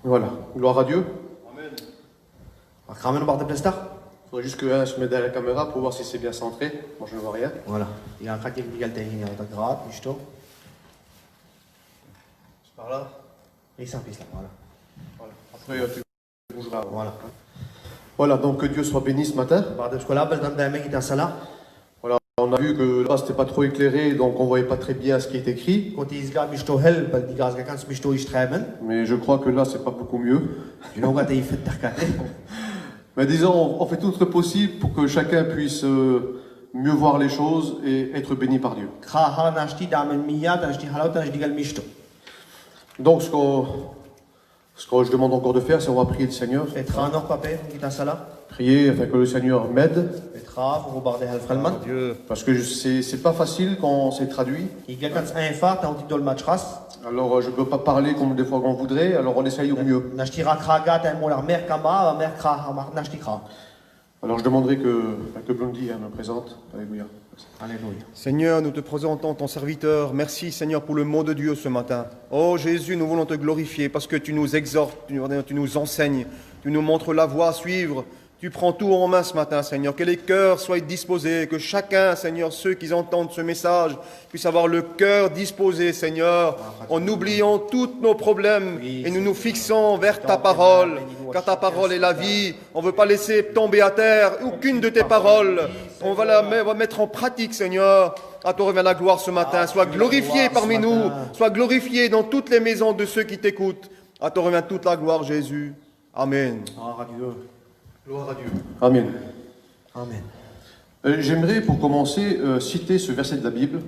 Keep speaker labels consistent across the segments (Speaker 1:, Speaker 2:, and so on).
Speaker 1: Voilà, gloire à Dieu.
Speaker 2: We gaan nog de plesdag.
Speaker 1: Il faudrait juste qu'un se mette derrière la caméra pour voir si c'est bien centré. Moi je ne vois rien.
Speaker 2: Voilà. Ja, gaat je die tegen jou dat graad, is toch?
Speaker 1: C'est par là.
Speaker 2: Ik snap is dat, voilà.
Speaker 1: Voilà. Après tu bougeras.
Speaker 2: Voilà.
Speaker 1: Voilà, donc que Dieu soit béni ce matin.
Speaker 2: بعد الشكلاب بدنا دائما كده صلاة.
Speaker 1: Voilà, on a vu que là c'était pas trop éclairé, donc on voyait pas très bien ce qui est écrit.
Speaker 2: كنت يزقى مش تو هل بل دي غاز كان مش تو يشتغل.
Speaker 1: Mais je crois que là c'est pas beaucoup mieux.
Speaker 2: You know قاعد يفتح كده.
Speaker 1: Mais disons, on fait tout notre possible pour que chacun puisse mieux voir les choses et être béni par Dieu.
Speaker 2: خا ناشتي دائما ميات ناشتي حلاوة ناشتي قال مش تو.
Speaker 1: Donc ce que je demande encore de faire, c'est on va prier le Seigneur.
Speaker 2: اتخا نوع بابي كده صلاة.
Speaker 1: Prier afin que le Seigneur m'aide.
Speaker 2: اتخا وبعد هالفلمان.
Speaker 1: Parce que c'est pas facile quand c'est traduit.
Speaker 2: يجي كان انفار تاو تدول ماتشاس.
Speaker 1: Alors je peux pas parler comme des fois qu'on voudrait, alors on essaye au mieux.
Speaker 2: ناشتي راكراغات مول مير كما مير كا ناشتي كا.
Speaker 1: Alors je demanderai que Blondie me présente. Alléluia.
Speaker 2: Alléluia.
Speaker 3: Seigneur, nous te présentons ton serviteur. Merci Seigneur pour le mot de Dieu ce matin. Oh Jésus, nous voulons te glorifier parce que tu nous exhortes, tu nous enseignes, tu nous montres la voie à suivre. Tu prends tout en main ce matin, Seigneur. Que les cœurs soient disposés, que chacun, Seigneur, ceux qui entendent ce message, puissent avoir le cœur disposé, Seigneur, en oubliant tous nos problèmes et nous nous fixons vers ta parole, car ta parole est la vie. On ne veut pas laisser tomber à terre aucune de tes paroles. On va la mettre en pratique, Seigneur. À toi revient la gloire ce matin. Sois glorifié parmi nous. Sois glorifié dans toutes les maisons de ceux qui t'écoutent. À toi revient toute la gloire, Jésus. Amen.
Speaker 1: Gloire à Dieu. Amen.
Speaker 2: Amen.
Speaker 1: J'aimerais pour commencer citer ce verset de la Bible.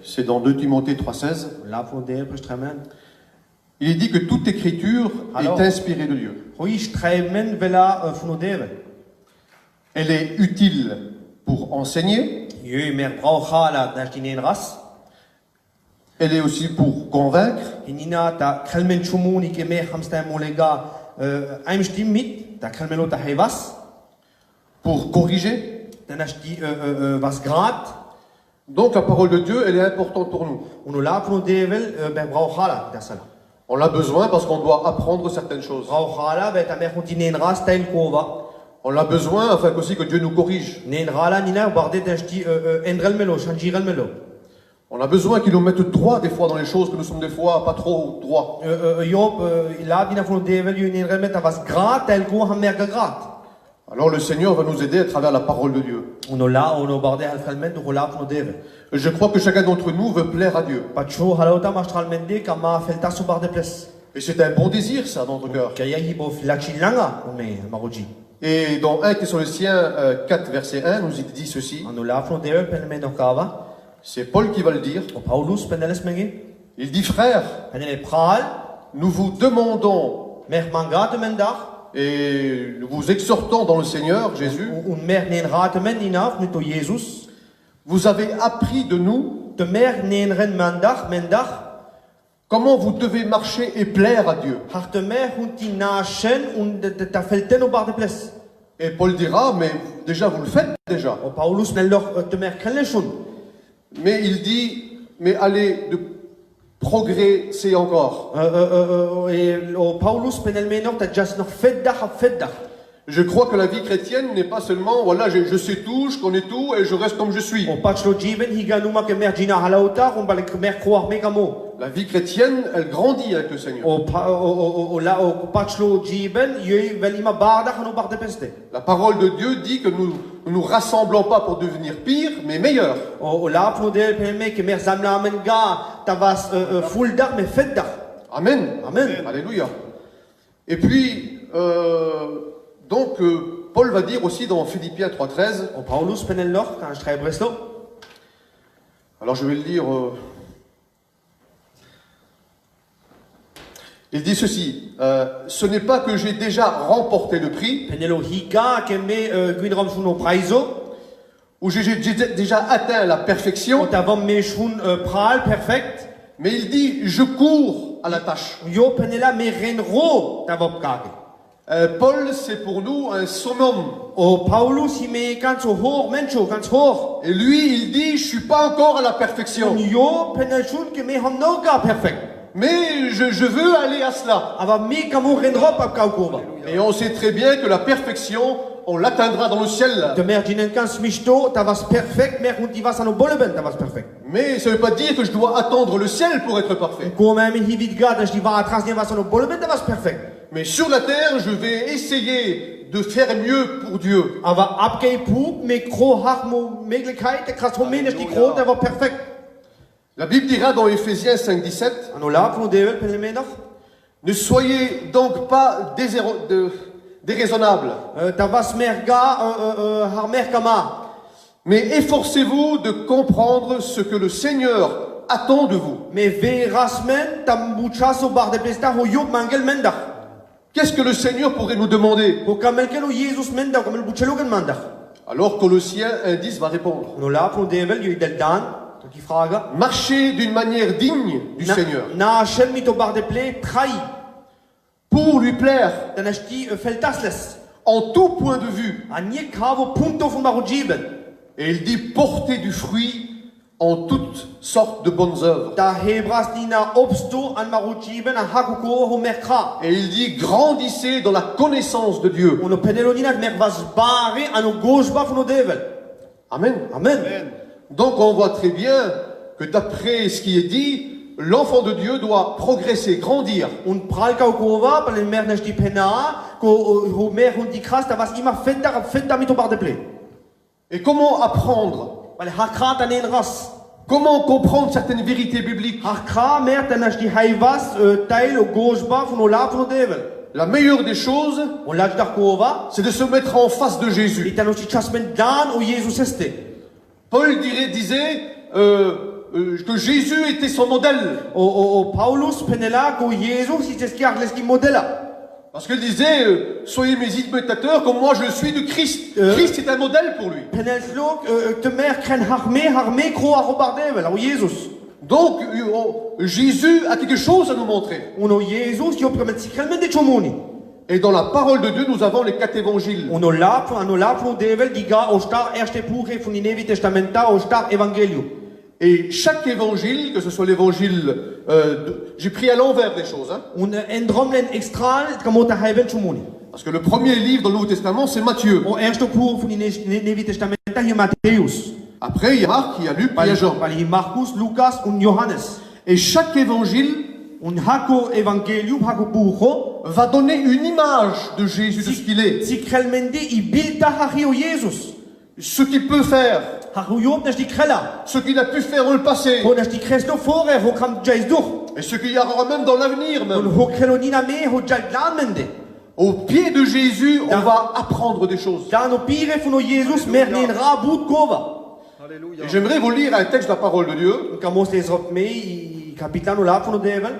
Speaker 1: C'est dans 2 Timothée 3,16. Il est dit que toute écriture est inspirée de Dieu. Elle est utile pour enseigner. Elle est aussi pour convaincre. Pour corriger. Donc la parole de Dieu, elle est importante pour nous. On l'a besoin parce qu'on doit apprendre certaines choses. On l'a besoin afin aussi que Dieu nous corrige. On a besoin qu'il nous mette droit des fois dans les choses que nous sommes des fois pas trop droits. Alors le Seigneur va nous aider à travers la parole de Dieu. Je crois que chacun d'entre nous veut plaire à Dieu. Et c'est un bon désir ça dans notre cœur. Et dans 1 Thessaloniciens 4 verset 1 nous dit ceci. C'est Paul qui va le dire. Il dit frères, nous vous demandons et nous vous exhortons dans le Seigneur Jésus. Vous avez appris de nous comment vous devez marcher et plaire à Dieu. Et Paul dira, mais déjà vous le faites déjà. Mais il dit, mais allez de progresser encore. Je crois que la vie chrétienne n'est pas seulement, voilà, je sais tout, je connais tout et je reste comme je suis. La vie chrétienne, elle grandit avec le Seigneur. La parole de Dieu dit que nous ne nous rassemblons pas pour devenir pire, mais meilleurs. Amen.
Speaker 2: Amen.
Speaker 1: Alléluia. Et puis, donc, Paul va dire aussi dans Philippiens 3,13. Alors je vais le lire. Il dit ceci, ce n'est pas que j'ai déjà remporté le prix, ou j'ai déjà atteint la perfection, mais il dit, je cours à la tâche. Paul, c'est pour nous un summum. Et lui, il dit, je suis pas encore à la perfection. Mais je veux aller à cela.
Speaker 2: Aber mi kamu renrop ab kaukova.
Speaker 1: Et on sait très bien que la perfection, on l'atteindra dans le ciel.
Speaker 2: De mer jinen kan smishto, ta was perfekt, mer und die was an bolben, ta was perfekt.
Speaker 1: Mais ça ne veut pas dire que je dois attendre le ciel pour être parfait.
Speaker 2: Koma mi hivit gad, die war atras die was an bolben, ta was perfekt.
Speaker 1: Mais sur la terre, je vais essayer de faire mieux pour Dieu.
Speaker 2: Aber abgei pup, me kro hach mo Möglichkeit, der kras homenisch die kro, der war perfekt.
Speaker 1: La Bible dira dans Éphésiens 5,17,
Speaker 2: An la von devel pelmenach.
Speaker 1: ne soyez donc pas déraisonnables,
Speaker 2: Ta was mer ga har mer kama.
Speaker 1: mais efforcez-vous de comprendre ce que le Seigneur attend de vous.
Speaker 2: Me ve rasmen tam buchaso bar de plesta ho yop mangel mendach.
Speaker 1: Qu'est-ce que le Seigneur pourrait nous demander?
Speaker 2: Ho kamel kelo Jesus mendach, kamel buchelogen mandach.
Speaker 1: Alors Colossiens 1,10 va répondre.
Speaker 2: An la von devel jo del dan, die Frage.
Speaker 1: Marchez d'une manière digne du Seigneur,
Speaker 2: Na Hashem mit bar de ple trai.
Speaker 1: pour lui plaire,
Speaker 2: Dan asti feltasles.
Speaker 1: en tout point de vue.
Speaker 2: An nie kavo punto von barujibel.
Speaker 1: Et il dit porter du fruit en toutes sortes de bonnes œuvres.
Speaker 2: Da hebras dina obsto an marujiben an hakuko ho merkra.
Speaker 1: Et il dit grandissez dans la connaissance de Dieu.
Speaker 2: Ono penelonina mer was bare an o gosba von o devel.
Speaker 1: Amen.
Speaker 2: Amen.
Speaker 1: Donc on voit très bien que d'après ce qui est dit, l'enfant de Dieu doit progresser, grandir.
Speaker 2: Und pral kaukova pal mer nas di pena ko ho mer hun di kras da was immer fender mit o bar de ple.
Speaker 1: Et comment apprendre?
Speaker 2: Weil hakra an en ras.
Speaker 1: Comment comprendre certaines vérités bibliques?
Speaker 2: Hakra mer dan nas di haivas teil o gosba von o la von o devel.
Speaker 1: La meilleure des choses,
Speaker 2: On l'a darkova.
Speaker 1: c'est de se mettre en face de Jésus.
Speaker 2: Itanos di chasmen dan o Jesus este.
Speaker 1: Paul disait que Jésus était son modèle.
Speaker 2: O Paulus penela ko Jesus si teskiar leski modela.
Speaker 1: Parce qu'il disait, soyez mes imitateurs comme moi je suis de Christ. Christ est un modèle pour lui.
Speaker 2: Penelslok te mer kren harme kro a robardevel o Jesus.
Speaker 1: Donc Jésus a quelque chose à nous montrer.
Speaker 2: Uno Jesus yo premet sikrelmen de chomoni.
Speaker 1: Et dans la parole de Dieu, nous avons les 4 évangiles.
Speaker 2: Uno lapro devel diga o star erste Buche von in Nevi Testamenta o star Evangelium.
Speaker 1: Et chaque évangile, que ce soit l'évangile... j'ai pris à l'envers des choses. Hein,
Speaker 2: Un endromlen extral kamota haiben chomoni.
Speaker 1: parce que le premier livre dans le Nouveau Testament, c'est Matthieu.
Speaker 2: O erste Buch von in Nevi Testamenta hier Matthäus.
Speaker 1: Après, il y a Marc, il y a Luc, il y a Jean.
Speaker 2: Weil hier Markus, Lukas und Johannes.
Speaker 1: Et chaque évangile
Speaker 2: Und hako Evangelium hako Bucho.
Speaker 1: va donner une image de Jésus, de ce qu'il est.
Speaker 2: Si krelmende i bilda hachi o Jesus.
Speaker 1: Ce qu'il peut faire.
Speaker 2: Hachu job nas di krella.
Speaker 1: Ce qu'il a pu faire dans le passé.
Speaker 2: Ho nas di kresto fore ho kam jais dur.
Speaker 1: Et ce qu'il y aura même dans l'avenir
Speaker 2: Und
Speaker 1: même.
Speaker 2: ho krelonina me ho jaldlan mende.
Speaker 1: Au pied de Jésus, on va apprendre des choses.
Speaker 2: Dan o pire von o Jesus mer nen rabut kova.
Speaker 3: Alléluia.
Speaker 1: Et j'aimerais vous lire un texte de la parole de Dieu.
Speaker 2: Und kamos les rop me i kapitano la von o devel.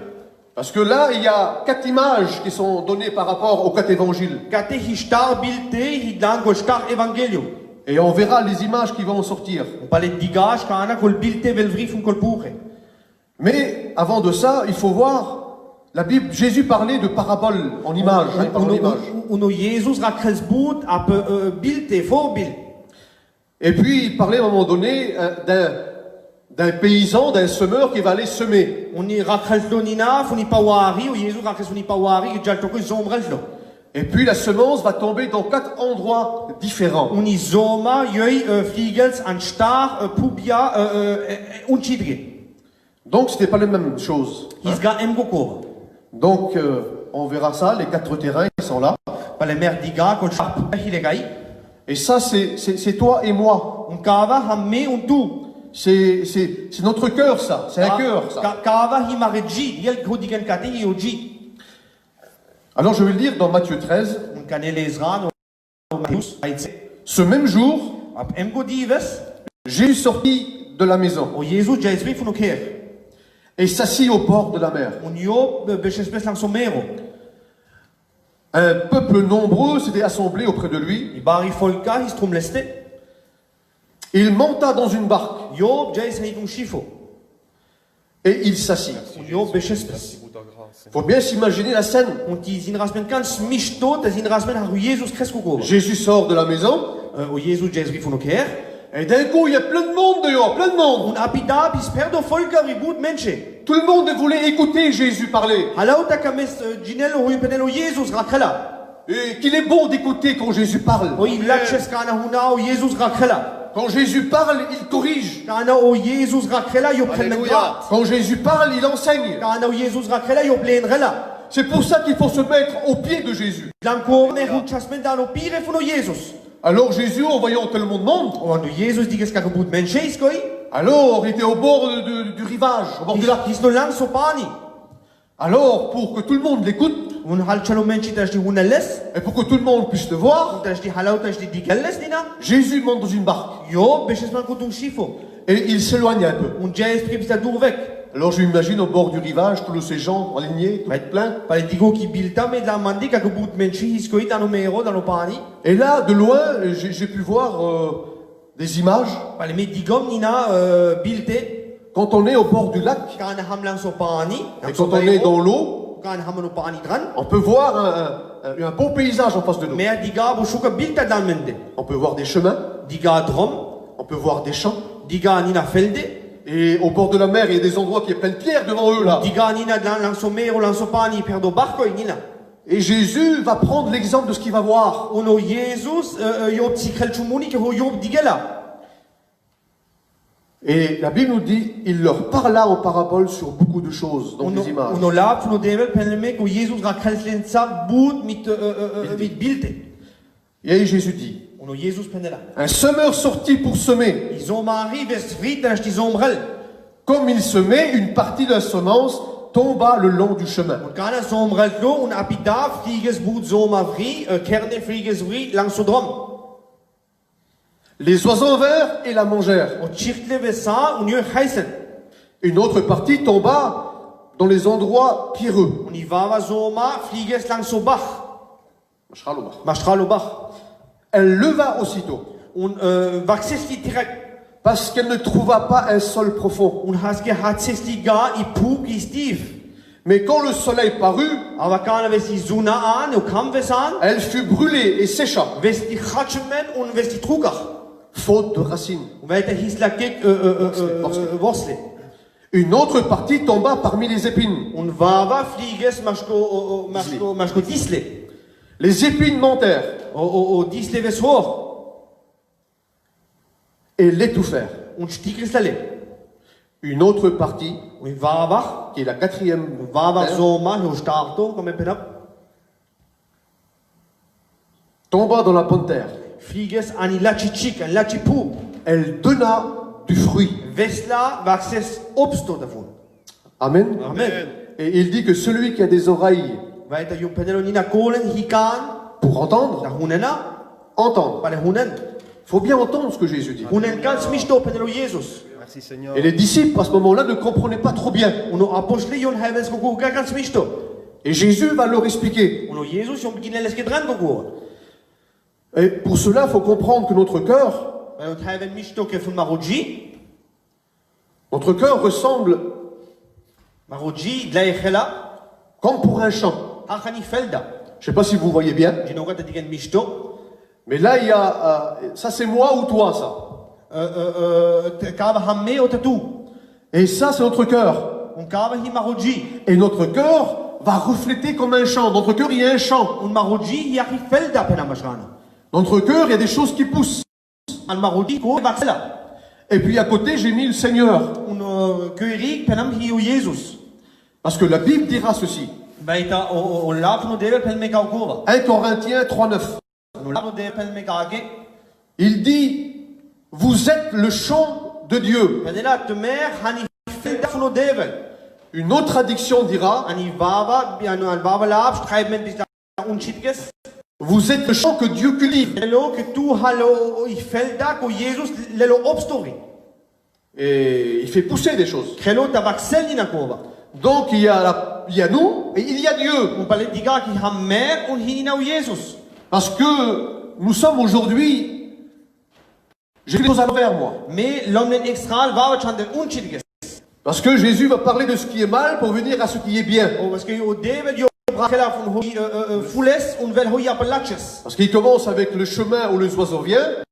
Speaker 1: Parce que là, il y a 4 images qui sont données par rapport aux 4 évangiles.
Speaker 2: Kate hi star bilte hi dan go star Evangelium.
Speaker 1: Et on verra les images qui vont en sortir.
Speaker 2: On palet digage kana kol bilte vel vri von kol Buche.
Speaker 1: Mais avant de ça, il faut voir la Bible. Jésus parlait de paraboles en images. Hein, il parle en images.
Speaker 2: Uno Jesus rakrelsbut ap bilte vorbild.
Speaker 1: Et puis, il parlait à un moment donné d'un paysan, d'un semeur qui va aller semer.
Speaker 2: Uni rakrelsdonina von i pawari o Jesus rakrelsdoni pawari jaltoko zomrello.
Speaker 1: Et puis, la semence va tomber dans 4 endroits différents.
Speaker 2: Uni zoma joi fliegels an star pubia unchidre.
Speaker 1: Donc, ce n'était pas les mêmes choses.
Speaker 2: Hisga emgokova.
Speaker 1: Donc, on verra ça. Les 4 terrains, ils sont là.
Speaker 2: Pale mer diga kol star hilegai.
Speaker 1: Et ça, c'est toi et moi.
Speaker 2: Un kava hamme un tu.
Speaker 1: C'est notre cœur, ça. C'est un cœur, ça.
Speaker 2: Kava himareji yel kodigen kate yoji.
Speaker 1: Alors, je vais le lire dans Matthieu 13.
Speaker 2: Un kanel ezran o Mattheus aitse.
Speaker 1: Ce même jour,
Speaker 2: Ap emgo dives
Speaker 1: Jésus sortit de la maison
Speaker 2: o Jesus jaisri von o ker.
Speaker 1: et s'assit au bord de la mer.
Speaker 2: Un yo bechespes lang somero.
Speaker 1: Un peuple nombreux s'était assemblé auprès de lui.
Speaker 2: I bari folka histrum leste.
Speaker 1: Il monta dans une barque
Speaker 2: Yo jaisri un shifo.
Speaker 1: et il s'assit.
Speaker 2: Un yo bechespes.
Speaker 1: Il faut bien s'imaginer la scène.
Speaker 2: Und die sind rasmen kan smishto, da sind rasmen haru Jesus kresko.
Speaker 1: Jésus sort de la maison
Speaker 2: O Jesus jaisri von o ker.
Speaker 1: et d'un coup, il y a plein de monde dehors, plein de monde.
Speaker 2: Und apida bis perdo folka ribut menche.
Speaker 1: tout le monde voulait écouter Jésus parler.
Speaker 2: Halau takamis jinelo hui penelo Jesus rakhala.
Speaker 1: Et qu'il est bon d'écouter quand Jésus parle.
Speaker 2: Oi laches kana hunao Jesus rakhala.
Speaker 1: Quand Jésus parle, il corrige.
Speaker 2: Kana o Jesus rakhala yo
Speaker 3: Alléluia.
Speaker 1: Quand Jésus parle, il enseigne.
Speaker 2: Kana o Jesus rakhala yo plen rela.
Speaker 1: C'est pour ça qu'il faut se mettre au pied de Jésus.
Speaker 2: Lanko ne hu chasmen dano pire funo Jesus.
Speaker 1: Alors Jésus, en voyant tellement de monde,
Speaker 2: Und Jesus diges ka gebut menche iskoi.
Speaker 1: alors il était au bord du rivage, au bord du lac.
Speaker 2: His no lang so pani.
Speaker 1: Alors, pour que tout le monde l'écoute,
Speaker 2: Un hal chalo menchi tash di hunales.
Speaker 1: et pour que tout le monde puisse le voir,
Speaker 2: Tash di halau tash di digelles dina.
Speaker 1: Jésus monte dans une barque.
Speaker 2: Yo beshes man kutung shifo.
Speaker 1: Et il s'éloigne un peu.
Speaker 2: Un jais prips da durvek.
Speaker 1: Alors je m'imagine au bord du rivage, tous ces gens alignés, tout plein.
Speaker 2: Pale digo ki bilta me la mandi ka gebut menchi iskoi dano mero dano pani.
Speaker 1: Et là, de loin, j'ai pu voir des images.
Speaker 2: Pale me digom nina bilte.
Speaker 1: Quand on est au bord du lac,
Speaker 2: Kana hamlang so pani.
Speaker 1: et quand on est dans l'eau,
Speaker 2: Kana hamano pani dran.
Speaker 1: on peut voir un beau paysage en face de nous.
Speaker 2: Mer diga bo shuka bilta dan mende.
Speaker 1: On peut voir des chemins,
Speaker 2: Diga drom.
Speaker 1: on peut voir des champs.
Speaker 2: Diga nina felde.
Speaker 1: Et au bord de la mer, il y a des endroits qui est plein de pierres devant eux là.
Speaker 2: Diga nina lang so mero lang so pani perdo barco nina.
Speaker 1: Et Jésus va prendre l'exemple de ce qu'il va voir.
Speaker 2: Uno Jesus yo psikhel chumuni ke ho yo digela.
Speaker 1: Et la Bible nous dit, il leur parla en parabole sur beaucoup de choses, dans des images.
Speaker 2: Uno la funo devel penelme ko Jesus rakhalslen sa boot mit bilte.
Speaker 1: Et Jésus dit,
Speaker 2: Uno Jesus penela.
Speaker 1: un semeur sortit pour semer.
Speaker 2: Ils ont mari vest frit dans die sombrel.
Speaker 1: Comme il semait, une partie de la semence tomba le long du chemin.
Speaker 2: Und kana sombrel klo un apida friges boot soma fri kerne friges fri lang so drom.
Speaker 1: Les oiseaux vinrent et la mangèrent.
Speaker 2: Und chirtle vesa un yo heisen.
Speaker 1: Une autre partie tomba dans les endroits pierreux.
Speaker 2: Und i vava soma friges lang so bach. Mastralo bach.
Speaker 1: Elle leva aussitôt,
Speaker 2: Und waxes die direkt.
Speaker 1: parce qu'elle ne trouva pas un sol profond.
Speaker 2: Und has gehatses die gar i puk i stiv.
Speaker 1: Mais quand le soleil parut,
Speaker 2: Aber kana vesi zuna an, u kam vesan.
Speaker 1: elle fut brûlée et sécha,
Speaker 2: Vest die khatschmen und vest die trugach.
Speaker 1: faute de racines.
Speaker 2: Und weiter hieß la kek worsle.
Speaker 1: Une autre partie tomba parmi les épines.
Speaker 2: Und vava friges maschko disle.
Speaker 1: Les épines montèrent
Speaker 2: O disle ves hoch.
Speaker 1: et l'étouffèrent.
Speaker 2: Und stigres lale.
Speaker 1: Une autre partie,
Speaker 2: Und vava.
Speaker 1: qui est la quatrième,
Speaker 2: Vava
Speaker 1: terre,
Speaker 2: soma, ho starto, come penap.
Speaker 1: tomba dans la bonne terre.
Speaker 2: Friges ani lachi chik, an lachi pu.
Speaker 1: Elle donna du fruit.
Speaker 2: Vesla waxes obsto davon.
Speaker 1: Amen.
Speaker 2: Amen.
Speaker 1: Et il dit que celui qui a des oreilles
Speaker 2: Weiter yung penelo nina kolen hikan.
Speaker 1: pour entendre,
Speaker 2: Da hunena.
Speaker 1: entendre.
Speaker 2: Pale hunen.
Speaker 1: Il faut bien entendre ce que Jésus dit.
Speaker 2: Hunen kan smisto penelo Jesus.
Speaker 3: Merci Seigneur.
Speaker 1: Et les disciples, à ce moment-là, ne comprenaient pas trop bien.
Speaker 2: Uno apostli yon heavens kuku kan smisto.
Speaker 1: Et Jésus va leur expliquer.
Speaker 2: Uno Jesus yon beginnen gedran kuku.
Speaker 1: Et pour cela, il faut comprendre que notre cœur ressemble comme pour un champ. Je ne sais pas si vous voyez bien, mais là, il y a... ça, c'est moi ou toi, ça. Et ça, c'est notre cœur. Et notre cœur va refléter comme un champ. Dans notre cœur, il y a un champ. Dans notre cœur, il y a des choses qui poussent. Et puis à côté, j'ai mis le Seigneur. Parce que la Bible dira ceci. 1 Corinthiens 3,9. Il dit, vous êtes le champ de Dieu. Une autre traduction dira, vous êtes le champ que Dieu cultive. Et il fait pousser des choses. Donc il y a nous et il y a Dieu. Parce que nous sommes aujourd'hui, j'ai des choses à faire moi. Parce que Jésus va parler de ce qui est mal pour venir à ce qui est bien. Parce qu'il commence avec le chemin où les oiseaux viennent.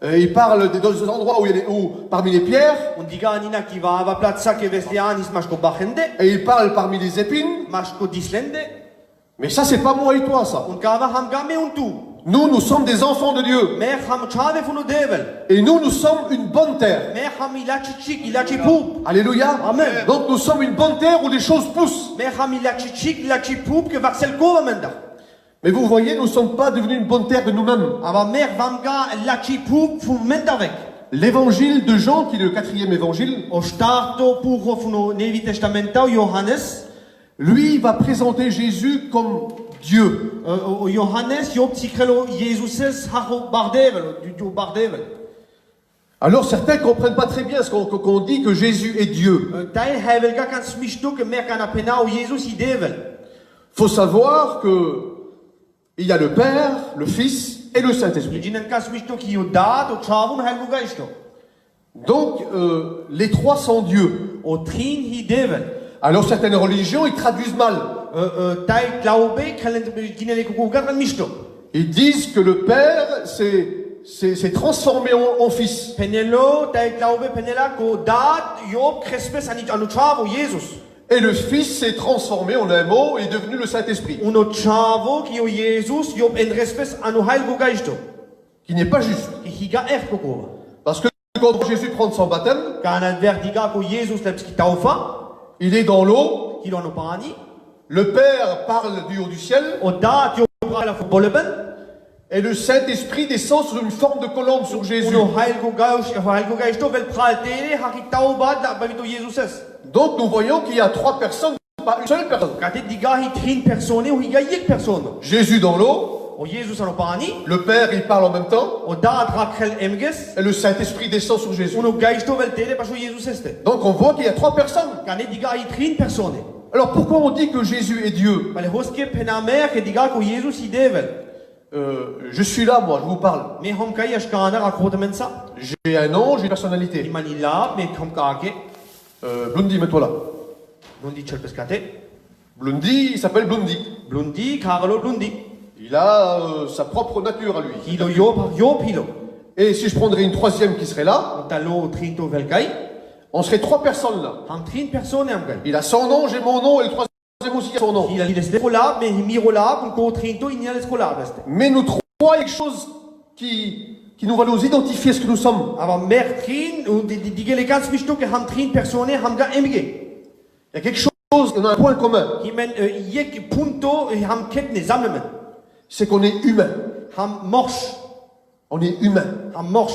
Speaker 1: Il parle dans des endroits où parmi les pierres,
Speaker 2: Und die ganina ki va platza que vestianis masko bachende,
Speaker 1: et il parle parmi les épines.
Speaker 2: masko dislende,
Speaker 1: Mais ça, c'est pas moi et toi, ça.
Speaker 2: und kava ham game und tu.
Speaker 1: Nous sommes des enfants de Dieu.
Speaker 2: Mer ham chave funo devel.
Speaker 1: Et nous sommes une bonne terre.
Speaker 2: Mer ham ilachi chik, ilachi poop.
Speaker 1: Alléluia.
Speaker 2: Amen.
Speaker 1: Donc nous sommes une bonne terre où les choses poussent.
Speaker 2: Mer ham ilachi chik, ilachi poop que vaxel governmenta.
Speaker 1: Mais vous voyez, nous ne sommes pas devenus une bonne terre de nous-mêmes.
Speaker 2: Aber mer vamga ilachi poop fu menta weg.
Speaker 1: L'évangile de Jean, qui est le 4e évangile,
Speaker 2: O starto puro funo Nevi Testamenta o Johannes.
Speaker 1: lui va présenter Jésus comme Dieu.
Speaker 2: O Johannes job tikrelo Jesuses hacho bardevel, du bardevel.
Speaker 1: Alors certains ne comprennent pas très bien ce qu'on dit que Jésus est Dieu.
Speaker 2: Teil hevelga kan smishto que mer kan apena o Jesus i devel.
Speaker 1: Faut savoir que il y a le Père, le Fils et le Saint-Esprit.
Speaker 2: Jinen kan smishto ki o dad o chavun helgu gaisto.
Speaker 1: Donc les trois sont Dieu.
Speaker 2: O trin hi devel.
Speaker 1: Alors certaines religions, ils traduisent mal.
Speaker 2: Teil glaube kalen ginele kukugan mishto.
Speaker 1: Ils disent que le Père s'est transformé en Fils.
Speaker 2: Penelo teil glaube penela ko dad job crespes ani anu chavo Jesus.
Speaker 1: Et le Fils s'est transformé en un mot et est devenu le Saint-Esprit.
Speaker 2: Uno chavo ki o Jesus job en respes anu helgu gaisto.
Speaker 1: Qui n'est pas juste.
Speaker 2: Ki higa kukova.
Speaker 1: Parce que quand Jésus prend son baptême,
Speaker 2: Kana verdiga ko Jesus lepski taufa.
Speaker 1: il est dans l'eau,
Speaker 2: Kilo no pani.
Speaker 1: le Père parle du haut du ciel,
Speaker 2: O dad job la boleben.
Speaker 1: et le Saint-Esprit descend sur une forme de colombe sur Jésus.
Speaker 2: Uno helgu gaisto vel pralte haki tauba da bavito Jesuses.
Speaker 1: Donc nous voyons qu'il y a trois personnes, pas une seule personne.
Speaker 2: Kate diga hi trin persone o higa yek persone.
Speaker 1: Jésus dans l'eau,
Speaker 2: O Jesus ano pani.
Speaker 1: le Père il parle en même temps,
Speaker 2: O dad rakhel emges.
Speaker 1: et le Saint-Esprit descend sur Jésus.
Speaker 2: Uno gaisto vel tele pasho Jesus este.
Speaker 1: Donc on voit qu'il y a trois personnes.
Speaker 2: Kane diga hi trin persone.
Speaker 1: Alors pourquoi on dit que Jésus est Dieu?
Speaker 2: Vale hoske penamer ke diga ko Jesus i devel.
Speaker 1: Je suis là, moi, je vous parle.
Speaker 2: Me hom kai ashkana rakhot mensa.
Speaker 1: J'ai un nom, j'ai une personnalité.
Speaker 2: Imanila me hom kake.
Speaker 1: Blondie, mets-toi là.
Speaker 2: Blundi chelpeskate.
Speaker 1: Blondie, il s'appelle Blondie.
Speaker 2: Blundi Carlo Blundi.
Speaker 1: Il a sa propre nature à lui.
Speaker 2: Hilo yo hilo.
Speaker 1: Et si je prendrais une troisième qui serait là,
Speaker 2: Talo trinto velkai.
Speaker 1: on serait trois personnes là.
Speaker 2: Ham trin persone am kai.
Speaker 1: Il a son nom, j'ai mon nom, et le troisième aussi a son nom.
Speaker 2: Il a l'idée là, mais il miro là, pour qu'on trinto, il n'y a l'escola, veste.
Speaker 1: Mais nous trois, il y a quelque chose qui nous va nous identifier ce que nous sommes.
Speaker 2: Aber mer trin, und die Gelegenheit mischt que ham trin persone, ham ga emge.
Speaker 1: Il y a quelque chose, on a un point commun,
Speaker 2: Himen yek punto, ham ketne sammeln.
Speaker 1: c'est qu'on est humain.
Speaker 2: Ham morsch.
Speaker 1: On est humain.
Speaker 2: Ham morsch.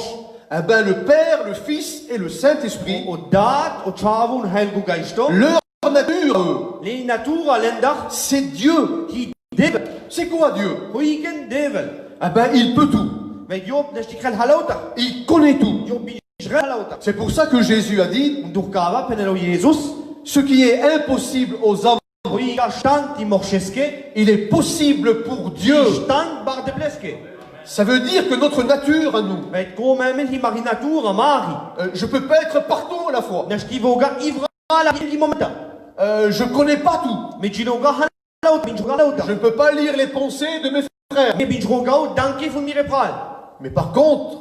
Speaker 1: Eh ben le Père, le Fils et le Saint-Esprit,
Speaker 2: O dad, o chavun helgu gaisto.
Speaker 1: leur nature, eux,
Speaker 2: Le natura lendach,
Speaker 1: c'est Dieu.
Speaker 2: hi devel.
Speaker 1: C'est quoi Dieu?
Speaker 2: Huigen devel.
Speaker 1: Eh ben il peut tout.
Speaker 2: Mais job nestikrel halauta.
Speaker 1: Il connaît tout.
Speaker 2: Job bijrel halauta.
Speaker 1: C'est pour ça que Jésus a dit,
Speaker 2: Und durch Kava penelo Jesus.
Speaker 1: ce qui est impossible aux hommes,
Speaker 2: Huiga stand die morscheske.
Speaker 1: il est possible pour Dieu.
Speaker 2: Stand bar de bleske.
Speaker 1: Ça veut dire que notre nature à nous,
Speaker 2: Mais comme hi marinatura mari.
Speaker 1: je peux pas être partout à la fois.
Speaker 2: Nestivoga ivra la hi momenta.
Speaker 1: Je connais pas tout.
Speaker 2: Mais jinoga halaut, binjoga halauta.
Speaker 1: Je ne peux pas lire les pensées de mes frères.
Speaker 2: Mais binjoga danke von mir pral.
Speaker 1: Mais par contre,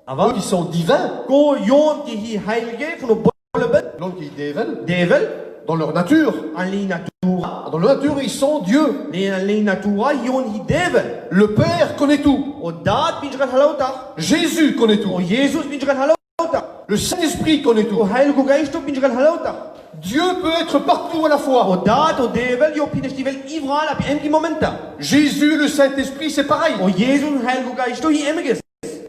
Speaker 2: Aber
Speaker 1: eux qui sont divins,
Speaker 2: go yon die hi heilige von bolben
Speaker 1: donc ils dévèlent,
Speaker 2: devel
Speaker 1: dans leur nature.
Speaker 2: an li natura.
Speaker 1: Dans leur nature, ils sont Dieu.
Speaker 2: Le natura yon hi devel.
Speaker 1: Le Père connaît tout.
Speaker 2: O dad binjoga halauta.
Speaker 1: Jésus connaît tout.
Speaker 2: O Jesus binjoga halauta.
Speaker 1: Le Saint-Esprit connaît
Speaker 2: O
Speaker 1: tout.
Speaker 2: heiligu gaisto binjoga halauta.
Speaker 1: Dieu peut être partout à la fois.
Speaker 2: O dad o devel yo pinestivel ivra la emgi momenta.
Speaker 1: Jésus, le Saint-Esprit, c'est pareil.
Speaker 2: O Jesus heiligu gaisto hi emges.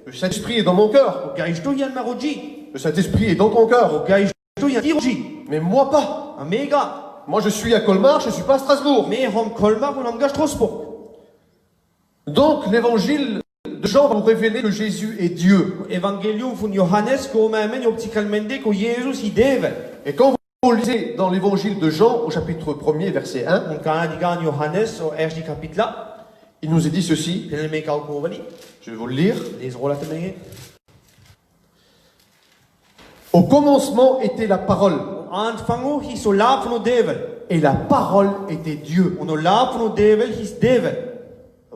Speaker 1: Le Saint-Esprit est dans mon cœur.
Speaker 2: O gaisto hi an maroji.
Speaker 1: Le Saint-Esprit est dans ton cœur.
Speaker 2: O gaisto hi an iroji.
Speaker 1: Mais moi pas.
Speaker 2: Amega.
Speaker 1: Moi je suis à Colmar, je ne suis pas à Strasbourg.
Speaker 2: Me hom kolma von am Gastrosburg.
Speaker 1: Donc l'évangile de Jean va nous révéler que Jésus est Dieu.
Speaker 2: Evangelium von Johannes komen opticalmente ko Jesus hi devel.
Speaker 1: Et quand vous lisez dans l'évangile de Jean au chapitre 1er verset 1,
Speaker 2: Und kana digan Johannes o ersti kapitla.
Speaker 1: il nous est dit ceci,
Speaker 2: Penel me kau kovali.
Speaker 1: je vais vous le lire.
Speaker 2: Les rolate me.
Speaker 1: Au commencement était la parole,
Speaker 2: Anfangu hi so lab von o devel.
Speaker 1: et la parole était Dieu.
Speaker 2: Und o lab von o devel his devel.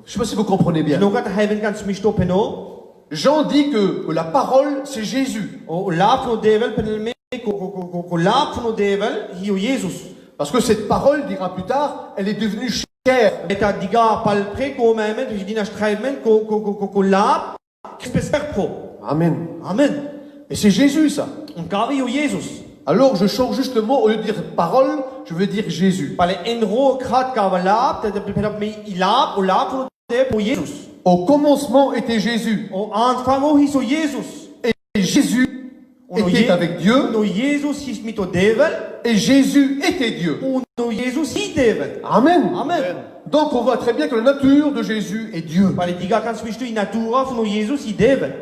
Speaker 1: Je ne sais pas si vous comprenez bien.
Speaker 2: No gat heaven ganz mich peno.
Speaker 1: Jean dit que la parole, c'est Jésus.
Speaker 2: O laap van de devel penel me ko laap van de devel hi o Jesus.
Speaker 1: Parce que cette parole, dira plus tard, elle est devenue chair.
Speaker 2: Eta diga palpre ko moment je dina schreiben ko laap spesper pro.
Speaker 1: Amen.
Speaker 2: Amen.
Speaker 1: Et c'est Jésus, ça.
Speaker 2: On kavi o Jesus.
Speaker 1: Alors je change juste le mot, au lieu de dire parole, je veux dire Jésus.
Speaker 2: Pale enro krat ka laap te penap me ilaap o laap van de po Jesus.
Speaker 1: Au commencement était Jésus.
Speaker 2: O aanfango hi so Jesus.
Speaker 1: Et Jésus était avec Dieu.
Speaker 2: No Jesus his mito devel.
Speaker 1: Et Jésus était Dieu.
Speaker 2: No Jesus hi devel.
Speaker 1: Amen.
Speaker 2: Amen.
Speaker 1: Donc on voit très bien que la nature de Jésus est Dieu.
Speaker 2: Pale diga kan smisto in natura van no Jesus hi devel.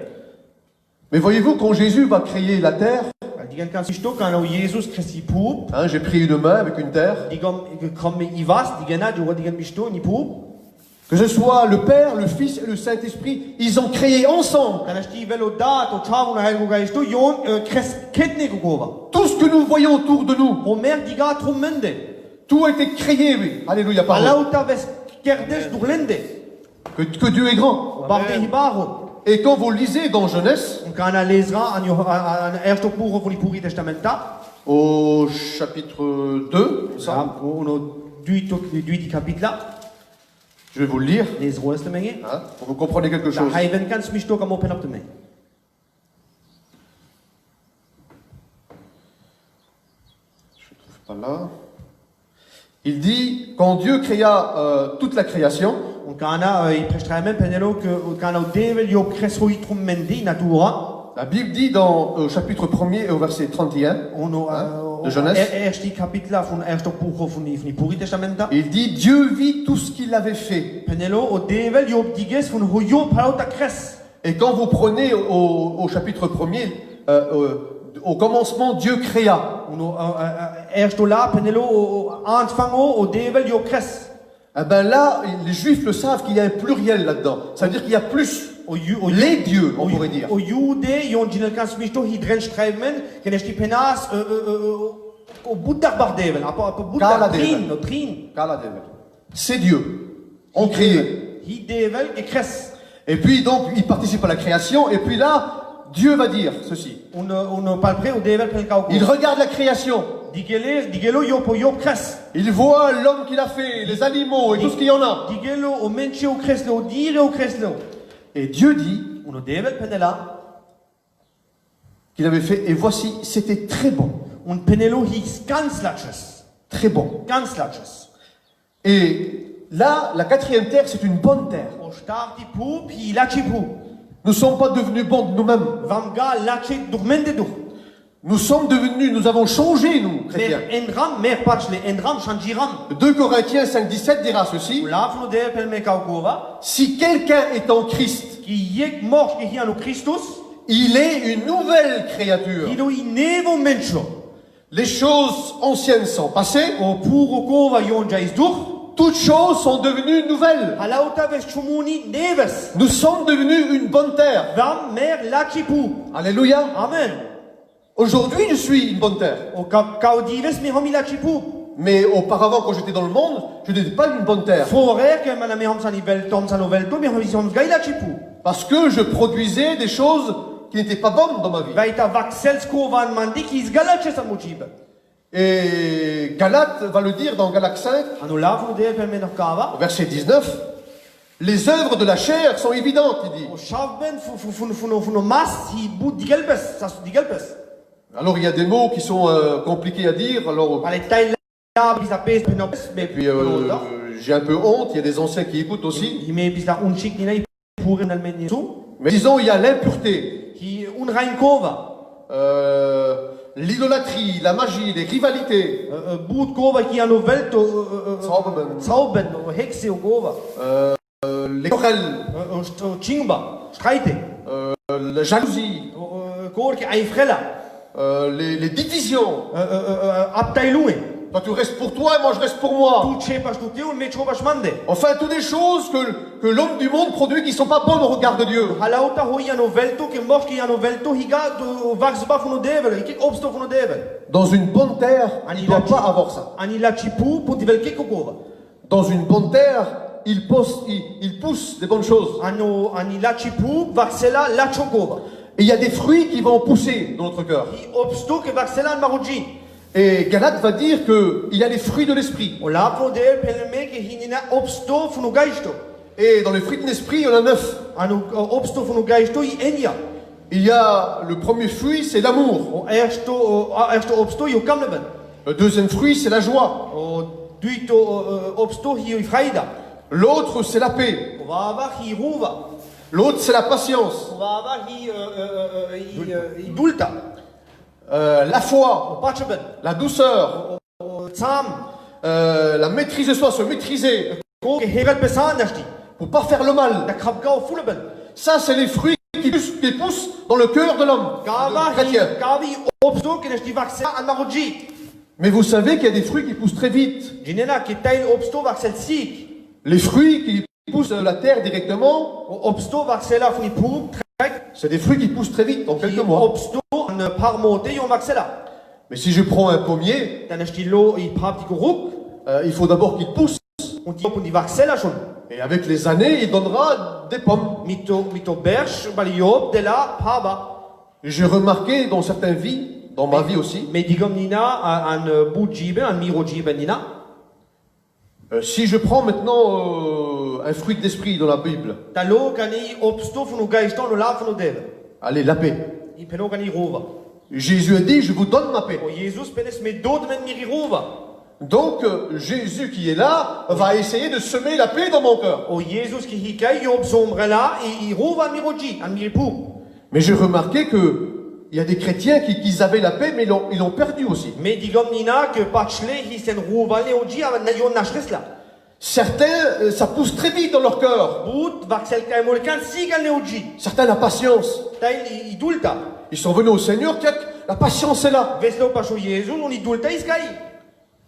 Speaker 1: Mais voyez-vous, quand Jésus va créer la terre,
Speaker 2: Pale diga kan smisto kan no Jesus Christi poop.
Speaker 1: hein, j'ai pris une main avec une terre,
Speaker 2: Digam komme ivas digena du digan misto ni poop.
Speaker 1: que ce soit le Père, le Fils et le Saint-Esprit, ils ont créé ensemble.
Speaker 2: Kan sti velo dat o chavu na helgo gaisto yon kres ketne gova.
Speaker 1: Tout ce que nous voyons autour de nous,
Speaker 2: O mer diga trumende.
Speaker 1: tout a été créé, oui. Alléluia, pardon.
Speaker 2: Alauta ves kerdes durlende.
Speaker 1: Que Dieu est grand.
Speaker 2: O barde hibaro.
Speaker 1: Et quand vous lisez dans Genèse,
Speaker 2: On kan lezra an ersto puro von Puri Testamenta.
Speaker 1: au chapitre 2,
Speaker 2: Sa ono duit kapitla.
Speaker 1: je vais vous le lire,
Speaker 2: Les roeste menge.
Speaker 1: hein, pour que vous compreniez quelque
Speaker 2: Da
Speaker 1: chose.
Speaker 2: haven kan smisto kam open up de me.
Speaker 1: Pas là. Il dit, quand Dieu créa toute la création,
Speaker 2: On kana I prestreimen penelo que kana o devel yo kreso itrumendi natura.
Speaker 1: la Bible dit dans au chapitre 1er et au verset 31,
Speaker 2: Ono
Speaker 1: de Genèse,
Speaker 2: ersti kapitla von ersto puro von Puri Testamenta.
Speaker 1: il dit, Dieu vit tout ce qu'il avait fait.
Speaker 2: Penelo o devel yo diges von hoyo palauta kres.
Speaker 1: Et quand vous prenez au chapitre 1er, au commencement, Dieu créa.
Speaker 2: Ono ersto la penelo o antfango o devel yo kres.
Speaker 1: Eh ben là, les Juifs le savent qu'il y a un pluriel là-dedans. Ça veut dire qu'il y a plus.
Speaker 2: O
Speaker 1: Les dieux, on pourrait dire.
Speaker 2: O jude yon jinel kan smisto hidren schreiben ken ersti penas o buddha bardevel. Apo
Speaker 1: Kala
Speaker 2: buddha
Speaker 1: devel.
Speaker 2: trin, trin.
Speaker 1: C'est Dieu. On créé.
Speaker 2: Hi devel e kres.
Speaker 1: Et puis donc, il participe à la création. Et puis là, Dieu va dire ceci.
Speaker 2: On palpre o devel pel kauko.
Speaker 1: Il regarde la création.
Speaker 2: Digelo yo po yo kres.
Speaker 1: Il voit l'homme qu'il a fait, les animaux et tout ce qu'il y en a.
Speaker 2: Digelo o menche o kreslo, o dire o kreslo.
Speaker 1: Et Dieu dit
Speaker 2: Uno devel penela,
Speaker 1: qu'il avait fait. Et voici, c'était très bon.
Speaker 2: un penelo his ganz latches.
Speaker 1: Très bon.
Speaker 2: Ganz latches.
Speaker 1: Et là, la quatrième terre, c'est une bonne terre.
Speaker 2: O starti pu, hi lachi pu.
Speaker 1: Nous ne sommes pas devenus bons de nous-mêmes.
Speaker 2: Vamga lachi durmende dur.
Speaker 1: Nous avons changé, nous, chrétiens.
Speaker 2: Mer enram, mer patchle, enram changiram.
Speaker 1: 2 Corinthiens 5,17 dira ceci.
Speaker 2: Lafno devel pel me kaukova.
Speaker 1: Si quelqu'un est en Christ,
Speaker 2: Ki yek mors ki hi anu Christus.
Speaker 1: il est une nouvelle créature.
Speaker 2: Hido I nevo mencho.
Speaker 1: Les choses anciennes sont passées.
Speaker 2: O puro kova yon jais dur.
Speaker 1: Toutes choses sont devenues nouvelles.
Speaker 2: Halauta ves chumuni neves.
Speaker 1: Nous sommes devenus une bonne terre.
Speaker 2: Vam mer lachi pu.
Speaker 1: Alléluia.
Speaker 2: Amen.
Speaker 1: Aujourd'hui, je suis une bonne terre.
Speaker 2: O kaudives mi homi lachi pu.
Speaker 1: Mais auparavant, quand j'étais dans le monde, je n'étais pas une bonne terre.
Speaker 2: Forer que man me homsan ivel tom san ovelto mi homi homs gaila lachi pu.
Speaker 1: Parce que je produisais des choses qui n'étaient pas bonnes dans ma vie.
Speaker 2: Vaita vaxels kovan mandi ki is galache san mochibe.
Speaker 1: Et Galate va le dire dans Galates 5,
Speaker 2: Anu lafu de pel me kava.
Speaker 1: verset 19. Les œuvres de la chair sont évidentes, il dit.
Speaker 2: O shavben fu mas hi bud digelbes sas digelbes.
Speaker 1: Alors il y a des mots qui sont compliqués à dire. Alors
Speaker 2: Pale tai la bisa pes penopes me
Speaker 1: puis j'ai un peu honte. Il y a des anciens qui écoutent aussi.
Speaker 2: I me bisa unchik ni nai puren almeni su.
Speaker 1: Mais disons il y a l'impureté,
Speaker 2: Hi unrein kova.
Speaker 1: l'idolâtrie, la magie, les rivalités,
Speaker 2: Bud kova ki anu velto
Speaker 1: Zauberben,
Speaker 2: sauben o hexe o kova.
Speaker 1: les querelles,
Speaker 2: Chingba, streite.
Speaker 1: la jalousie,
Speaker 2: Kor ki aifrela.
Speaker 1: les divisions.
Speaker 2: Abteilungen.
Speaker 1: Toi tu restes pour toi et moi je reste pour moi.
Speaker 2: Tu chepas tu teu, me chopas mande.
Speaker 1: Enfin toutes des choses que l'homme du monde produit qui ne sont pas bonnes au regard de Dieu.
Speaker 2: Halauta ho ia no velto, que mors que ia no velto, higa do vax ba funo devel, que obsto funo devel.
Speaker 1: Dans une bonne terre, il ne doit pas avoir ça.
Speaker 2: Ani la chipu, puti vel que kokova.
Speaker 1: Dans une bonne terre, il pousse des bonnes choses.
Speaker 2: Ani laci pu, vaxela lachogova.
Speaker 1: Et il y a des fruits qui vont pousser dans notre cœur.
Speaker 2: Hi obsto que vaxela maroji.
Speaker 1: Et Galate va dire qu'il y a les fruits de l'esprit.
Speaker 2: O la poder pelme que hinina obsto funu gaisto.
Speaker 1: Et dans les fruits de l'esprit, il y en a 9.
Speaker 2: Anu obsto funu gaisto I enya.
Speaker 1: Il y a le premier fruit, c'est l'amour.
Speaker 2: O ersto obsto I o kamleben.
Speaker 1: Le deuxième fruit, c'est la joie.
Speaker 2: O duito obsto hi fraida.
Speaker 1: L'autre, c'est la paix.
Speaker 2: O vava hi ruva.
Speaker 1: L'autre, c'est la patience.
Speaker 2: O vava hi dulta.
Speaker 1: La foi,
Speaker 2: O pachben.
Speaker 1: la douceur,
Speaker 2: O tsam.
Speaker 1: la maîtrise de soi, se maîtriser
Speaker 2: Ko ke hegal pesandashti.
Speaker 1: pour pas faire le mal.
Speaker 2: Da krabga o fulben.
Speaker 1: Ça, c'est les fruits qui poussent dans le cœur de l'homme,
Speaker 2: Gava
Speaker 1: du chrétien.
Speaker 2: hi gavi obsto que nashti vaxela an maroji.
Speaker 1: Mais vous savez qu'il y a des fruits qui poussent très vite.
Speaker 2: Jinena que tail obsto vaxel sik.
Speaker 1: Les fruits qui poussent de la terre directement,
Speaker 2: O obsto vaxela funi pu trek.
Speaker 1: c'est des fruits qui poussent très vite, en quelques mois.
Speaker 2: Obsto an parmote yon vaxela.
Speaker 1: Mais si je prends un pommier,
Speaker 2: Da nashti lo I prapti kuruk.
Speaker 1: il faut d'abord qu'il pousse.
Speaker 2: On dit on dit vaxela shon.
Speaker 1: Et avec les années, il donnera des pommes.
Speaker 2: Mito berch baliob de la paba.
Speaker 1: J'ai remarqué dans certaines vies, dans ma vie aussi,
Speaker 2: Mais digam nina an bujibe an mirojibe nina.
Speaker 1: si je prends maintenant un fruit de l'esprit dans la Bible,
Speaker 2: Talo kani obsto funu gaiston lo la funu dev.
Speaker 1: allez, la paix.
Speaker 2: I peno kani rova.
Speaker 1: Jésus a dit, je vous donne ma paix.
Speaker 2: O Jesus penes me dod men miri rova.
Speaker 1: Donc, Jésus qui est là va essayer de semer la paix dans mon cœur.
Speaker 2: O Jesus ki hikai yob sombrela I rova miroji an miripu.
Speaker 1: Mais j'ai remarqué que il y a des chrétiens qui avaient la paix, mais ils l'ont perdu aussi.
Speaker 2: Mais digam nina que pachle hi sen rova leoji an yon nashresla.
Speaker 1: Certains, ça pousse très vite dans leur cœur.
Speaker 2: Bout vaxel kai molkan sigal leoji.
Speaker 1: Certains, la patience.
Speaker 2: Tail idulta.
Speaker 1: Ils sont venus au Seigneur, la patience est là.
Speaker 2: Veslo pacho Jesus on idulta iskai.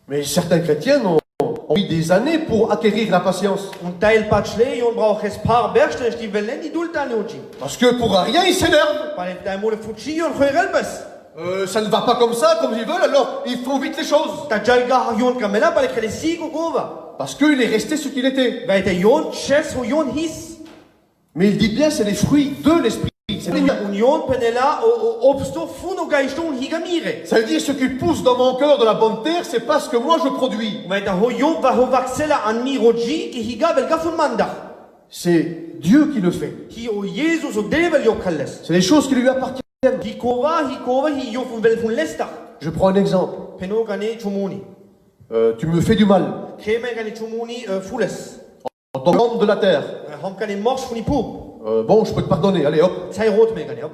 Speaker 1: Mais certains chrétiens ont mis des années pour acquérir la patience.
Speaker 2: Un tail pachle yon brauches par berchte stivelen idulta leoji.
Speaker 1: Parce que pour rien, ils s'énervent.
Speaker 2: Par le mo le fuchi yon khoirelbes.
Speaker 1: Ça ne va pas comme ça, comme ils veulent, alors ils font vite les choses.
Speaker 2: Ta jalga yon kamela par le sigo gova.
Speaker 1: Parce qu'il est resté ce qu'il était.
Speaker 2: Va ete yon ches o yon his.
Speaker 1: Mais il dit bien, c'est les fruits de l'esprit. C'est les miens.
Speaker 2: Union penela o obsto funo gaiston higamire.
Speaker 1: Ça veut dire ce qui pousse dans mon cœur de la bonne terre, c'est pas ce que moi je produis.
Speaker 2: Va ete ho yon va ho vaxela an miroji ki higabel gafun manda.
Speaker 1: C'est Dieu qui le fait.
Speaker 2: Hi o Jesus o devel yo kalles.
Speaker 1: C'est les choses qui lui appartiennent.
Speaker 2: Hikova hi yo fun vel fun lesta.
Speaker 1: Je prends un exemple.
Speaker 2: Peno gane chumuni.
Speaker 1: Tu me fais du mal.
Speaker 2: Keme gane chumuni fules.
Speaker 1: En tant qu'homme de la terre.
Speaker 2: Hom gane mors funi pu.
Speaker 1: Bon, je peux te pardonner. Allez, hop.
Speaker 2: Tsai rot me gane hop.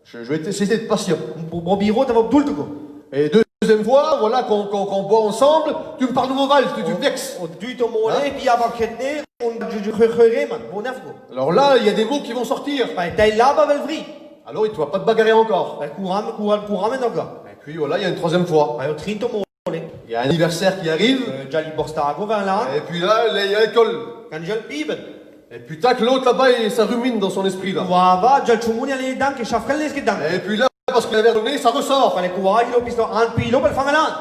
Speaker 1: Je vais essayer d'être patient.
Speaker 2: Bobiro ta vob dultugo.
Speaker 1: Et deuxième fois, voilà, qu'on boit ensemble, tu me parles de mauvais, tu me vexes.
Speaker 2: O duito mole pi avaketne on khore man. Bonafgo.
Speaker 1: Alors là, il y a des mots qui vont sortir.
Speaker 2: Pa tai lava vel vri.
Speaker 1: Alors, tu vas pas te bagarrer encore.
Speaker 2: Pa kuram noga.
Speaker 1: Et puis voilà, il y a une troisième fois.
Speaker 2: Pa yo trinto mole.
Speaker 1: Il y a un anniversaire qui arrive.
Speaker 2: Jali borstago van la.
Speaker 1: Et puis là, il y a l'école.
Speaker 2: Kan jal biben.
Speaker 1: Et puis tac, l'autre là-bas, ça rumine dans son esprit là.
Speaker 2: Wava jal chumuni ale dank shafkal les dank.
Speaker 1: Et puis là, parce qu'il avait donné, ça ressort.
Speaker 2: Pa le kuwa hilo pisto an pilo bel fangalan.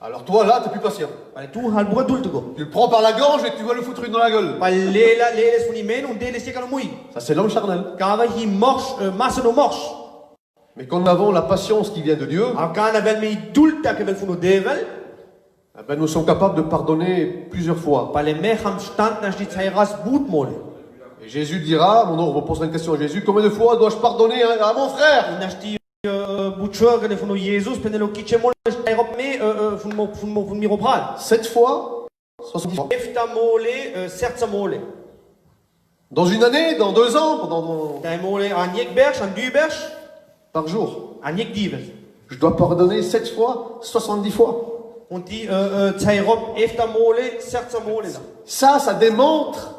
Speaker 1: Alors toi, là, t'es plus patient.
Speaker 2: Pa le tu hal bura dultugo.
Speaker 1: Tu le prends par la gorge et tu vas le foutre une dans la gueule.
Speaker 2: Pa lela leles funi men on dele sekal mui.
Speaker 1: Ça, c'est l'homme charnel.
Speaker 2: Kava hi morsh masono morsh.
Speaker 1: Mais quand nous avons la patience qui vient de Dieu,
Speaker 2: Akana vel me dulta ke vel funo devel.
Speaker 1: eh ben, nous sommes capables de pardonner plusieurs fois.
Speaker 2: Pa le mecham stand nas di tsairas boot mole.
Speaker 1: Et Jésus dira, on va poser une question à Jésus, combien de fois dois-je pardonner à mon frère?
Speaker 2: Nashti butcher gane funo Jesus penelo kiche mole tsairop me fun miropral.
Speaker 1: 7 fois 70 fois.
Speaker 2: Efta mole sertsa mole.
Speaker 1: Dans une année, dans 2 ans, pendant,
Speaker 2: Ta mole an yek berch an du berch
Speaker 1: par jour.
Speaker 2: an yek divel.
Speaker 1: Je dois pardonner 7 fois, 70 fois.
Speaker 2: On dit tsairop efta mole sertsa mole là.
Speaker 1: Ça démontre,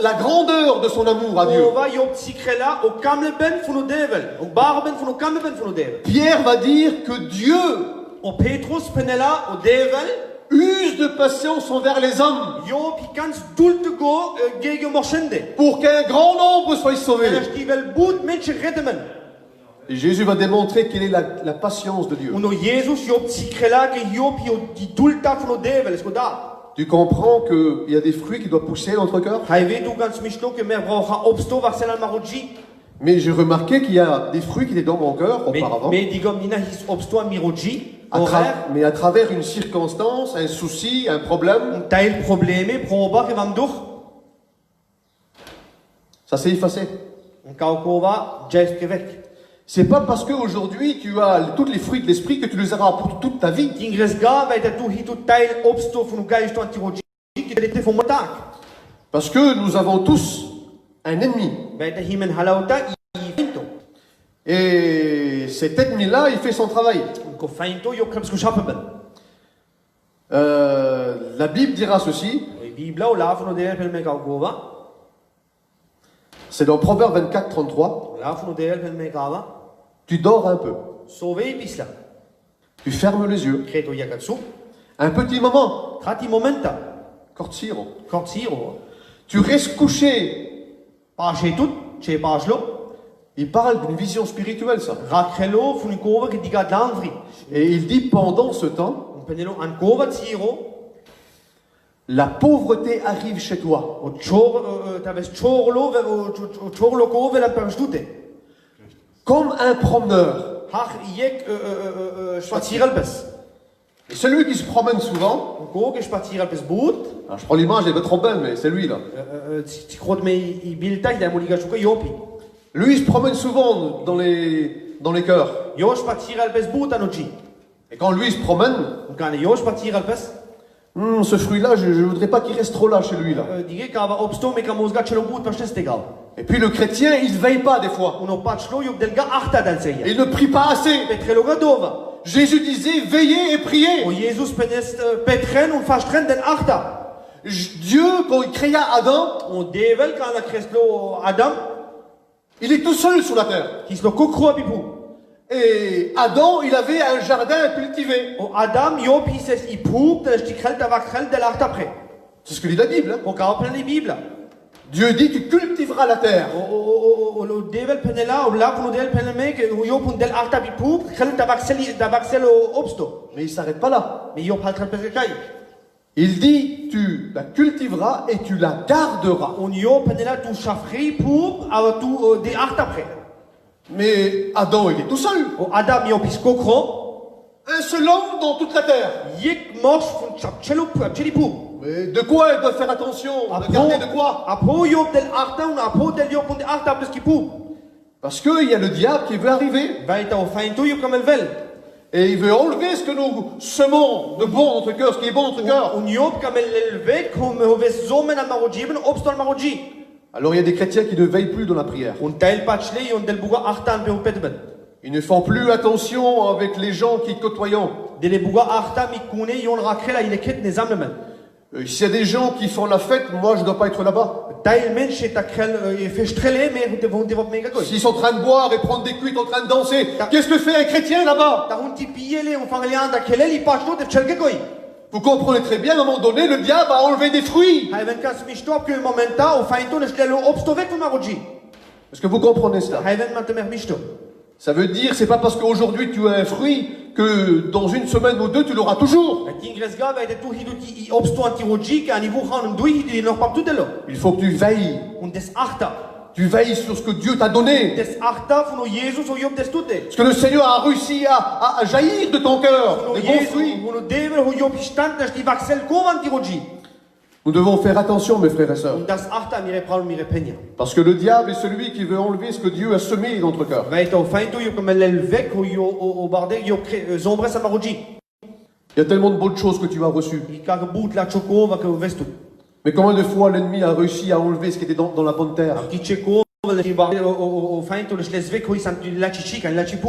Speaker 1: la grandeur de son amour à Dieu.
Speaker 2: Ova yop sikrela o kamle ben funo devel. O barben funo kamle ben funo devel.
Speaker 1: Pierre va dire que Dieu
Speaker 2: O Petrus penela o devel.
Speaker 1: use de patience envers les hommes
Speaker 2: Yo pikans dultego gege morshende.
Speaker 1: pour qu'un grand nombre soit sauvé.
Speaker 2: Nashtivel boot menche redemen.
Speaker 1: Et Jésus va démontrer quelle est la patience de Dieu.
Speaker 2: Uno Jesus yop sikrela ke yop yo di dulta funo devel. Esko da.
Speaker 1: Tu comprends qu'il y a des fruits qui doivent pousser dans notre cœur?
Speaker 2: Hij weet ook ganz mislo que mer braucha opsto vaxel al maroji.
Speaker 1: Mais j'ai remarqué qu'il y a des fruits qui étaient dans mon cœur auparavant.
Speaker 2: Mais digom nina his opsto al miroji.
Speaker 1: Mais à travers une circonstance, un souci, un problème,
Speaker 2: Teil probleme proba que vam doch.
Speaker 1: ça s'est effacé.
Speaker 2: Kaukova jaist gewek.
Speaker 1: C'est pas parce qu'aujourd'hui tu as tous les fruits de l'esprit que tu les auras pour toute ta vie.
Speaker 2: Ingresga vai tu hitu teil opsto fun geisto antiroji que était fun motak.
Speaker 1: Parce que nous avons tous un ennemi.
Speaker 2: Vai ta himen halauta I finto.
Speaker 1: Et cet ennemi-là, il fait son travail.
Speaker 2: Ko finto yo krebs schaffen ben.
Speaker 1: La Bible dira ceci.
Speaker 2: Bibla o lafno de pel me kaukova.
Speaker 1: C'est dans Proverbe 24, 33.
Speaker 2: Lafno de pel me kava.
Speaker 1: Tu dors un peu.
Speaker 2: Sove pisla.
Speaker 1: Tu fermes les yeux.
Speaker 2: Kreto yakatsu.
Speaker 1: Un petit moment.
Speaker 2: Trati momenta.
Speaker 1: Cortsiro.
Speaker 2: Kortsiro.
Speaker 1: Tu restes couché.
Speaker 2: Pache tout, che pachlo.
Speaker 1: Il parle d'une vision spirituelle, ça.
Speaker 2: Rakrelo fun kova que diga d'anvri.
Speaker 1: Et il dit pendant ce temps,
Speaker 2: Un penelo an kova tsiro.
Speaker 1: la pauvreté arrive chez toi.
Speaker 2: O chor taves chorlo o chorlo kova la perstute.
Speaker 1: Comme un promeneur.
Speaker 2: Hach yek spazieralpes.
Speaker 1: Et celui qui se promène souvent,
Speaker 2: Un kova spazieralpes boot.
Speaker 1: alors je prends l'image, elle est trop belle, mais c'est lui là.
Speaker 2: Tikrot me I bilta da moliga chuka yopi.
Speaker 1: Lui, il se promène souvent dans les cœurs.
Speaker 2: Yo spazieralpes boot anoji.
Speaker 1: Et quand lui il se promène,
Speaker 2: Kan yo spazieralpes.
Speaker 1: ce fruit-là, je ne voudrais pas qu'il reste trop là chez lui là.
Speaker 2: Dige kava opsto me kamozga chelo boot pastestegal.
Speaker 1: Et puis le chrétien, il ne veille pas des fois.
Speaker 2: Uno pachlo yo delga achta dal
Speaker 1: Et
Speaker 2: seya.
Speaker 1: il ne prie pas assez.
Speaker 2: Petrelo gadova.
Speaker 1: Jésus disait, veillez et priez.
Speaker 2: O Jesus penes petren un fashtren den achta.
Speaker 1: Dieu, quand il créa Adam,
Speaker 2: O devel kan a kreslo Adam.
Speaker 1: il est tout seul sur la terre.
Speaker 2: Kislo kokro abipu.
Speaker 1: Et Adam, il avait un jardin cultivé.
Speaker 2: O Adam yo pises I pup de stikrel da vakrel de l'achta pre.
Speaker 1: C'est ce que dit la Bible. Hein.
Speaker 2: O kauplen li Bibla.
Speaker 1: Dieu dit, tu cultiveras la terre.
Speaker 2: O devel penela o lav no del peneme que yo pun del achta bi pup khel da vaksel o obsto.
Speaker 1: Mais il ne s'arrête pas là.
Speaker 2: Mais yo paltren pesekai.
Speaker 1: Il dit, tu la cultiveras et tu la garderas.
Speaker 2: On yo penela tu shafri pup a tu de achta pre.
Speaker 1: Mais Adam, il est tout seul.
Speaker 2: O Adam yo pis kokro.
Speaker 1: Un seul homme dans toute la terre.
Speaker 2: Yek mosh fun chapchelo cheli pup.
Speaker 1: Mais de quoi il doit faire attention? De garder de quoi?
Speaker 2: Apo yo del achta un apo del yo pun de achta plus ki pup.
Speaker 1: Parce qu'il y a le diable qui veut arriver.
Speaker 2: Vaita o fainto yo kamel vel.
Speaker 1: Et il veut enlever ce que nous semons de bon dans notre cœur, ce qui est bon dans notre cœur.
Speaker 2: Un job kamel elve kom hoves zomen al marojiben obstol maroji.
Speaker 1: Alors il y a des chrétiens qui ne veillent plus dans la prière.
Speaker 2: Un teil pachle yon del buga achtan pe petben.
Speaker 1: Ils ne font plus attention avec les gens qui côtoyons.
Speaker 2: Dele buga achta mi kune yon rakrela ileket ne zammen.
Speaker 1: S'il y a des gens qui font la fête, moi je ne dois pas être là-bas.
Speaker 2: Teil menche ta krel festrele mais de vont devant mega goy.
Speaker 1: S'ils sont en train de boire et prendre des cuites, en train de danser, qu'est-ce que fait un chrétien là-bas?
Speaker 2: Ta hunti piele on fanglianda kelel I pachlo de chelge goy.
Speaker 1: Vous comprenez très bien, à un moment donné, le diable a enlevé des fruits.
Speaker 2: Hayven kas mi stop que momenta o fainto ne shlelo obstovek fun maroji.
Speaker 1: Est-ce que vous comprenez cela?
Speaker 2: Hayven matemer mi stop.
Speaker 1: Ça veut dire, c'est pas parce qu'aujourd'hui tu as un fruit que dans une semaine ou deux tu l'auras toujours.
Speaker 2: Tingresga va être tout hiduti obsto antiroji ka niveau han dui di no pap tout delo.
Speaker 1: Il faut que tu veilles.
Speaker 2: Und des achta.
Speaker 1: Tu veilles sur ce que Dieu t'a donné.
Speaker 2: Des achta fun o Jesus o yob des tutte.
Speaker 1: Ce que le Seigneur a réussi à jaillir de ton cœur. Les bons fruits.
Speaker 2: Fun o devel o yob stand des di vaxel kom antiroji.
Speaker 1: Nous devons faire attention, mes frères et sœurs.
Speaker 2: Und das achta mire pral mire penia.
Speaker 1: Parce que le diable est celui qui veut enlever ce que Dieu a semé dans notre cœur.
Speaker 2: Va être o fainto yo comme el vec o yo o bardel yo zombres a maroji.
Speaker 1: Il y a tellement de bonnes choses que tu as reçues.
Speaker 2: I ka bout la choco va que vestu.
Speaker 1: Mais combien de fois l'ennemi a réussi à enlever ce qui était dans la bonne terre?
Speaker 2: Ki checo o fainto le schles vec o i sant la chichi kan la chipu.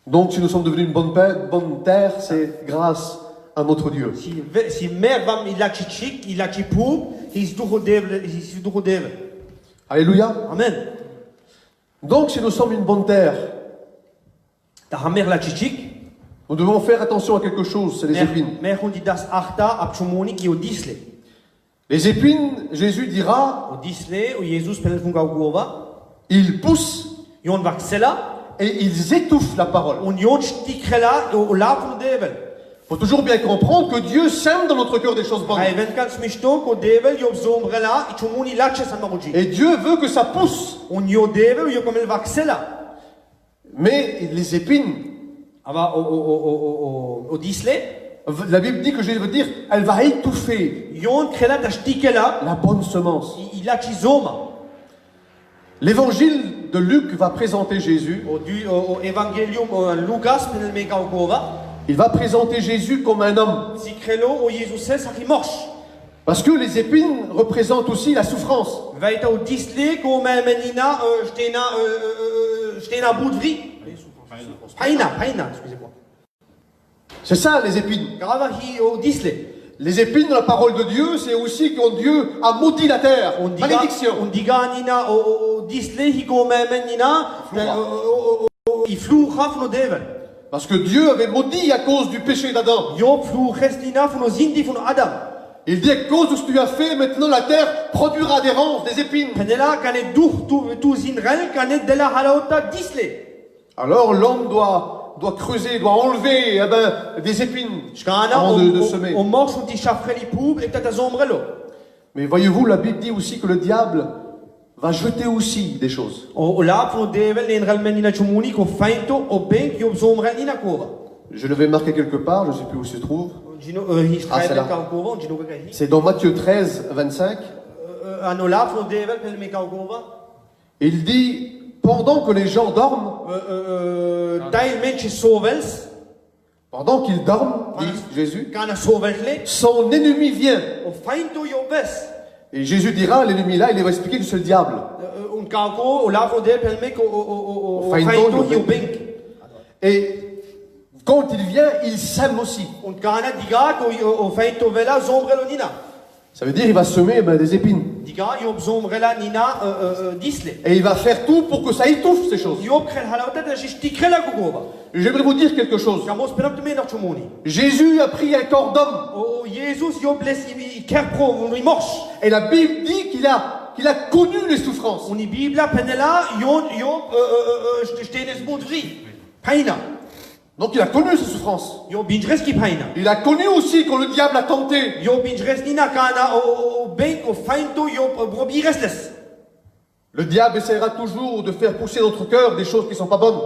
Speaker 1: Donc si nous sommes devenus une bonne terre, c'est grâce à notre Dieu.
Speaker 2: Si mer vam il la chichi, il la chipu, is du devel, is du devel.
Speaker 1: Alléluia.
Speaker 2: Amen.
Speaker 1: Donc si nous sommes une bonne terre,
Speaker 2: Ta hamer la chichi.
Speaker 1: nous devons faire attention à quelque chose, c'est les épines.
Speaker 2: Mer hundi das achta apchumoni ki o disle.
Speaker 1: Les épines, Jésus dira,
Speaker 2: O disle o Jesus penel fun gauva.
Speaker 1: ils poussent
Speaker 2: Yon vaxela.
Speaker 1: et ils étouffent la parole.
Speaker 2: Und yon stikrela o la fun devel.
Speaker 1: faut toujours bien comprendre que Dieu sème dans notre cœur des choses bonnes.
Speaker 2: Ai wenn ganz mishto ko devel yo zombrela i chumuni lache san maruji.
Speaker 1: Et Dieu veut que ça pousse.
Speaker 2: Un yo devel yo komel vaxela.
Speaker 1: Mais les épines,
Speaker 2: Aber o disle
Speaker 1: la Bible dit que Jésus veut dire, elle va étouffer
Speaker 2: yon krela da stikela
Speaker 1: la bonne semence.
Speaker 2: i lachi zoma.
Speaker 1: L'évangile de Luc va présenter Jésus.
Speaker 2: O evangelium Lukas penel meka okova.
Speaker 1: Il va présenter Jésus comme un homme.
Speaker 2: Si krelo o Jesus saki morsh.
Speaker 1: Parce que les épines représentent aussi la souffrance.
Speaker 2: Weiter o disle ko menina stena budvri. Paina, excusez-moi.
Speaker 1: C'est ça les épines.
Speaker 2: Grava hi o disle.
Speaker 1: Les épines de la parole de Dieu, c'est aussi quand Dieu a maudit la terre. Malédiction.
Speaker 2: On diga nina o disle hi ko menina i flucha fno devel.
Speaker 1: Parce que Dieu avait maudit à cause du péché d'Adam.
Speaker 2: Jo fluches nina fno zindi fno Adam.
Speaker 1: Il dit à cause de ce que tu as fait, maintenant la terre produira des ronces, des épines.
Speaker 2: Penela kane dur tu zinrel kane de la halaota disle.
Speaker 1: Alors l'homme doit creuser, doit enlever des épines avant de semer.
Speaker 2: On marche ou di chafreli poub et tata zombrelo.
Speaker 1: Mais voyez-vous, la Bible dit aussi que le diable va jeter aussi des choses.
Speaker 2: O la fno devel nenrel menina chumuni ko fainto o ben ki zomrel nina kova.
Speaker 1: Je l'avais marqué quelque part, je ne sais plus où il se trouve.
Speaker 2: C'est là.
Speaker 1: C'est dans Matthieu 13, 25. Il dit, pendant que les gens dorment, pendant qu'ils dorment, dit Jésus, son ennemi vient. Et Jésus dira, l'ennemi là, il va expliquer que c'est le diable. Et quand il vient, il sème aussi. Ça veut dire qu'il va semer des épines. Et il va faire tout pour que ça étouffe ces choses. J'aimerais vous dire quelque chose. Jésus a pris un corps d'homme. Et la Bible dit qu'il a connu les souffrances. Donc il a connu ces souffrances. Il a connu aussi quand le diable a tenté. Le diable essaiera toujours de faire pousser dans notre cœur des choses qui ne sont pas bonnes.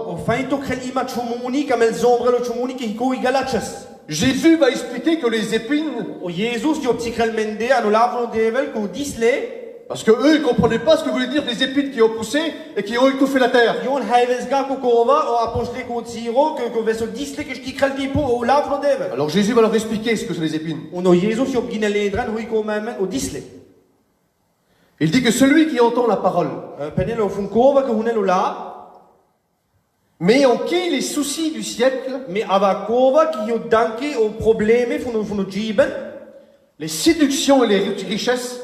Speaker 1: Jésus va expliquer que les épines, parce que eux ils ne comprenaient pas ce que voulaient dire les épines qui ont poussé et qui ont étouffé la terre. Alors Jésus va leur expliquer ce que sont les épines. Il dit que celui qui entend la parole, mais en qui les soucis du siècle, les séductions et les richesses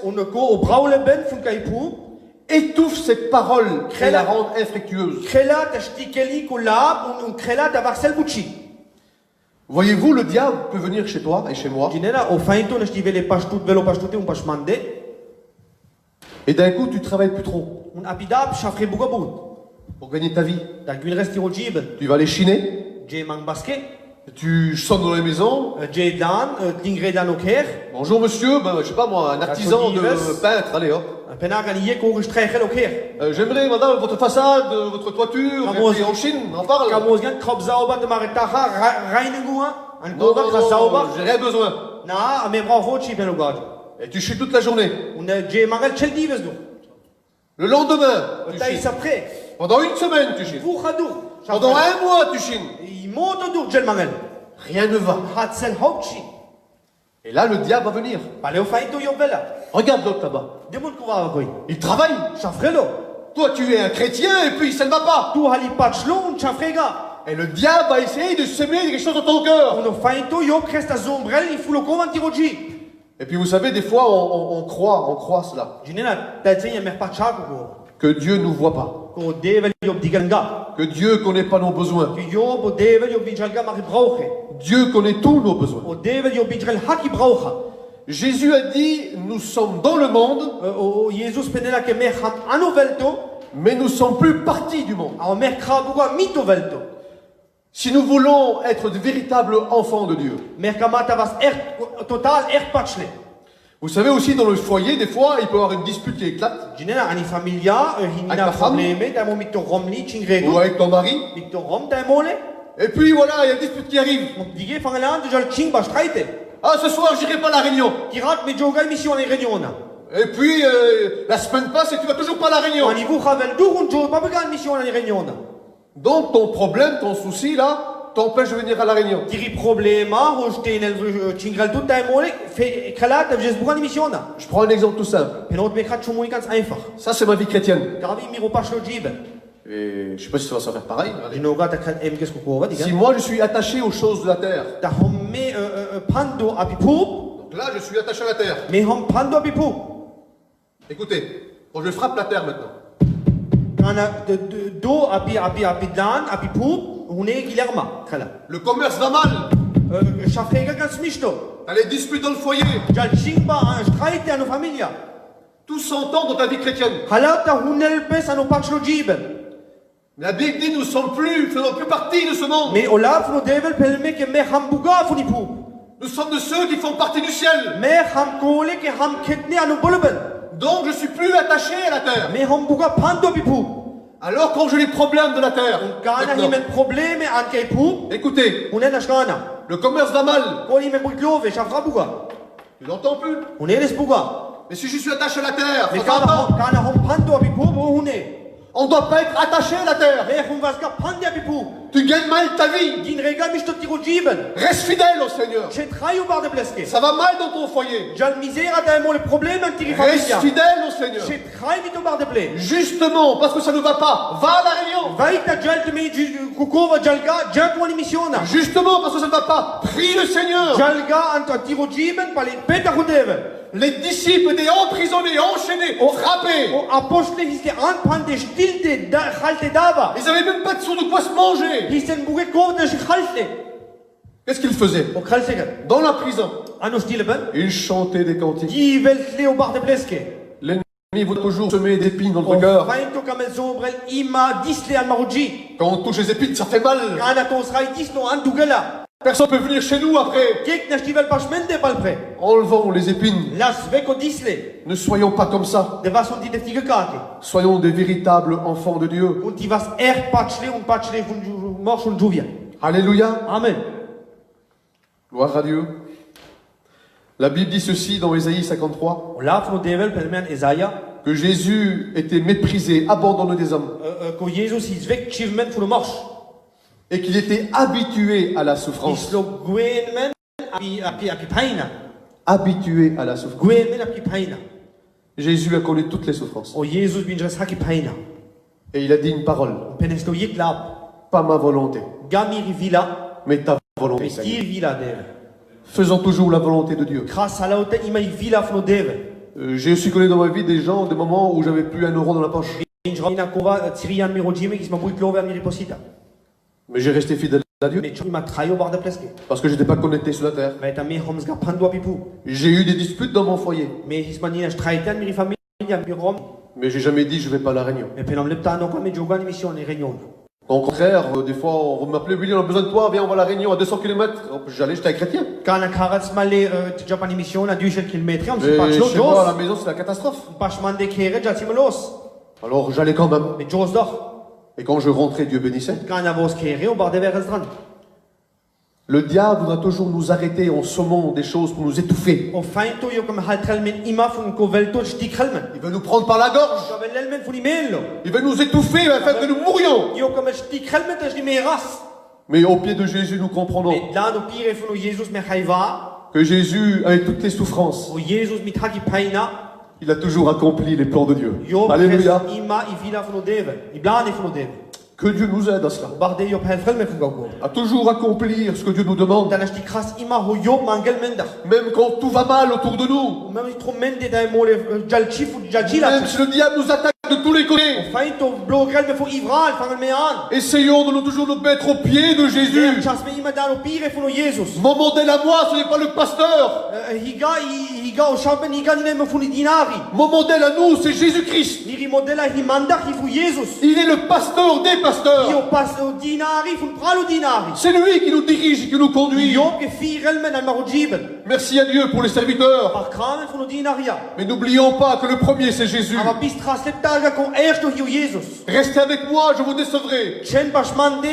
Speaker 1: étouffent cette parole et la rendent infructueuse. Voyez-vous, le diable peut venir chez toi et chez moi, et d'un coup tu travailles plus trop pour gagner ta vie. Tu vas aller chiner, tu sonnes dans les maisons. Bonjour monsieur, je sais pas moi, un artisan de peintre, allez hop. J'aimerais madame votre façade, votre toiture, et puis en Chine, on parle. Non, j'ai rien besoin. Et tu chines toute la journée. Le lendemain, tu chines. Pendant une semaine, tu chines. Pendant un mois, tu chines. Rien ne va. Et là, le diable va venir. Regarde l'autre là-bas. Il travaille. Toi, tu es un chrétien et puis ça ne va pas. Et le diable va essayer de semer quelque chose dans ton cœur. Et puis vous savez, des fois, on croit cela. Que Dieu ne nous voit pas. Que Dieu ne connaît pas nos besoins. Dieu connaît tous nos besoins. Jésus a dit, nous sommes dans le monde, mais nous ne sommes plus partis du monde. Si nous voulons être de véritables enfants de Dieu.
Speaker 2: Mer kamata was echt total echt patchle.
Speaker 1: Vous savez aussi, dans le foyer, des fois, il peut y avoir une dispute qui éclate.
Speaker 2: Jinena ani familia
Speaker 1: Avec
Speaker 2: hinina
Speaker 1: ta femme?
Speaker 2: probleme da mo mit romli
Speaker 1: Ou
Speaker 2: chingrego.
Speaker 1: avec ton mari.
Speaker 2: Mit rom da mole.
Speaker 1: Et puis voilà, il y a une dispute qui arrive.
Speaker 2: Und dige fangelan de jal ching ba streite.
Speaker 1: Ah, ce soir, j'irai pas à la réunion.
Speaker 2: Kirat mit joga mission en réunion.
Speaker 1: Et puis, la semaine passe et tu vas toujours pas à la réunion.
Speaker 2: Ani vu khavel du und jo ba began mission en réunion.
Speaker 1: Donc, ton problème, ton souci, là, t'empêche de venir à la réunion.
Speaker 2: Tiri problema ho stehen el chingral tut da mole fe khalat da jes bugan mission.
Speaker 1: Je prends un exemple tout simple.
Speaker 2: Penot me khat chumui ganz einfach.
Speaker 1: Ça, c'est ma vie chrétienne.
Speaker 2: Gavi miro pachlo jiben.
Speaker 1: Et je sais pas si ça va se faire pareil.
Speaker 2: Jinoga ta khat em kes ko diga.
Speaker 1: Si moi, je suis attaché aux choses de la terre.
Speaker 2: Da homme pando apipu.
Speaker 1: Donc là, je suis attaché à la terre.
Speaker 2: Me hom pando apipu.
Speaker 1: Écoutez, quand je frappe la terre maintenant.
Speaker 2: Kana do api dan apipu hune gilerma khala.
Speaker 1: Le commerce va mal.
Speaker 2: Shafrega ganz misto.
Speaker 1: T'as les disputes dans le foyer.
Speaker 2: Jal chingba an streite an familia.
Speaker 1: Tout s'entend dans ta vie chrétienne.
Speaker 2: Khala ta hunel pes an pachlo jiben.
Speaker 1: La Bible dit nous ne sommes plus, faisons plus partie de ce monde.
Speaker 2: Me olaf no devel pelme ke me hambuga funipu.
Speaker 1: Nous sommes de ceux qui font partie du ciel.
Speaker 2: Me ham kole ke ham ketne an bolben.
Speaker 1: Donc je suis plus attaché à la terre.
Speaker 2: Me hambuga pando apipu.
Speaker 1: Alors quand j'ai les problèmes de la terre,
Speaker 2: Kana
Speaker 1: maintenant,
Speaker 2: himen probleme an keipu.
Speaker 1: écoutez,
Speaker 2: Hunen ashkana.
Speaker 1: le commerce va mal.
Speaker 2: Koli me buglove shafra buga.
Speaker 1: Tu n'entends plus.
Speaker 2: Hunen es buga.
Speaker 1: Mais si je suis attaché à la terre,
Speaker 2: Me
Speaker 1: ça s'entend.
Speaker 2: kana hom pando apipu bo hune.
Speaker 1: On ne doit pas être attaché à la terre.
Speaker 2: Me hum vaska pande apipu.
Speaker 1: Tu gagnes mal ta vie.
Speaker 2: Gin regal misto tiro jiben.
Speaker 1: Reste fidèle au Seigneur.
Speaker 2: Che traio bar de bleske.
Speaker 1: Ça va mal dans ton foyer.
Speaker 2: Jal misera da mo le problème an tiri
Speaker 1: Reste
Speaker 2: familia.
Speaker 1: fidèle au Seigneur.
Speaker 2: Che trai mito bar de ble.
Speaker 1: Justement, parce que ça ne va pas, va à la réunion.
Speaker 2: Vaita jal te mi kukova jalga jal ko misiona.
Speaker 1: Justement, parce que ça ne va pas, prie le Seigneur.
Speaker 2: Jalga an tiro jiben pali peta khudeve.
Speaker 1: Les disciples étaient emprisonnés, enchaînés, frappés.
Speaker 2: O apostle histe an pande stilte da halte dava.
Speaker 1: Ils n'avaient même pas de sous de quoi se manger.
Speaker 2: Histen buge ko de halte.
Speaker 1: Qu'est-ce qu'ils faisaient?
Speaker 2: O halte ga.
Speaker 1: Dans la prison,
Speaker 2: Ano stile ben.
Speaker 1: ils chantaient des cantiques.
Speaker 2: Givel leo bar de bleske.
Speaker 1: L'ennemi veut toujours semer des épines dans
Speaker 2: O
Speaker 1: notre cœur.
Speaker 2: vaito kamel zombrel ima disle an maruji.
Speaker 1: Quand on touche les épines, ça fait mal.
Speaker 2: Kana tos raitis no an dugela.
Speaker 1: Personne ne peut venir chez nous après.
Speaker 2: Kek na stivel pachmende palpre.
Speaker 1: Enlevons les épines.
Speaker 2: Las veko disle.
Speaker 1: Ne soyons pas comme ça.
Speaker 2: De was und die deftige kake.
Speaker 1: Soyons des véritables enfants de Dieu.
Speaker 2: Und die was patchle und patchle von Morsch und Juvia.
Speaker 1: Alléluia.
Speaker 2: Amen.
Speaker 1: Gloire à Dieu. La Bible dit ceci dans Ésaïe 53,
Speaker 2: Und laf no devel pelmen Esaia.
Speaker 1: que Jésus était méprisé, abandonné des hommes,
Speaker 2: Ko Jesus is weg chivmen von Morsch.
Speaker 1: et qu'il était habitué à la souffrance.
Speaker 2: Islo gwenmen api paina.
Speaker 1: Habitué à la souffrance.
Speaker 2: Gwenmen api paina.
Speaker 1: Jésus a connu toutes les souffrances.
Speaker 2: O Jesus bin jas haki paina.
Speaker 1: Et il a dit une parole.
Speaker 2: Penesto yiklab.
Speaker 1: Pas ma volonté,
Speaker 2: Gamir vila.
Speaker 1: mais ta volonté, Seigneur.
Speaker 2: Pestir vila devel.
Speaker 1: Faisons toujours la volonté de Dieu.
Speaker 2: Kras halaute imai vila fno devel.
Speaker 1: J'ai aussi connu dans ma vie des gens, des moments où j'avais plus un euro dans la poche.
Speaker 2: Injrina kova tirian mirojime qui m'a buit lover miriposita.
Speaker 1: Mais j'ai resté fidèle à Dieu
Speaker 2: Mais tu m'as trahi au bar de pleske.
Speaker 1: parce que je n'étais pas connecté sur la terre.
Speaker 2: Mais ta mère homsga pando apipu.
Speaker 1: J'ai eu des disputes dans mon foyer,
Speaker 2: Mais hismanina straitan miri familia mi rom.
Speaker 1: mais j'ai jamais dit je vais pas à la réunion.
Speaker 2: Mais penom lepta no comme jogan mission ni réunion.
Speaker 1: Au contraire, des fois on m'appelait Willy, on a besoin de toi, viens on va à la réunion à 200 km. J'allais, j'étais un chrétien.
Speaker 2: Kana karats male japan mission na 200 km am
Speaker 1: Mais
Speaker 2: pas
Speaker 1: chez
Speaker 2: jos.
Speaker 1: moi à la maison c'est la catastrophe.
Speaker 2: Pachman de kere jatimelos.
Speaker 1: Alors j'allais quand même.
Speaker 2: Mais jos doch.
Speaker 1: Et quand je rentrais, Dieu bénissait.
Speaker 2: Kana vos kere au bar de verstrand.
Speaker 1: Le diable va toujours nous arrêter en sommant des choses pour nous étouffer.
Speaker 2: O fainto yo comme haltrelmen ima fun kovelto stikrelmen.
Speaker 1: Il veut nous prendre par la gorge.
Speaker 2: Jovelelmen fun imello.
Speaker 1: Il veut nous étouffer afin que nous mourions.
Speaker 2: Yo comme stikrelmen tas ni meras.
Speaker 1: Mais au pied de Jésus, nous comprenons
Speaker 2: Mais là no pire fun Jesus me haiva.
Speaker 1: que Jésus, avec toutes les souffrances,
Speaker 2: O Jesus mit haki paina.
Speaker 1: il a toujours accompli les plans de Dieu.
Speaker 2: Yo
Speaker 1: Alléluia.
Speaker 2: ima ivila fun devel. Iblani fun devel.
Speaker 1: Que Dieu nous aide à cela.
Speaker 2: Barde yo helfrelmen fun gauko.
Speaker 1: À toujours accomplir ce que Dieu nous demande.
Speaker 2: Dans die kras ima ho yo mangel menda.
Speaker 1: Même quand tout va mal autour de nous.
Speaker 2: Même trop mende da mole jalchi fu jalchila.
Speaker 1: Même si le diable nous attaque de tous les côtés.
Speaker 2: Feint o blogrel me fu ivral, fangen me an.
Speaker 1: Essayons de nous toujours nous mettre aux pieds de Jésus.
Speaker 2: Chas me ima dan o pire fu no Jesus.
Speaker 1: Mon modèle à moi, ce n'est pas le pasteur.
Speaker 2: Higa o champen higa ni me fu ni dinari.
Speaker 1: Mon modèle à nous, c'est Jésus-Christ.
Speaker 2: Niri modela hi mandak hi fu Jesus.
Speaker 1: Il est le pasteur des pasteurs.
Speaker 2: Io pas o dinari fu pralo dinari.
Speaker 1: C'est lui qui nous dirige et qui nous conduit.
Speaker 2: Io che firel men al marogibel.
Speaker 1: Merci à Dieu pour les serviteurs.
Speaker 2: Par kramen fu no dinaria.
Speaker 1: Mais n'oublions pas que le premier, c'est Jésus.
Speaker 2: Aber bis trasleptaga con ersto hi o Jesus.
Speaker 1: Restez avec moi, je vous décevrai.
Speaker 2: Chen bashmande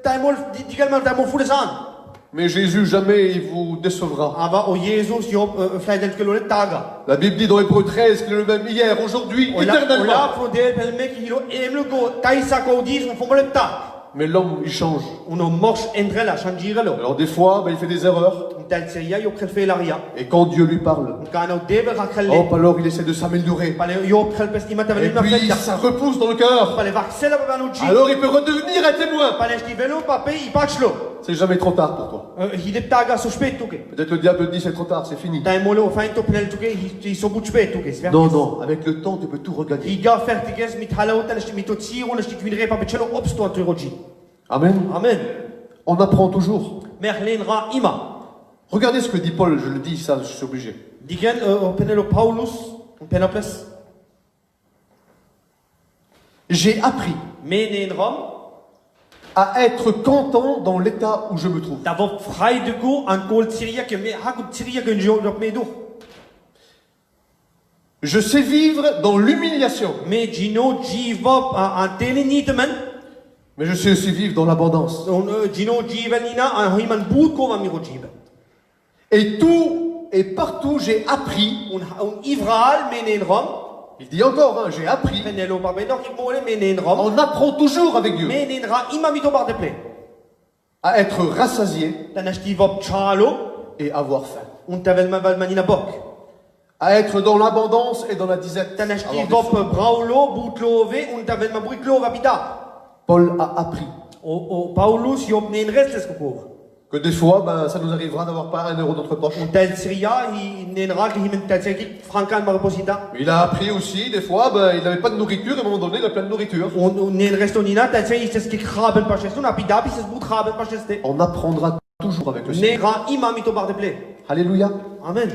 Speaker 2: taimol digalmal taimol fu desan.
Speaker 1: Mais Jésus, jamais il vous décevra.
Speaker 2: Aber o Jesus io flaidel kelole taga.
Speaker 1: La Bible dit dans Hébreux 13 qu'il est le même hier, aujourd'hui, éternellement.
Speaker 2: Ola fu del pel me ki hilo emlo go taisa ko dis fu moletta.
Speaker 1: Mais l'homme, il change.
Speaker 2: Uno morsch entrela changirelo.
Speaker 1: Alors des fois, il fait des erreurs.
Speaker 2: Tal seria io khel fe laria.
Speaker 1: Et quand Dieu lui parle,
Speaker 2: Kana devel khelle.
Speaker 1: hop, alors il essaie de s'améliorer.
Speaker 2: Pale io khel pes imata
Speaker 1: Et
Speaker 2: vel
Speaker 1: puis ça repousse dans le cœur.
Speaker 2: Pale vaxela babanoji.
Speaker 1: Alors il peut redevenir un témoin.
Speaker 2: Pale stivelo pape i pachlo.
Speaker 1: C'est jamais trop tard pour toi.
Speaker 2: Hideptaga so spetuke.
Speaker 1: Peut-être le diable te dit c'est trop tard, c'est fini.
Speaker 2: Taimolo fainto penel tuke hi so but spetuke.
Speaker 1: Non, non, avec le temps tu peux tout regagner.
Speaker 2: Higa fertiges mit halautan mit tsiro nesti kvinre pape chelo obsto antroji.
Speaker 1: Amen.
Speaker 2: Amen.
Speaker 1: On apprend toujours.
Speaker 2: Merlin ra ima.
Speaker 1: Regardez ce que dit Paul, je le dis, ça je suis obligé.
Speaker 2: Digen penelo Paulus, penaples.
Speaker 1: J'ai appris
Speaker 2: Menen Rom.
Speaker 1: à être content dans l'état où je me trouve.
Speaker 2: Davo frei de go an kol Syria que me hakut Syria que jo dok me do.
Speaker 1: Je sais vivre dans l'humiliation,
Speaker 2: Me Gino Givop an telenitemen.
Speaker 1: mais je sais aussi vivre dans l'abondance.
Speaker 2: On Gino Givelina an himan boot ko va mi rojibe.
Speaker 1: Et tout et partout j'ai appris.
Speaker 2: Un ivral menen Rom.
Speaker 1: Il dit encore, hein, j'ai appris.
Speaker 2: Penelo pape dok mole menen Rom.
Speaker 1: On apprend toujours avec Dieu
Speaker 2: Menen ra imamito bar de ple.
Speaker 1: à être rassasié
Speaker 2: Tanashtivop chalo
Speaker 1: et avoir faim.
Speaker 2: un tavel maval manina bok.
Speaker 1: À être dans l'abondance et dans la disette.
Speaker 2: Tanashtivop braulo boutlove un tavel mabriklo vapida.
Speaker 1: Paul a appris
Speaker 2: O Paulus yop nen restless kokova.
Speaker 1: que des fois, ben, ça nous arrivera d'avoir pas un euro dans notre poche.
Speaker 2: Un tel Syria hi nenra ki himen tel Syria francan marposita.
Speaker 1: Mais il a appris aussi, des fois, ben, il n'avait pas de nourriture, et à un moment donné, il a plein de nourriture.
Speaker 2: Un nen restonina tel Syria is ki kraben pacheste un apida bis es bout kraben pacheste.
Speaker 1: On apprendra toujours avec le Seigneur.
Speaker 2: Nenra imamito bar de ple.
Speaker 1: Alléluia.
Speaker 2: Amen.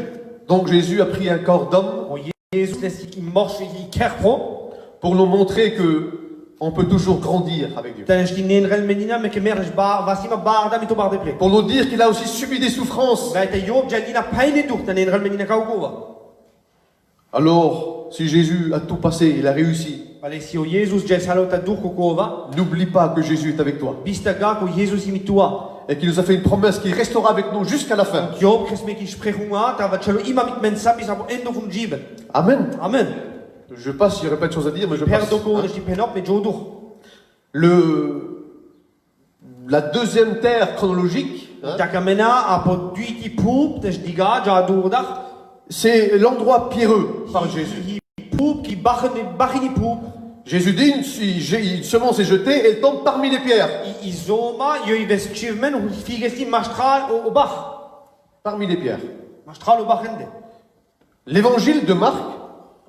Speaker 1: Donc Jésus a pris un corps d'homme
Speaker 2: O Jesus les ki morche hi kerpro.
Speaker 1: pour nous montrer que on peut toujours grandir avec Dieu.
Speaker 2: Tanashti nen rel menina me ke merj ba vasima barda mito bar de ple.
Speaker 1: Pour nous dire qu'il a aussi subi des souffrances.
Speaker 2: Gaita yob janina paine dur tanen rel menina kaukova.
Speaker 1: Alors, si Jésus a tout passé, il a réussi,
Speaker 2: Ale si o Jesus jel salota dur kokova.
Speaker 1: n'oublie pas que Jésus est avec toi.
Speaker 2: Bistaga ko Jesus imitua.
Speaker 1: Et qu'il nous a fait une promesse qu'il restera avec nous jusqu'à la fin.
Speaker 2: Job kresme ki sprechunga ta va chelo imamit mensa bis abo endo fun jiben.
Speaker 1: Amen.
Speaker 2: Amen.
Speaker 1: Je sais pas s'il y aurait pas de choses à dire, mais je passe.
Speaker 2: Perdoko nesti penop me jodur.
Speaker 1: La deuxième terre chronologique, hein,
Speaker 2: Takamena apo duiti pup des diga jadurdach.
Speaker 1: c'est l'endroit pierreux par Jésus.
Speaker 2: Pup ki bachni pup.
Speaker 1: Jésus dit, une semence est jetée et elle tombe parmi les pierres.
Speaker 2: Izoma yoi veschiven hu figesti mastral o bach.
Speaker 1: Parmi les pierres.
Speaker 2: Mastral o bachende.
Speaker 1: L'évangile de Marc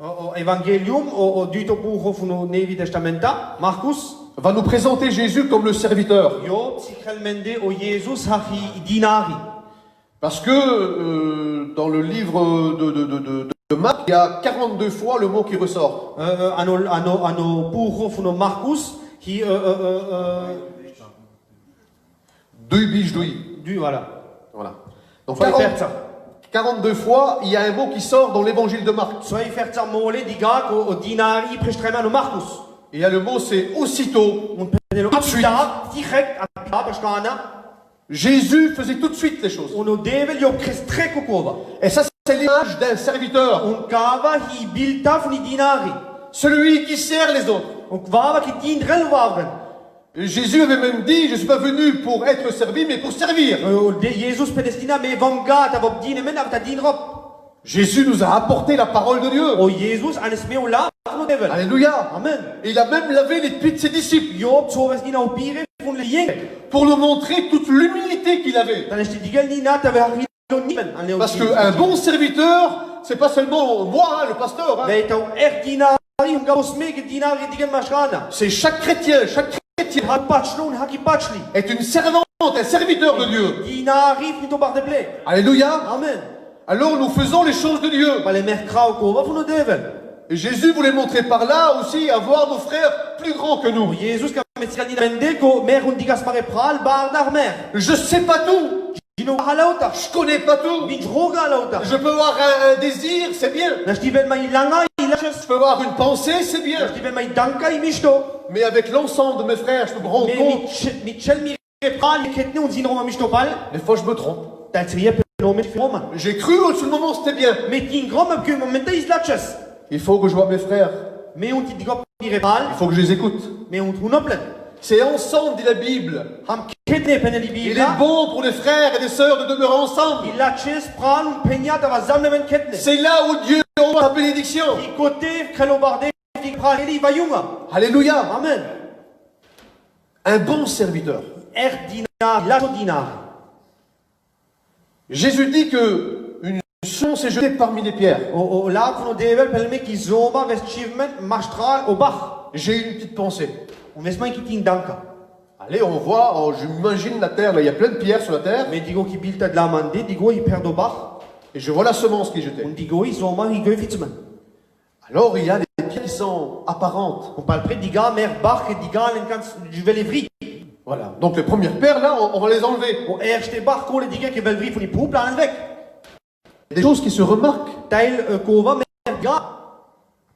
Speaker 2: O evangelium o duito bucho fun Nevi Testamenta Marcus.
Speaker 1: va nous présenter Jésus comme le serviteur.
Speaker 2: Yo psikalmende o Jesus hahi dinari.
Speaker 1: Parce que dans le livre de Marc, il y a 42 fois le mot qui ressort.
Speaker 2: Ano bucho fun Marcus hi
Speaker 1: Dui bij dui.
Speaker 2: du voilà.
Speaker 1: Voilà. Donc
Speaker 2: Soy
Speaker 1: 40
Speaker 2: ferza.
Speaker 1: 42 fois, il y a un mot qui sort dans l'évangile de Marc.
Speaker 2: Soy ferza mole diga o dinari prestrema no Marcus.
Speaker 1: Et il y a le mot, c'est aussitôt.
Speaker 2: Un penelo
Speaker 1: Tout de suite.
Speaker 2: direct apida bashkana.
Speaker 1: Jésus faisait tout de suite les choses.
Speaker 2: Uno devel yo krestre kokova.
Speaker 1: Et ça, c'est l'image d'un serviteur.
Speaker 2: Un kava hi bilta fun dinari.
Speaker 1: Celui qui sert les autres.
Speaker 2: Un kvava ki din rel wavren.
Speaker 1: Et Jésus avait même dit, je ne suis pas venu pour être servi, mais pour servir.
Speaker 2: Jesus pedestina me vanga ta bob din men ta din rop.
Speaker 1: Jésus nous a apporté la parole de Dieu.
Speaker 2: O Jesus anes me la fun devel.
Speaker 1: Alléluia.
Speaker 2: Amen.
Speaker 1: Et il a même lavé les pieds de ses disciples
Speaker 2: Yo tsoves dina o pire fun le yeng.
Speaker 1: pour nous montrer toute l'humilité qu'il avait.
Speaker 2: Tanesti digel ni na ta verri nimen.
Speaker 1: Parce qu'un bon serviteur, c'est pas seulement moi, hein, le pasteur. Hein.
Speaker 2: Veita erdina
Speaker 1: C'est chaque chrétien est une servante, un serviteur de Dieu. Alléluia.
Speaker 2: Amen.
Speaker 1: Alors nous faisons les choses de Dieu. Et Jésus voulait montrer par là aussi avoir nos frères plus grands que nous. Je sais pas tout. Je connais pas tout. Je peux avoir un désir, c'est bien. Je peux avoir une pensée, c'est bien. Mais avec l'ensemble de mes frères, je peux me rendre compte. Des fois, je me trompe. J'ai cru sur le moment, c'était bien. Il faut que je vois mes frères. Il faut que je les écoute. C'est ensemble, dit la Bible. Il est bon pour les frères et les sœurs de demeurer ensemble. C'est là où Dieu envoie sa bénédiction. Alléluia.
Speaker 2: Amen.
Speaker 1: Un bon serviteur. Jésus dit que une chance est jetée parmi les pierres. J'ai une petite pensée. Allez, on voit, j'imagine la terre, là, il y a plein de pierres sur la terre. Et je vois la semence qui est jetée. Alors il y a des pierres qui sont apparentes. Voilà. Donc les premières pierres, là, on va les enlever. Des choses qui se remarquent.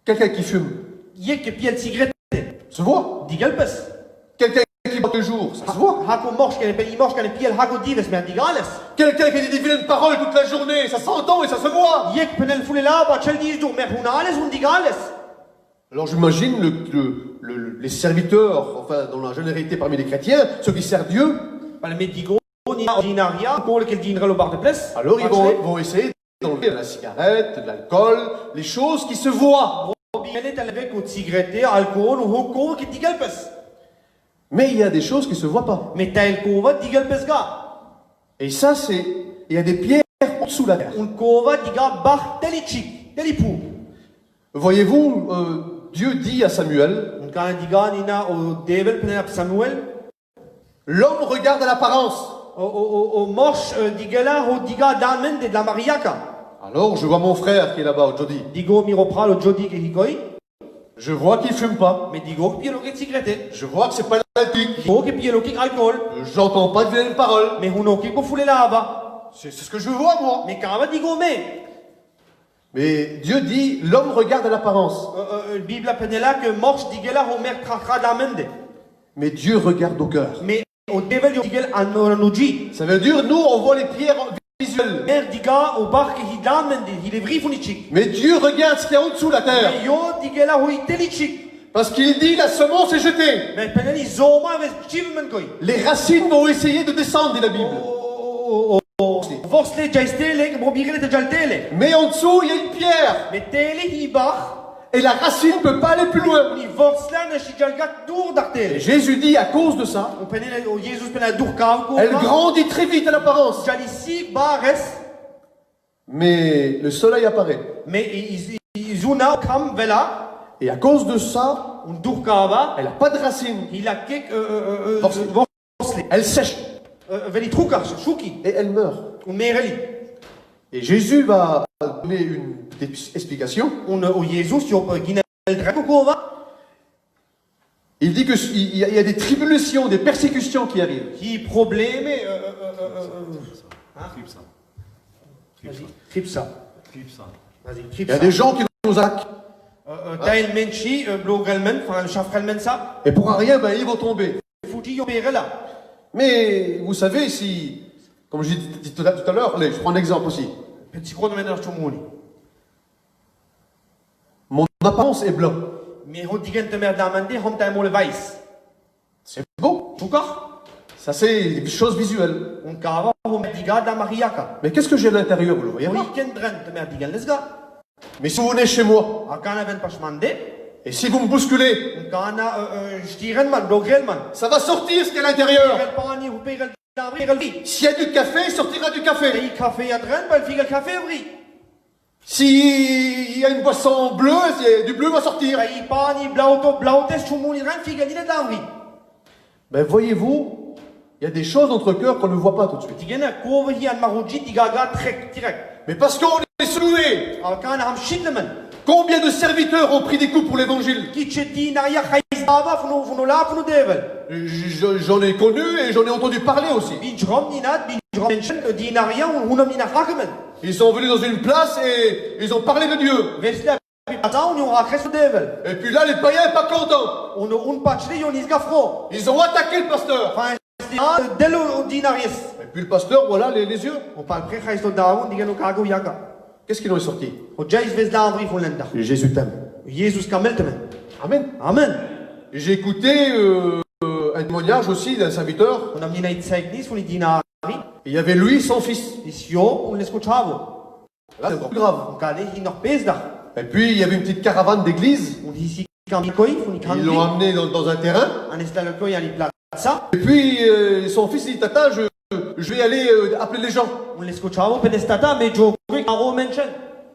Speaker 1: Quelqu'un qui fume. Se voit. Quelqu'un qui boit le jour, ça se voit. Quelqu'un qui dit des vilaines paroles toute la journée, ça s'entend et ça se voit. Alors j'imagine les serviteurs, enfin dans la généralité parmi les chrétiens, ceux qui servent Dieu. Alors ils vont essayer d'enlever la cigarette, de l'alcool, les choses qui se voient. Mais il y a des choses qui ne se voient pas. Et ça, il y a des pierres en dessous de la terre. Voyez-vous, Dieu dit à Samuel, l'homme regarde à l'apparence. Alors je vois mon frère qui est là-bas, Jody. Je vois qu'il ne fume pas. Je vois que c'est pas l'alcoolique. J'entends pas de vilaines paroles. C'est ce que je vois, moi. Mais Dieu dit, l'homme regarde à l'apparence. Mais Dieu regarde au cœur. Ça veut dire, nous, on voit les pierres visuelles. Mais Dieu regarde ce qu'il y a en dessous de la terre. Parce qu'il dit, la semence est jetée. Les racines vont essayer de descendre, dit la Bible. Mais en dessous, il y a une pierre. Et la racine ne peut pas aller plus loin. Et Jésus dit, à cause de ça, elle grandit très vite à l'apparence. Mais le soleil apparaît. Et à cause de ça, elle n'a pas de racine. Elle sèche. Et elle meurt. Et Jésus va donner une explication. Il dit qu'il y a des tribulations, des persécutions qui arrivent. Il y a des gens qui nous attaquent. Et pour rien, ben, ils vont tomber. Mais vous savez, si, comme je dis tout à l'heure, allez, je prends un exemple aussi. Mon apparence est blanc. C'est beau. Ça, c'est des choses visuelles. Mais qu'est-ce que j'ai à l'intérieur, vous le voyez pas? Mais si vous venez chez moi, et si vous me bousculez, ça va sortir ce qu'il y a à l'intérieur. S'il y a du café, il sortira du café. S'il y a une boisson bleue, du bleu va sortir.
Speaker 2: I pani blautes chumuni ran figani le damri.
Speaker 1: Ben voyez-vous, il y a des choses dans notre cœur qu'on ne voit pas tout de suite.
Speaker 2: Tigena kova hi an maruji tigaga trek direct.
Speaker 1: Mais parce qu'on est salué.
Speaker 2: Alkan ham shitleman.
Speaker 1: Combien de serviteurs ont pris des coups pour l'évangile?
Speaker 2: Ki cheti na ya khaizava funo la funo devel.
Speaker 1: J'en ai connu et j'en ai entendu parler aussi.
Speaker 2: Binjrom ninat binjrom mention dinaria hunam nina hakman.
Speaker 1: Ils sont venus dans une place et ils ont parlé de Dieu.
Speaker 2: Vesla pata un rakhes devel.
Speaker 1: Et puis là, les païens pas contents.
Speaker 2: Uno un pachli yonis gafro.
Speaker 1: Ils ont attaqué le pasteur.
Speaker 2: Delo dinaries.
Speaker 1: Et puis le pasteur, voilà les yeux.
Speaker 2: On parle près khaisto daun digano kago yaga.
Speaker 1: Qu'est-ce qu'il en est sorti?
Speaker 2: O jais vesla andri fulenda.
Speaker 1: Jésus t'aime.
Speaker 2: Jesus kameltemen.
Speaker 1: Amen.
Speaker 2: Amen.
Speaker 1: Et j'ai écouté un témoignage aussi d'un serviteur.
Speaker 2: On a mis une zeignis von dinari.
Speaker 1: Il y avait lui, son fils.
Speaker 2: Isio on l'escuchavo.
Speaker 1: Là, c'est encore plus grave.
Speaker 2: On kale hi noch besda.
Speaker 1: Et puis, il y avait une petite caravane d'église.
Speaker 2: On hisi kamikoi von
Speaker 1: Ils l'ont amené dans un terrain.
Speaker 2: An estalakoi ali plaza.
Speaker 1: Et puis, son fils dit, Tata, je vais aller appeler les gens.
Speaker 2: On l'escuchavo penestata me jo aro mention.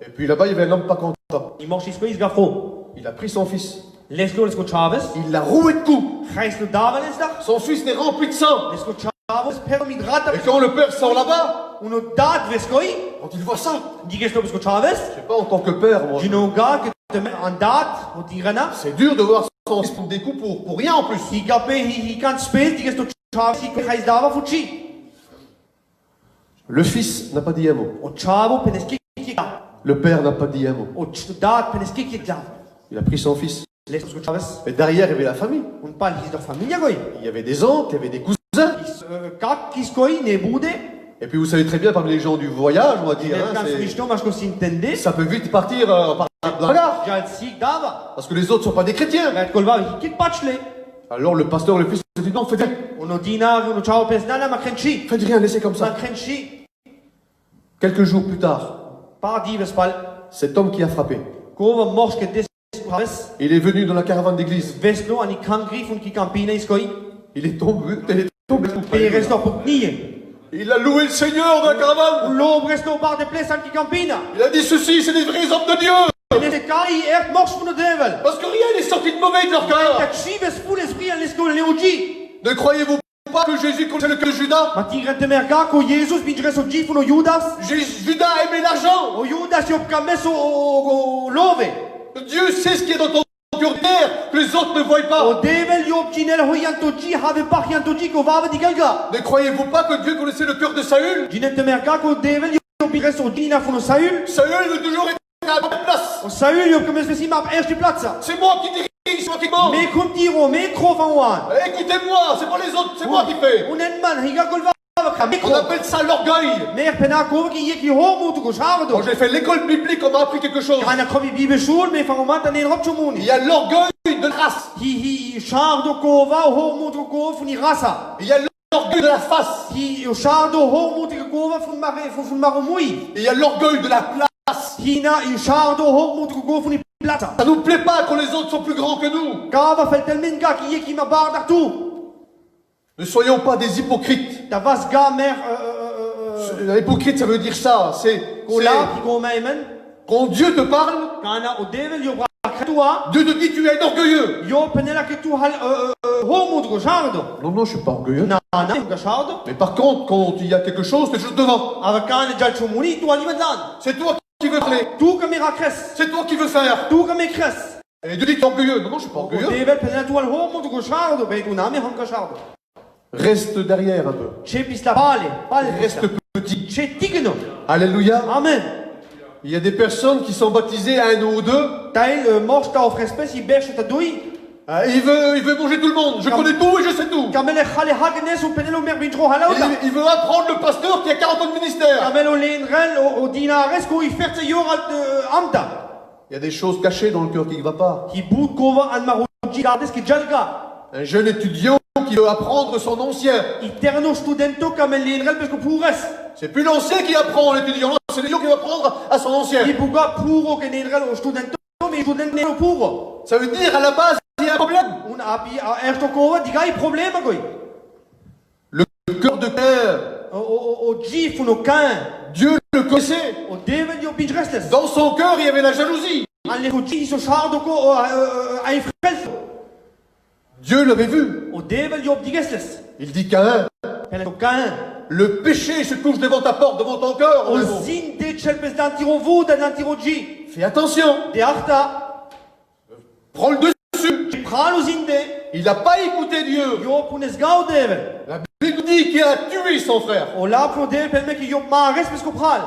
Speaker 1: Et puis là-bas, il y avait un homme pas content.
Speaker 2: I morschis kois gafo.
Speaker 1: Il a pris son fils.
Speaker 2: Leslo l'escuchaves.
Speaker 1: Il l'a roué de coups.
Speaker 2: Khaislo davalesda.
Speaker 1: Son fils est rempli de sang.
Speaker 2: L'escuchavos per midrata.
Speaker 1: Et quand le père sort là-bas,
Speaker 2: Uno dat veskoi.
Speaker 1: quand il voit ça,
Speaker 2: Digeslo l'escuchaves.
Speaker 1: je sais pas, en tant que père, moi,
Speaker 2: Ginoga que te met en dat o tirana.
Speaker 1: c'est dur de voir son fils prendre des coups pour rien en plus.
Speaker 2: Hi gape hi kan space digeslo chaves hi khais dava fuchi.
Speaker 1: Le fils n'a pas dit un mot.
Speaker 2: O chavo peneski.
Speaker 1: Le père n'a pas dit un mot.
Speaker 2: O dat peneski kizav.
Speaker 1: Il a pris son fils.
Speaker 2: L'escuchaves.
Speaker 1: Mais derrière, il y avait la famille.
Speaker 2: On parle de famille goi.
Speaker 1: Il y avait des oncles, il y avait des cousins.
Speaker 2: Kak kiskoi ne bude.
Speaker 1: Et puis vous savez très bien, parmi les gens du voyage, on va dire, hein,
Speaker 2: Kan smisto mas ko sintende.
Speaker 1: ça peut vite partir par la bagarre.
Speaker 2: Jal si dava.
Speaker 1: Parce que les autres ne sont pas des chrétiens.
Speaker 2: Gat kolva hikit pachle.
Speaker 1: Alors le pasteur, le fils, se dit non, faites rien.
Speaker 2: Uno dinar uno chavo pesnana ma krenchi.
Speaker 1: Faites rien, laissez comme
Speaker 2: Ma
Speaker 1: ça.
Speaker 2: krenchi.
Speaker 1: Quelques jours plus tard,
Speaker 2: Par divespal.
Speaker 1: cet homme qui a frappé,
Speaker 2: Kova morske deskuchaves.
Speaker 1: il est venu dans la caravane d'église.
Speaker 2: Veslo ani kangri fun ki campina iskoi.
Speaker 1: Il est tombé.
Speaker 2: Pe resto puknie.
Speaker 1: Il a loué le Seigneur dans la caravane.
Speaker 2: Lo resto bar de place an ki campina.
Speaker 1: Il a dit ceci, c'est des vrais hommes de Dieu.
Speaker 2: Nese kai ert mors fun devel.
Speaker 1: Parce que rien n'est sorti de mauvais de leur cœur.
Speaker 2: Kat chives ful esprit an lesko leoji.
Speaker 1: Ne croyez-vous pas que Jésus connaissait le cœur de Judas?
Speaker 2: Ma tigre de merga ko Jesus bidres o jif no Judas.
Speaker 1: Judas aimait l'argent.
Speaker 2: O Judas yo kames o love.
Speaker 1: Dieu sait ce qui est dans ton cœur que les autres ne voient
Speaker 2: O
Speaker 1: pas.
Speaker 2: devel yo jinel ho yantoji have par yantoji ko vava digalga.
Speaker 1: Ne croyez-vous pas que Dieu connaissait le cœur de Saül?
Speaker 2: Jinet de merga ko devel yo bidres o jina fun Saül.
Speaker 1: Saül veut toujours être à la place.
Speaker 2: O Saül yo kames fesi map erste platza.
Speaker 1: C'est moi qui dirige, c'est moi qui demande.
Speaker 2: Me kontiro me krofan wan.
Speaker 1: Écoutez-moi, c'est pas les autres, c'est moi qui fais.
Speaker 2: Unenman higa kolva ka
Speaker 1: On
Speaker 2: mikro.
Speaker 1: appelle ça l'orgueil.
Speaker 2: Mer penako ki yeki homo tu ko shardo.
Speaker 1: Quand j'ai fait l'école biblique, on m'a appris quelque chose.
Speaker 2: Kana komi bibelschul me fangomat an en
Speaker 1: Il
Speaker 2: robchumuni.
Speaker 1: y a l'orgueil de la race.
Speaker 2: Hi shardo kova homo tu ko funi rasa.
Speaker 1: Il y a l'orgueil de la face.
Speaker 2: Hi shardo homo tu kova fun marumui.
Speaker 1: Il y a l'orgueil de la place.
Speaker 2: Hina shardo homo tu ko funi plata.
Speaker 1: Ça nous plaît pas quand les autres sont plus grands que nous.
Speaker 2: Kava feltelmenga ki yeki ma bar dartu.
Speaker 1: Ne soyons pas des hypocrites.
Speaker 2: Da vas ga mer
Speaker 1: Hypocrite, ça veut dire ça. C'est
Speaker 2: kola ki ko maimen.
Speaker 1: quand Dieu te parle,
Speaker 2: Kana o devel yo braktua.
Speaker 1: Dieu te dit tu es un orgueilleux.
Speaker 2: Yo penela que tu hal homo tu ko shardo.
Speaker 1: Non, je suis pas orgueilleux.
Speaker 2: Na ga shardo.
Speaker 1: Mais par contre, quand il y a quelque chose, tu es juste devant.
Speaker 2: Avakane jalchumuni tu alimadlan.
Speaker 1: C'est toi qui veux parler.
Speaker 2: Tu ka mirakres.
Speaker 1: C'est toi qui veux faire.
Speaker 2: Tu ka mekres.
Speaker 1: Et Dieu dit que tu es orgueilleux. Non, je suis pas
Speaker 2: O
Speaker 1: orgueilleux.
Speaker 2: devel penela tu hal homo tu ko shardo. Be tu nami han ka shardo.
Speaker 1: Reste derrière un peu.
Speaker 2: Che pisla pale.
Speaker 1: Reste petit.
Speaker 2: Che tigno.
Speaker 1: Alléluia.
Speaker 2: Amen.
Speaker 1: Il y a des personnes qui sont baptisées à un ou deux.
Speaker 2: Tail morsch ta of espèce i berche ta doi.
Speaker 1: Il veut manger tout le monde. Je connais tout et je sais tout.
Speaker 2: Kamele khale hagenes ou penelo mer bintro halauda.
Speaker 1: Il veut apprendre le pasteur qui a 40 ans de ministère.
Speaker 2: Kamelo lenrel o dinares ko i ferte yoral amda.
Speaker 1: Il y a des choses cachées dans le cœur qui ne va pas.
Speaker 2: Hi bout kova an maruji gardes ki jalga.
Speaker 1: Un jeune étudiant qui veut apprendre son ancien.
Speaker 2: Iterno studento kamel lenrel parce que pourres.
Speaker 1: C'est plus l'ancien qui apprend l'étudiant, c'est l'étudiant qui va apprendre à son ancien.
Speaker 2: Hi buga puro que lenrel o studento mais student nero puro.
Speaker 1: Ça veut dire à la base, il y a un problème.
Speaker 2: Un api a ersto kova diga i problema goi.
Speaker 1: Le cœur de cœur,
Speaker 2: O gif no kan.
Speaker 1: Dieu le connaissait.
Speaker 2: O devel yo bidres digesles.
Speaker 1: Dans son cœur, il y avait la jalousie.
Speaker 2: An le huji so shardo ko ai frels.
Speaker 1: Dieu l'avait vu.
Speaker 2: O devel job digesles.
Speaker 1: Il dit Caïn,
Speaker 2: Pelle to Cain.
Speaker 1: le péché se couche devant ta porte, devant ton cœur.
Speaker 2: O
Speaker 1: mon amour.
Speaker 2: zin de chelpes d'antiro vu da d'antiro ji.
Speaker 1: Fais attention,
Speaker 2: De arta.
Speaker 1: prends le dessus.
Speaker 2: Pralo zin de.
Speaker 1: Il n'a pas écouté Dieu.
Speaker 2: Jo punes gau devel.
Speaker 1: La Bible dit qu'il a tué son frère.
Speaker 2: O la pro devel pel me ki job mares pes ko pral.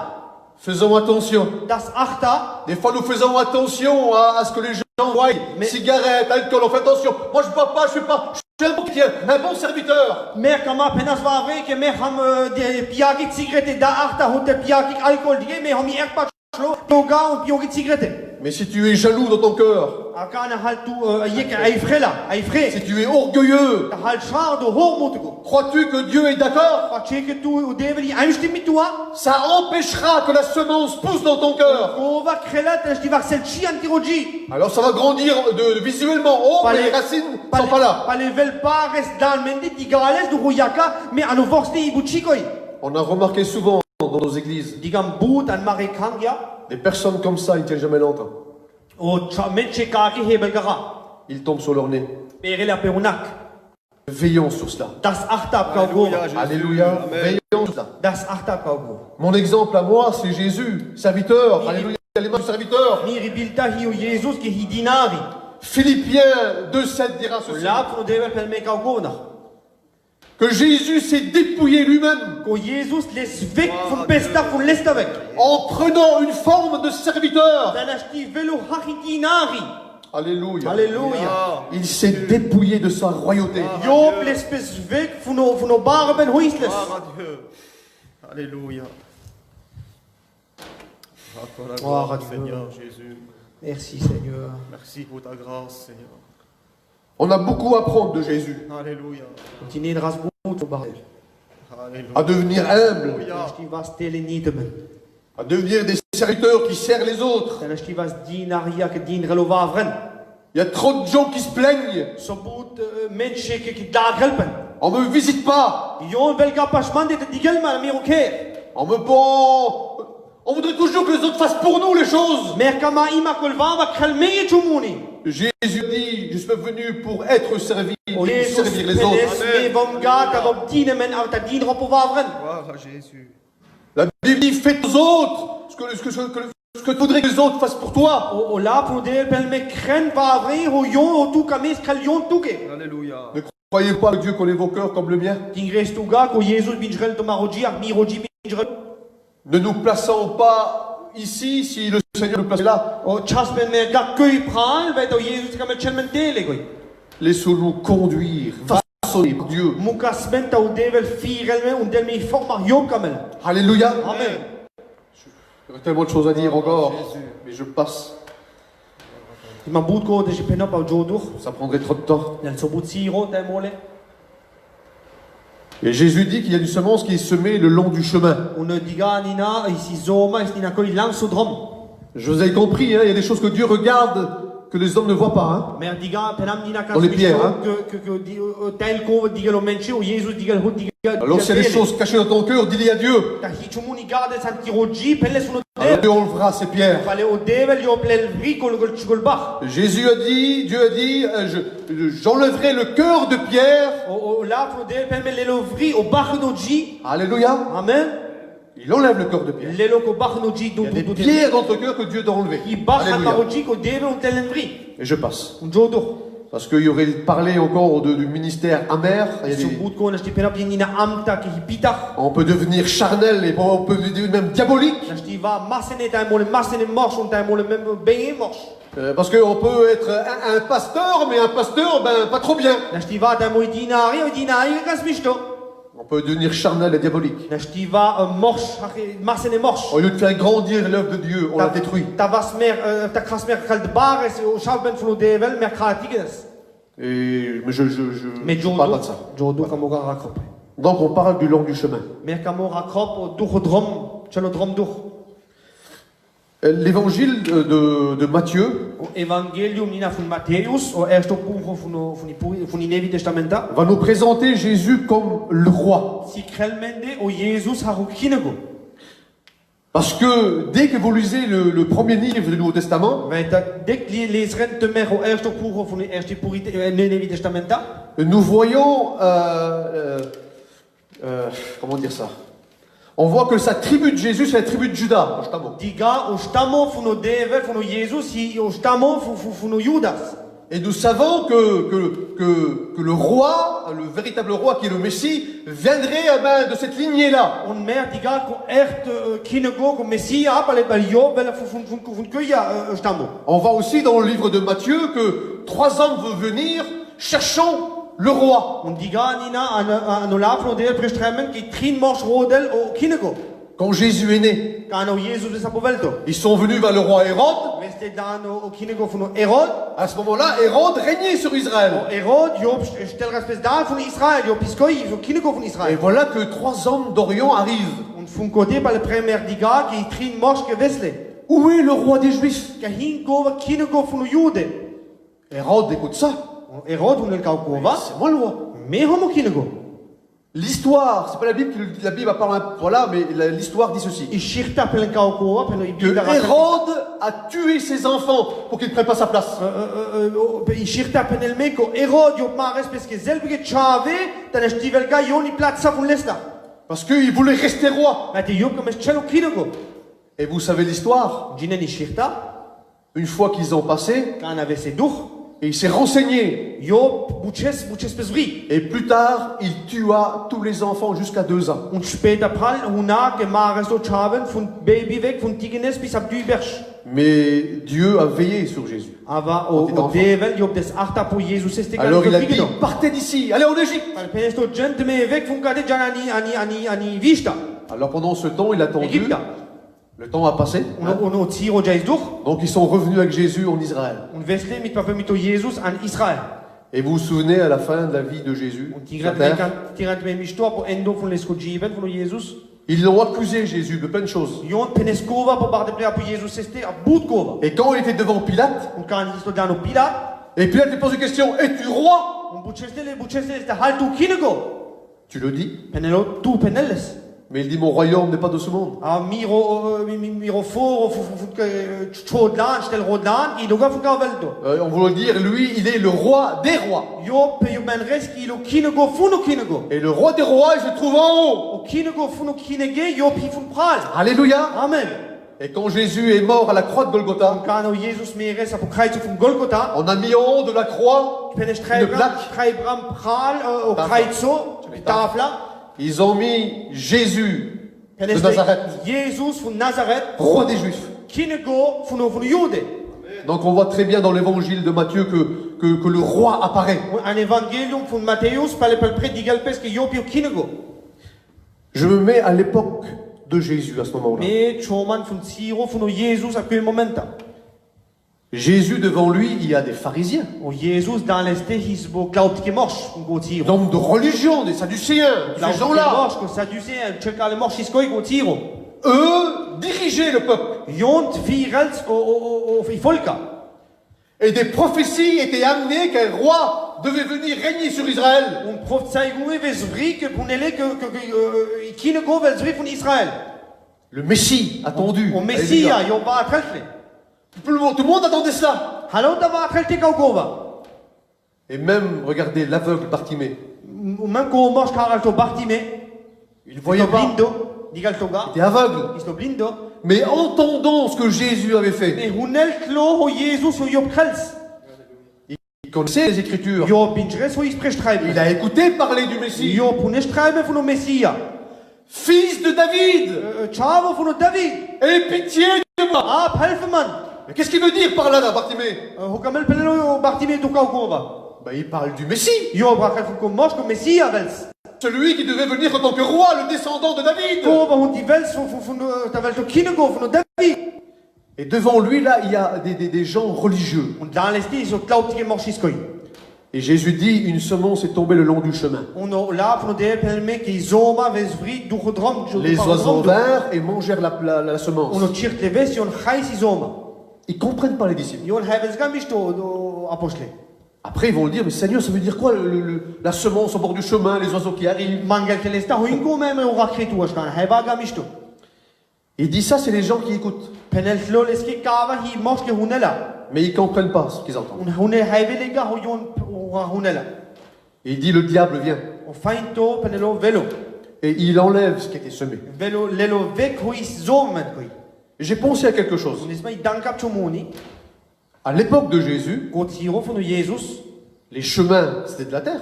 Speaker 1: Faisons attention.
Speaker 2: Das arta.
Speaker 1: Des fois, nous faisons attention à ce que les gens voient.
Speaker 2: Mais-
Speaker 1: Cigarettes, alcool, on fait attention. Moi, je ne bois pas, je ne fais pas. Je suis un bon serviteur.
Speaker 2: Mer kama penas va vrai que mer ham de piagi cigarette da arta hote piagi alcool dige me ham er pas chlo yoga on piagi cigarette.
Speaker 1: Mais si tu es jaloux dans ton cœur,
Speaker 2: Akana hal tu yek ay frela ay fre.
Speaker 1: si tu es orgueilleux,
Speaker 2: Hal char do hormotugo.
Speaker 1: crois-tu que Dieu est d'accord?
Speaker 2: Pa cheke tu o develi einstimm mit toi.
Speaker 1: Ça empêchera que la semence pousse dans ton cœur.
Speaker 2: Ova krelat es di varsel chi antirogi.
Speaker 1: Alors ça va grandir visuellement. Oh, mais les racines ne sont pas là.
Speaker 2: Pa level pares dan mende di gales do royaka me anu vorsne ibuchikoi.
Speaker 1: On a remarqué souvent dans nos églises,
Speaker 2: Digam boot an marekangia
Speaker 1: des personnes comme ça, ils ne tiennent jamais longtemps.
Speaker 2: o menche kaki hebelgara.
Speaker 1: Ils tombent sur leur nez.
Speaker 2: Pere la perunak.
Speaker 1: Veillons sur cela.
Speaker 2: Das achtab kaugo.
Speaker 3: Jésus.
Speaker 1: Alléluia.
Speaker 3: Amen.
Speaker 1: Veillons sur cela.
Speaker 2: Das achtab kaugo.
Speaker 1: Mon exemple à moi, c'est Jésus, serviteur. Alléluia. Les mains du serviteur.
Speaker 2: Miri bilta hiu Jesus ki hidinari.
Speaker 1: Philippiens 2,7 dira ceci.
Speaker 2: La pro devel pel me kaugona.
Speaker 1: Que Jésus s'est dépouillé lui-même
Speaker 2: Ko Jesus les vek fun besta fun lesta vek.
Speaker 1: en prenant une forme de serviteur.
Speaker 2: Danashti velo hidinari.
Speaker 1: Alléluia.
Speaker 2: Halleluja.
Speaker 1: Il s'est dépouillé de sa royauté.
Speaker 2: Job les pes vek funo barben huisles.
Speaker 3: Gloire à Dieu. Alléluia. À toi la
Speaker 2: Gloire
Speaker 3: gloire,
Speaker 2: à Dieu.
Speaker 3: Seigneur Jésus.
Speaker 2: Merci Seigneur.
Speaker 3: Merci pour ta grâce, Seigneur.
Speaker 1: On a beaucoup à apprendre de Jésus.
Speaker 3: Alléluia.
Speaker 2: Continue de rasbout au bordel.
Speaker 3: Alléluia.
Speaker 1: À devenir humble.
Speaker 2: Danashti vas tele nidemen.
Speaker 1: À devenir des serviteurs qui servent les autres.
Speaker 2: Danashti vas dinaria ke din relovavren.
Speaker 1: Il y a trop de gens qui se plaignent.
Speaker 2: Sobut menche ki dagelpen.
Speaker 1: On me visite pas.
Speaker 2: Jon velga pashman de digelman miroker.
Speaker 1: On voudrait toujours que les autres fassent pour nous les choses.
Speaker 2: Mer kama ima kolvava kalmeye chumuni.
Speaker 1: Jésus dit, je suis venu pour être servi,
Speaker 2: O
Speaker 1: pour
Speaker 2: Jesus
Speaker 1: servir les autres.
Speaker 2: peles me vom gata vom dinemen av ta din ropovavren.
Speaker 3: Gloire à Jésus.
Speaker 1: La Bible dit, fais aux autres ce que tu voudrais que les autres fassent pour toi.
Speaker 2: O la pro de pel me kren vavre ho yon o tu kames kalyon tuke.
Speaker 3: Alléluia.
Speaker 1: Ne croyez pas que Dieu connaît vos cœurs comme le mien.
Speaker 2: Tingres tuga ko Jesus binjrel to maroji ak miroji binjrel.
Speaker 1: Ne nous plaçons pas ici si le Seigneur nous place là.
Speaker 2: O chasmen me ga kuy pral vet o Jesus kamel chelmen tele goy.
Speaker 1: Laissons-nous conduire, façonner par Dieu.
Speaker 2: Mukasmen ta o devel firel me un del me forma yo kamel.
Speaker 1: Alléluia.
Speaker 2: Amen.
Speaker 1: Il y a tellement de choses à dire encore, mais je passe.
Speaker 2: Ima bout ko de jipenop au jodur.
Speaker 1: Ça prendrait trop de temps.
Speaker 2: Nel so bout siro ta mole.
Speaker 1: Et Jésus dit qu'il y a une semence qui est semée le long du chemin.
Speaker 2: Un diga nina isi zoma is nina koy lang so drom.
Speaker 1: Je vous ai compris, hein, il y a des choses que Dieu regarde, que les hommes ne voient pas. Hein.
Speaker 2: Mer diga penam nina
Speaker 1: Dans les pierres, hein.
Speaker 2: que di tel ko diga lo menche o Jesus diga ho diga.
Speaker 1: Alors s'il y a des choses cachées dans ton cœur, dis-les à Dieu.
Speaker 2: Ta hichumuni garde santiroji pelle suno
Speaker 1: Alors Dieu enlèvera ces pierres.
Speaker 2: Fale o devel yo plel ricol gol chugol bach.
Speaker 1: Jésus a dit, Dieu a dit, j'enlèverai le cœur de Pierre.
Speaker 2: O la pro del pel me lelovri o bach no ji.
Speaker 1: Alléluia.
Speaker 2: Amen.
Speaker 1: Il enlève le cœur de Pierre.
Speaker 2: Lelo ko bach no ji do
Speaker 1: Il y a des
Speaker 2: do
Speaker 1: pierres dans ton cœur que Dieu doit enlever.
Speaker 2: I bach
Speaker 1: Alléluia.
Speaker 2: maroji ko devel o telenvri.
Speaker 1: Et je passe.
Speaker 2: Un jodo.
Speaker 1: Parce qu'il y aurait parlé encore du ministère amer. Il y a
Speaker 2: So
Speaker 1: des-
Speaker 2: bout ko na sti penap nina amta ki hipita.
Speaker 1: on peut devenir charnel et on peut devenir même diabolique.
Speaker 2: Na sti va masene ta mole masene morsh on ta mole même beye morsh.
Speaker 1: Parce qu'on peut être un pasteur, mais un pasteur, ben, pas trop bien.
Speaker 2: Na sti va ta mo dinari gas misto.
Speaker 1: On peut devenir charnel et diabolique.
Speaker 2: Na sti va morsh masene morsh.
Speaker 1: Au lieu de faire grandir l'œuvre de Dieu, on la détruit.
Speaker 2: Ta vasmer ta krasmer kald bares o shalben fulo devel mer kratiges.
Speaker 1: Mais
Speaker 2: Mais
Speaker 1: je parle pas de ça.
Speaker 2: Jodo kamoga rakrop.
Speaker 1: Donc on parle du long du chemin.
Speaker 2: Mer kamora rakrop o duch drom, chelo drom duch.
Speaker 1: L'évangile de Matthieu
Speaker 2: O evangelium nina fun Matthäus o ersto buch fun Nevi Testamenta.
Speaker 1: va nous présenter Jésus comme le roi.
Speaker 2: Si krelmende o Jesus haru kinego.
Speaker 1: Parce que dès que vous lisez le premier livre du Nouveau Testament,
Speaker 2: Weil da dik lezen te mer o eerste boek van de eerste Nieuwe Testamenta.
Speaker 1: nous voyons, comment dire ça? On voit que sa tribu de Jésus, c'est la tribu de Judas.
Speaker 2: Die ga o stamo van de David van de Jezus, die o stamo van de Judas.
Speaker 1: Et nous savons que le roi, le véritable roi qui est le Messie, viendrait de cette lignée-là.
Speaker 2: On mer die ga ko echt kinego ko Messia pale pale Job wel van kuya stamo.
Speaker 1: On voit aussi dans le livre de Matthieu que 3 hommes vont venir cherchant le roi.
Speaker 2: Und die ga nina an o laf van de prestremen ki trin mors rodel o kinego.
Speaker 1: Quand Jésus est né,
Speaker 2: Kan o Jezus is apovelto.
Speaker 1: ils sont venus vers le roi Hérode.
Speaker 2: Weste dan o kinego van Herod.
Speaker 1: À ce moment-là, Hérode régnait sur Israël.
Speaker 2: Herod Job stel respect daar van Israël, Job piskoi zo kinego van
Speaker 1: Et
Speaker 2: Israël.
Speaker 1: voilà que 3 hommes d'Orient arrivent.
Speaker 2: Und von côté par le premier diga qui trin mors gewesle.
Speaker 1: Où est le roi des Juifs?
Speaker 2: Kahin go kinego van Jude.
Speaker 1: Hérode écoute ça.
Speaker 2: Herod van el kaukova.
Speaker 1: C'est moi le roi.
Speaker 2: Me homo kinego.
Speaker 1: L'histoire, c'est pas la Bible qui le dit, la Bible a parlé, voilà, mais l'histoire dit ceci.
Speaker 2: I shirta pel kaukova pel
Speaker 1: Que Hérode a tué ses enfants pour qu'il ne prenne pas sa place.
Speaker 2: I shirta pel me ko Herod Job mares peske zelbige chave dan stivel ga yoni platsa von lesta.
Speaker 1: Parce qu'il voulait rester roi.
Speaker 2: Met Job kom chelo kinego.
Speaker 1: Et vous savez l'histoire.
Speaker 2: Jinen i shirta
Speaker 1: Une fois qu'ils ont passé,
Speaker 2: kan ave se duch.
Speaker 1: et il s'est renseigné.
Speaker 2: Job buches pesvri.
Speaker 1: Et plus tard, il tua tous les enfants jusqu'à 2 ans.
Speaker 2: Und später prall huna ke mares do chaven von Baby weg von Tigenes bis ab Dübersch.
Speaker 1: Mais Dieu a veillé sur Jésus.
Speaker 2: Aber o Devel Job des achta po Jesus este kan.
Speaker 1: Alors il a dit, partez d'ici, allez en Égypte.
Speaker 2: Weil pesto gente me weg von gade janani ani vista.
Speaker 1: Alors pendant ce temps, il a attendu.
Speaker 2: Egypta.
Speaker 1: Le temps a passé.
Speaker 2: Ono tiro jais durch.
Speaker 1: Donc ils sont revenus avec Jésus en Israël.
Speaker 2: Und Wesley mit Papa mit Jesus an Israel.
Speaker 1: Et vous vous souvenez à la fin de la vie de Jésus,
Speaker 2: Und
Speaker 1: sur terre,
Speaker 2: tirant me misto po endo von lesko jiben von Jesus.
Speaker 1: ils l'ont accusé Jésus de plein de choses.
Speaker 2: Jon peneskova po barde pre po Jesus este a butkova.
Speaker 1: Et quand il était devant Pilate,
Speaker 2: Und kan histo dano Pilat.
Speaker 1: et Pilate lui pose une question, es-tu roi?
Speaker 2: Und bucheste este haltu kinego.
Speaker 1: Tu le dis.
Speaker 2: Penelo tu penelles.
Speaker 1: Mais il dit, mon royaume n'est pas de ce monde.
Speaker 2: A miro for chodlan stel rodlan I doga fuka veldo.
Speaker 1: On voulait dire, lui, il est le roi des rois.
Speaker 2: Yo pe yo ben reski lo kinego funo kinego.
Speaker 1: Et le roi des rois, il se trouve en haut.
Speaker 2: O kinego funo kinege yo pi fun pral.
Speaker 1: Alléluia.
Speaker 2: Amen.
Speaker 1: Et quand Jésus est mort à la croix de Golgotha,
Speaker 2: Kano Jesus meres apo kreuz fun Golgotha.
Speaker 1: on a mis en haut de la croix
Speaker 2: Penes
Speaker 1: une plaque.
Speaker 2: treibram pral o kreuzo tafla.
Speaker 1: Ils ont mis Jésus de
Speaker 2: Penes
Speaker 1: Nazareth,
Speaker 2: Jesus fun Nazareth.
Speaker 1: roi des Juifs.
Speaker 2: Kinego fun Jude.
Speaker 1: Donc on voit très bien dans l'évangile de Matthieu que le roi apparaît.
Speaker 2: An evangelium fun Matthäus pale predigal peske yo pi kinego.
Speaker 1: Je me mets à l'époque de Jésus à ce moment-là.
Speaker 2: Me choman fun Ciro fun Jesus a quel momenta.
Speaker 1: Jésus, devant lui, il y a des pharisiens,
Speaker 2: O Jesus dans l'este hisbo glaubt gemorsch fun go Ciro.
Speaker 1: d'hommes de religion, des sadducéens, ces gens-là.
Speaker 2: Gemorsch ko saduceen cercale morsch iskoi go Ciro.
Speaker 1: Eux dirigeaient le peuple.
Speaker 2: Jont virals o folka.
Speaker 1: Et des prophéties étaient amenées qu'un roi devait venir régner sur Israël.
Speaker 2: Und Prophezeiungen wesvri ke punele ke kinego wesvri fun Israël.
Speaker 1: Le Messie attendu.
Speaker 2: O Messia yo ba atrelte.
Speaker 1: Tout le monde attendait cela.
Speaker 2: Hallo da ba atrelte kaukova.
Speaker 1: Et même, regardez, l'aveugle Bartimée.
Speaker 2: O man ko morsch karalto Bartime.
Speaker 1: Il ne voyait pas.
Speaker 2: Blindo. Digal toga.
Speaker 1: Il était aveugle.
Speaker 2: Isto blindo.
Speaker 1: Mais entendons ce que Jésus avait fait.
Speaker 2: Me hunel klo ho Jesus o Job krels.
Speaker 1: Il connaissait les Écritures.
Speaker 2: Job binjres ho isprechtreiben.
Speaker 1: Il a écouté parler du Messie.
Speaker 2: Job punestreiben fun o Messia.
Speaker 1: Fils de David,
Speaker 2: Chavo fun o David.
Speaker 1: aie pitié de moi.
Speaker 2: Ah, helfeman.
Speaker 1: Mais qu'est-ce qu'il veut dire par là, Bartimée?
Speaker 2: Ho kamel penelo Bartime to kaukova.
Speaker 1: Il parle du Messie.
Speaker 2: Job rakel fun ko morsch ko Messia wels.
Speaker 1: Celui qui devait venir en tant que roi, le descendant de David.
Speaker 2: Kova hun die wels fun tavelto kinego fun o David.
Speaker 1: Et devant lui, là, il y a des gens religieux.
Speaker 2: Und dans l'este is o glaubtige morsch iskoi.
Speaker 1: Et Jésus dit, une semence est tombée le long du chemin.
Speaker 2: Und o la fun o de pelme ki zoma wesvri du godrom.
Speaker 1: Les oiseaux vinrent et mangèrent la semence.
Speaker 2: Und o chirt leves yon khais zoma.
Speaker 1: Ils ne comprennent pas les disciples.
Speaker 2: Yon havels gamish do apostle.
Speaker 1: Après, ils vont le dire, mais Seigneur, ça veut dire quoi la semence au bord du chemin, les oiseaux qui arrivent?
Speaker 2: Mangel telesta ho ingo meme o rakretu ashkan hava gamish do.
Speaker 1: Il dit ça, c'est les gens qui écoutent.
Speaker 2: Penel leski kava hi moske hunela.
Speaker 1: Mais ils ne comprennent pas ce qu'ils entendent.
Speaker 2: Un hune heivelega ho yon hunela.
Speaker 1: Et il dit, le diable vient.
Speaker 2: O fainto penelo velo.
Speaker 1: Et il enlève ce qui était semé.
Speaker 2: Velo lelo vek huis zomen koi.
Speaker 1: Et j'ai pensé à quelque chose.
Speaker 2: Un ismai dankap chomoni.
Speaker 1: À l'époque de Jésus,
Speaker 2: Gotiro von Jesus.
Speaker 1: les chemins, c'était de la terre.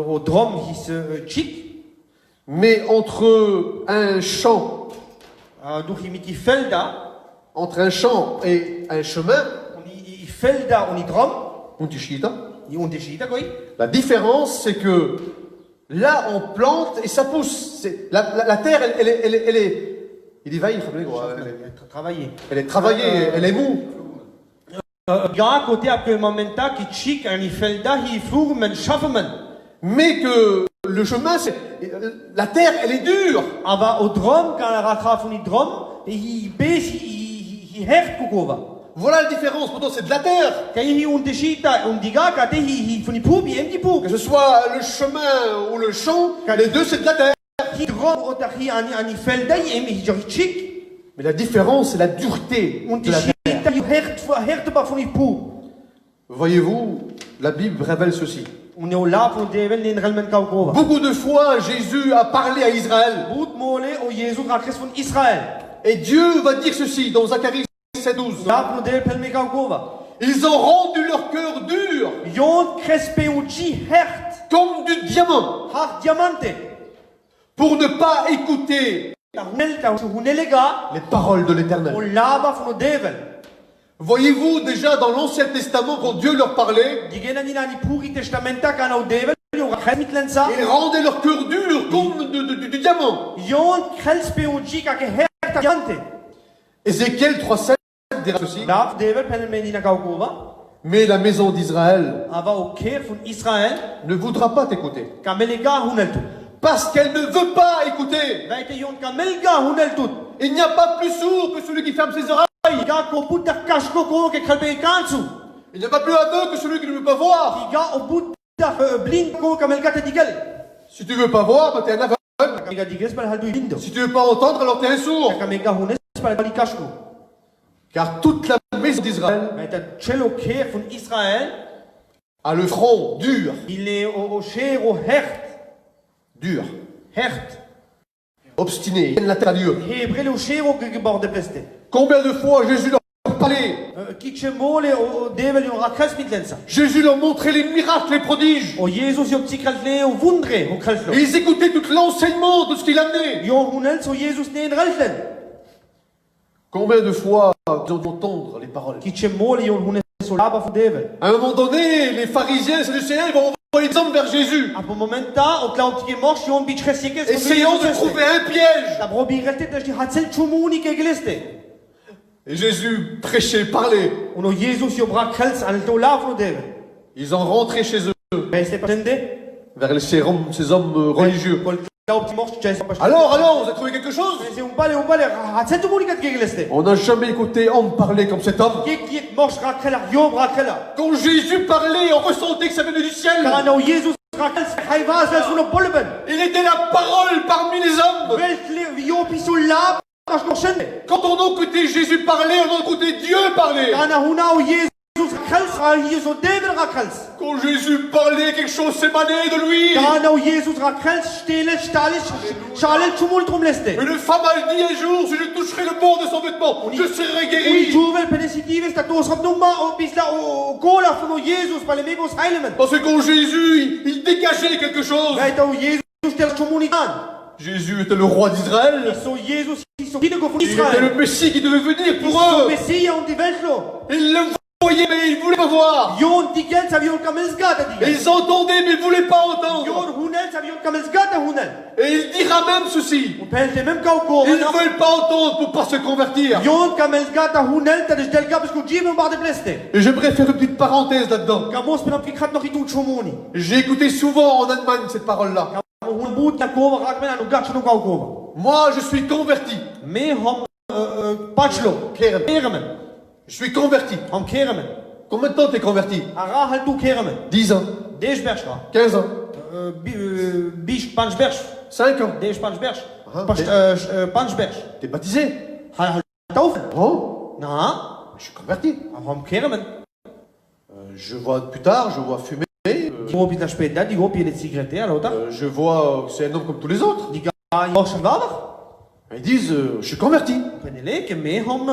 Speaker 2: O drom his chik.
Speaker 1: Mais entre un champ,
Speaker 2: Du himiti felda.
Speaker 1: entre un champ et un chemin,
Speaker 2: I felda on i drom.
Speaker 1: Unterschied,
Speaker 2: I unterschieda koi.
Speaker 1: la différence, c'est que là, on plante et ça pousse. La terre, elle est. Il est vaillant,
Speaker 2: Travailler.
Speaker 1: elle est travaillée, elle est mou.
Speaker 2: Ja, côté après momenta qui chik an i felda hi flumen schaffen.
Speaker 1: Mais que le chemin, la terre, elle est dure.
Speaker 2: Aber o drom kan ratra von i drom, hi bes hi hert kukova.
Speaker 1: Voilà la différence. Pourtant, c'est de la terre.
Speaker 2: Kan hi unterschieda und diga ka te hi von i pubi en di pub.
Speaker 1: Que ce soit le chemin ou le champ, les deux, c'est de la terre.
Speaker 2: Hi drom o ta hi an i felda hi em hi chik.
Speaker 1: Mais la différence, c'est la dureté
Speaker 2: Und
Speaker 1: de la terre.
Speaker 2: unterschieda hi hert ba von i pub.
Speaker 1: Voyez-vous, la Bible révèle ceci.
Speaker 2: Und o la von devel nen relmen kaukova.
Speaker 1: Beaucoup de fois, Jésus a parlé à Israël.
Speaker 2: Boot mole o Jesus rakres von Israel.
Speaker 1: Et Dieu va dire ceci dans Zacharie 7:12.
Speaker 2: La von devel pelme kaukova.
Speaker 1: Ils ont rendu leur cœur dur,
Speaker 2: Jon crespe uchi hert.
Speaker 1: comme du diamant,
Speaker 2: Har diamante.
Speaker 1: pour ne pas écouter
Speaker 2: Ta hunelega.
Speaker 1: les paroles de
Speaker 2: O
Speaker 1: l'Éternel.
Speaker 2: lava von devel.
Speaker 1: Voyez-vous déjà dans l'Ancien Testament, quand Dieu leur parlait,
Speaker 2: Digena ni nani puri testamenta kana o devel. Jon mitlensa.
Speaker 1: ils rendaient leur cœur dur comme du diamant.
Speaker 2: Jon crespe uchi ka ke hert diamante.
Speaker 1: Ézéchiel 3:7 dira ceci.
Speaker 2: La devel pelme ni na kaukova.
Speaker 1: Mais la maison d'Israël
Speaker 2: Aber o ker von Israel.
Speaker 1: ne voudra pas t'écouter.
Speaker 2: Kamelega huneltu.
Speaker 1: Parce qu'elle ne veut pas écouter.
Speaker 2: Weite jon kamelga huneltut.
Speaker 1: Il n'y a pas plus sourd que celui qui ferme ses oreilles.
Speaker 2: Iga ko puta kashko ko ke kalbe kansu.
Speaker 1: Il n'y a pas plus aveugle que celui qui ne veut pas voir.
Speaker 2: Iga o puta blind ko kamelga te digel.
Speaker 1: Si tu veux pas voir, ben t'es un aveugle.
Speaker 2: Iga diges bal haldu lindo.
Speaker 1: Si tu veux pas entendre, alors t'es un sourd.
Speaker 2: Kamelga hunes bal bali kashko.
Speaker 1: Car toute la maison d'Israël
Speaker 2: Weite cello ker von Israel.
Speaker 1: a le front dur.
Speaker 2: Il est au cher au hert.
Speaker 1: Dur.
Speaker 2: Hert.
Speaker 1: Obstiné. Ils tiennent la terre à Dieu.
Speaker 2: Hebrel o cher o geborde pleste.
Speaker 1: Combien de fois Jésus leur parlait.
Speaker 2: Kitche mole o devel yon rakas mitlensa.
Speaker 1: Jésus leur montrait les miracles, les prodiges.
Speaker 2: O Jesus yo psikaltle o wundre o kalflo.
Speaker 1: Et ils écoutaient tout l'enseignement de ce qu'il amenait.
Speaker 2: Yon hunel so Jesus ne relten.
Speaker 1: Combien de fois ils ont entendre les paroles.
Speaker 2: Kitche mole yon hunes so laba von devel.
Speaker 1: À un moment donné, les pharisiens et les Sadducéens vont envoyer les hommes vers Jésus,
Speaker 2: Apo momenta o klautike mors yon bichresikes.
Speaker 1: essayant de trouver un piège.
Speaker 2: La brobirelte de hatzel chumuni ke geliste.
Speaker 1: Et Jésus prêchait, parlait.
Speaker 2: Uno Jesus yo brakels an to lavno devel.
Speaker 1: Ils ont rentré chez eux,
Speaker 2: Mais c'est pas tende.
Speaker 1: vers ces hommes religieux.
Speaker 2: Kol klauti mors chesa pas.
Speaker 1: Alors, vous avez trouvé quelque chose?
Speaker 2: C'est un balé hatzel chumuni ke geliste.
Speaker 1: On n'a jamais écouté homme parler comme cet homme.
Speaker 2: Kik mors rakela yo brakela.
Speaker 1: Quand Jésus parlait, on ressentait que ça venait du ciel.
Speaker 2: Kana Jesus rakels hayvas la suno bolben.
Speaker 1: Il était la parole parmi les hommes.
Speaker 2: Welt yo pisul lab.
Speaker 1: Quand on écoutait Jésus parler, on écoutait Dieu parler.
Speaker 2: Kana huna o Jesus rakels ha yeso devel rakels.
Speaker 1: Quand Jésus parlait, quelque chose s'émanait de lui.
Speaker 2: Kana o Jesus rakels stele stalish shalel chumul trumleste.
Speaker 1: Une femme a dit un jour, si je toucherai le bord de son vêtement, je serai
Speaker 2: Oui,
Speaker 1: guéri.
Speaker 2: juvel penesitive status rapnuma o bisla o gola funo Jesus pale megos heilemen.
Speaker 1: Parce que quand Jésus, il dégageait quelque chose.
Speaker 2: Gaita o Jesus tel chumunitan.
Speaker 1: Jésus était le roi d'Israël.
Speaker 2: So Jesus so hidego fun
Speaker 1: Il était
Speaker 2: Israel.
Speaker 1: le Messie qui devait venir pour
Speaker 2: So
Speaker 1: eux.
Speaker 2: Messia on di veltlo.
Speaker 1: Ils le voyaient, mais ils ne voulaient pas voir.
Speaker 2: Yon digel savion kamelsgata
Speaker 1: Et
Speaker 2: digel.
Speaker 1: ils entendaient, mais ils ne voulaient pas entendre.
Speaker 2: Yon hunel savion kamelsgata hunel.
Speaker 1: Et il dira même ceci.
Speaker 2: O pelte mem kauko.
Speaker 1: Ils ne veulent pas entendre pour pas se convertir.
Speaker 2: Yon kamelsgata hunel tades del gabs ko jibem bar de bleste.
Speaker 1: Et j'aimerais faire une petite parenthèse là-dedans.
Speaker 2: Kamos penam fikrat no hitu chumuni.
Speaker 1: J'ai écouté souvent en Allemagne cette parole-là.
Speaker 2: Hun boot na kova rakmen anu gatch no kauko.
Speaker 1: Moi, je suis converti.
Speaker 2: Me hom pachlo. Keremen.
Speaker 1: Je suis converti.
Speaker 2: Hom keremen.
Speaker 1: Combien de temps t'es converti?
Speaker 2: Ara haltu keremen.
Speaker 1: 10 ans,
Speaker 2: Dej berchra.
Speaker 1: 15 ans,
Speaker 2: Bish panch berch.
Speaker 1: 5 ans.
Speaker 2: Dej panch berch. Punchberg.
Speaker 3: T'es baptisé?
Speaker 2: Taufen.
Speaker 3: Oh,
Speaker 2: Na,
Speaker 3: je suis converti.
Speaker 2: warum Kermen?
Speaker 3: Je vois plus tard, je vois fumer.
Speaker 2: Die hoop je naar später, die hoop je de cigarette, alors da.
Speaker 3: Je vois que c'est un homme comme tous les autres.
Speaker 2: Die ga je ook zijn vader.
Speaker 3: Ils disent, je suis converti.
Speaker 2: Ben ik mee om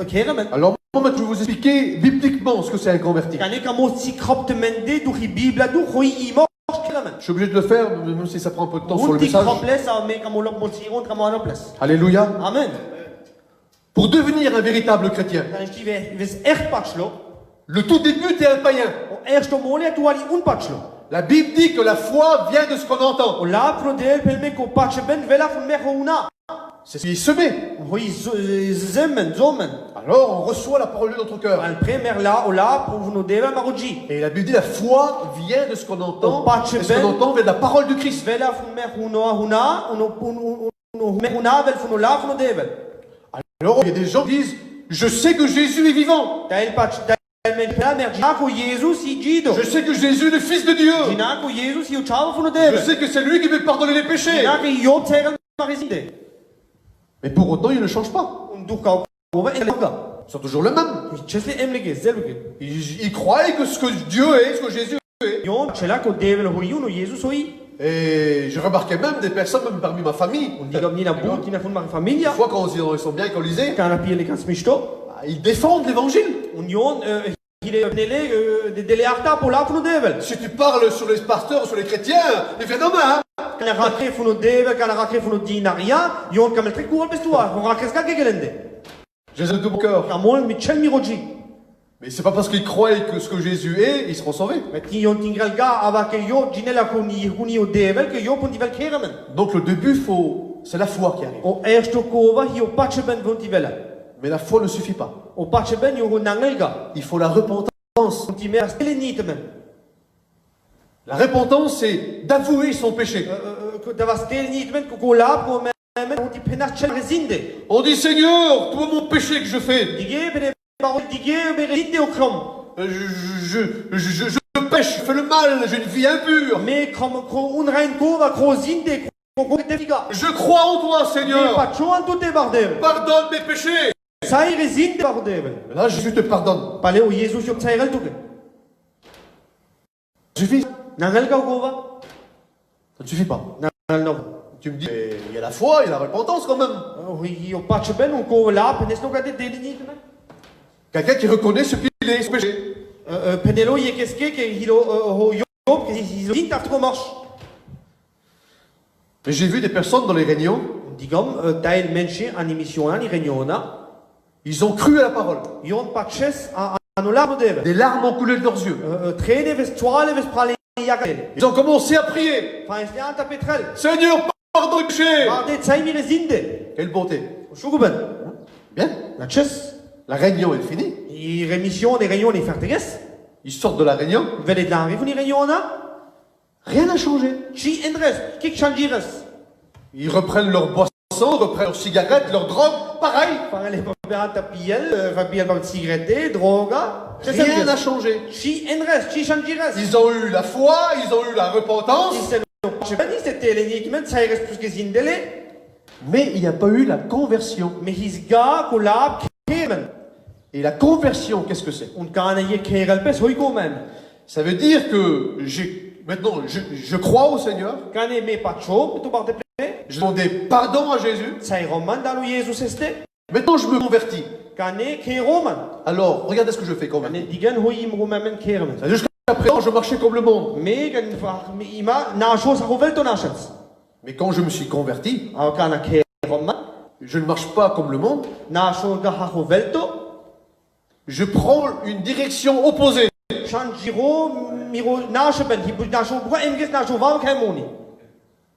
Speaker 2: Kermen.
Speaker 3: Alors, moi, je vais vous expliquer bibliquement ce que c'est un converti.
Speaker 2: Kan ik hem ook zie krap te mende door die Bibel, door gooi iemand Kermen.
Speaker 3: Je suis obligé de le faire, même si ça prend un peu de temps sur le
Speaker 2: Und die
Speaker 3: message.
Speaker 2: kraples, aan mij kan op moet zien, kan maar op les.
Speaker 3: Alléluia.
Speaker 2: Amen.
Speaker 3: Pour devenir un véritable chrétien,
Speaker 2: Dan is die weer echt patchlo.
Speaker 3: le tout début, t'es un païen.
Speaker 2: O eerst om olie, tu ali un patchlo.
Speaker 3: La Bible dit que la foi vient de ce qu'on entend.
Speaker 2: O la prodel pel me ko patche ben vela van me una.
Speaker 3: C'est ce qui est semé.
Speaker 2: Hoi zemmen, zomen.
Speaker 3: Alors, on reçoit la parole de notre cœur.
Speaker 2: Al premier la, o la, pour nous deva maroji.
Speaker 3: Et la Bible dit la foi vient de ce qu'on entend.
Speaker 2: On patche
Speaker 3: Et ce qu'on
Speaker 2: ben.
Speaker 3: entend vient de la parole de Christ.
Speaker 2: Vela van me una, una vel van la van devel.
Speaker 3: Alors, il y a des gens qui disent, je sais que Jésus est vivant.
Speaker 2: Dail patch, dail men pela mer, Ginako Jesus i Gido.
Speaker 3: Je sais que Jésus est le Fils de Dieu.
Speaker 2: Ginako Jesus i o chavo van
Speaker 3: Je
Speaker 2: devel.
Speaker 3: sais que c'est lui qui veut pardonner les péchés.
Speaker 2: Ginako i Job tegen marizide.
Speaker 3: Mais pour autant, il ne change pas.
Speaker 2: Un duka over en laga.
Speaker 3: Ils sont toujours les mêmes.
Speaker 2: Chesle emlige, zellige.
Speaker 3: Ils croient que ce que Dieu est, ce que Jésus est.
Speaker 2: Jon, chelako devel hoi uno Jesus hoi.
Speaker 3: Et je remarquais même des personnes, même parmi ma famille,
Speaker 2: Und die gab ni na boek, die na von mari
Speaker 3: une
Speaker 2: familia.
Speaker 3: fois quand ils sont bien alcoolisés,
Speaker 2: Kan apie le kan smisto.
Speaker 3: ils défendent l'évangile.
Speaker 2: Und Jon, hile nele de dele arta pour la von devel.
Speaker 3: Si tu parles sur les pasteurs, sur les chrétiens, ils viennent en main.
Speaker 2: Kan rakre von devel, kan rakre von dinaria. Jon kan trek koer bestua. Von rakre ska gegelende.
Speaker 3: Je les aime de tout mon cœur.
Speaker 2: Kamol mit chel miroji.
Speaker 3: Mais c'est pas parce qu'ils croient que ce que Jésus est, ils seront sauvés.
Speaker 2: Met ki Jon tingral ga ava ke yo ginela kuni o devel ke yo pun divel keramen.
Speaker 3: Donc le début, c'est la foi qui arrive.
Speaker 2: O ersto kova hi o patche ben von divela.
Speaker 3: Mais la foi ne suffit pas.
Speaker 2: O patche ben yo nangel ga.
Speaker 3: Il faut la repentance.
Speaker 2: Und die mer stele nit men.
Speaker 3: La repentance, c'est d'avouer son péché.
Speaker 2: Da was stele nit men ko la po men und die penach chel rezinde.
Speaker 3: On dit Seigneur, tu vois mon péché que je fais.
Speaker 2: Dige bene baron dige be rezinde o krom.
Speaker 3: Je pêche, je fais le mal, j'ai une vie impure.
Speaker 2: Me krom ko unrein kova ko zinde ko defiga.
Speaker 3: Je crois en toi,
Speaker 2: Me
Speaker 3: Seigneur.
Speaker 2: pacho an tout bardem.
Speaker 3: Pardonne mes péchés.
Speaker 2: Sai rezinde bardem.
Speaker 3: Là, Jésus te pardonne.
Speaker 2: Pale o Jesus yo tsairel tuke.
Speaker 3: Ça suffit.
Speaker 2: Nangel ga kova.
Speaker 3: Ça ne suffit pas.
Speaker 2: Nangel no.
Speaker 3: Tu me dis, mais il y a la foi, il y a la repentance quand même.
Speaker 2: Hi o patche ben un ko la penes no ga de dele nit men.
Speaker 3: Quelqu'un qui reconnaît ce qu'il est, son péché.
Speaker 2: Penelo ye keske ke hilo ho yob ke hilo dint after marche.
Speaker 3: Mais j'ai vu des personnes dans les réunions,
Speaker 2: Digam dail menche an emission an reuniona.
Speaker 3: ils ont cru à la parole.
Speaker 2: Jon patches a no la modeve.
Speaker 3: Des larmes ont coulé de leurs yeux.
Speaker 2: Traine ves toile ves prale yakel.
Speaker 3: Ils ont commencé à prier.
Speaker 2: Fa estia ta petrel.
Speaker 3: Seigneur, pardonne mes péchés.
Speaker 2: Marde tsai mi rezinde.
Speaker 3: Quelle bonté.
Speaker 2: Shuguben.
Speaker 3: Bien.
Speaker 2: La chess.
Speaker 3: La réunion est finie.
Speaker 2: I remission de réunion ni ferteges.
Speaker 3: Ils sortent de la réunion.
Speaker 2: Vele de la revuni réuniona.
Speaker 3: Rien n'a changé.
Speaker 2: Chi endres. Kik changires.
Speaker 3: Ils reprennent leur boisson, reprennent leurs cigarettes, leurs drogues. Pareil.
Speaker 2: Fa le papera piel, fa piel par cigarette, droga.
Speaker 3: Rien n'a changé.
Speaker 2: Chi endres, chi changires.
Speaker 3: Ils ont eu la foi, ils ont eu la repentance.
Speaker 2: C'était l'énigme, ça reste plus que zindele.
Speaker 3: Mais il n'y a pas eu la conversion.
Speaker 2: Mais his ga kolab kemen.
Speaker 3: Et la conversion, qu'est-ce que c'est?
Speaker 2: Und kana ye kerel pes hoi même.
Speaker 3: Ça veut dire que maintenant, je crois au Seigneur.
Speaker 2: Kane me pacho, tu bar de ple.
Speaker 3: Je demande pardon à Jésus.
Speaker 2: Sai roman dalu Jesus este.
Speaker 3: Maintenant, je me convertis.
Speaker 2: Kane ke roman.
Speaker 3: Alors, regardez ce que je fais quand même.
Speaker 2: Kane digen hoi im romamen kermen.
Speaker 3: Ça veut dire jusqu'à présent, je marchais comme le monde.
Speaker 2: Me gan me ima na chose rovel to nachens.
Speaker 3: Mais quand je me suis converti,
Speaker 2: Au kana ke roman.
Speaker 3: je ne marche pas comme le monde.
Speaker 2: Na chose ga rovel to.
Speaker 3: Je prends une direction opposée.
Speaker 2: Chanjiro miro nachben hi nacho bua emges nacho va kemoni.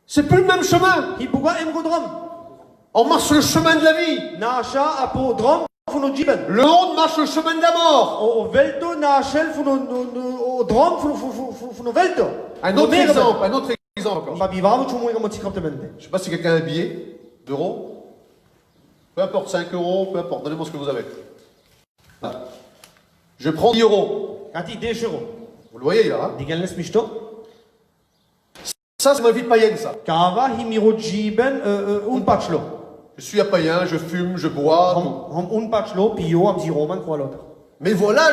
Speaker 3: C'est plus le même chemin.
Speaker 2: Hi bua em godrom.
Speaker 3: On marche le chemin de la vie.
Speaker 2: Nacha apo drom funo jiben.
Speaker 3: Le monde marche le chemin de la mort.
Speaker 2: O velto nachel funo o drom funo velto.
Speaker 3: Un autre exemple encore.
Speaker 2: Ma bivavo tu moi comme tu captes mente.
Speaker 3: Je sais pas si quelqu'un a un billet d'euros. Peu importe, 5 euros, peu importe, donnez-moi ce que vous avez. Voilà. Je prends 10 euros.
Speaker 2: Kati 10 euro.
Speaker 3: Vous le voyez là, hein?
Speaker 2: Digen les misto.
Speaker 3: Ça, c'est ma vie de païenne, ça.
Speaker 2: Kava hi miro jiben unpachlo.
Speaker 3: Je suis un païen, je fume, je bois. tout.
Speaker 2: Ham unpachlo pio am ziroman kwalota.
Speaker 3: Mais voilà,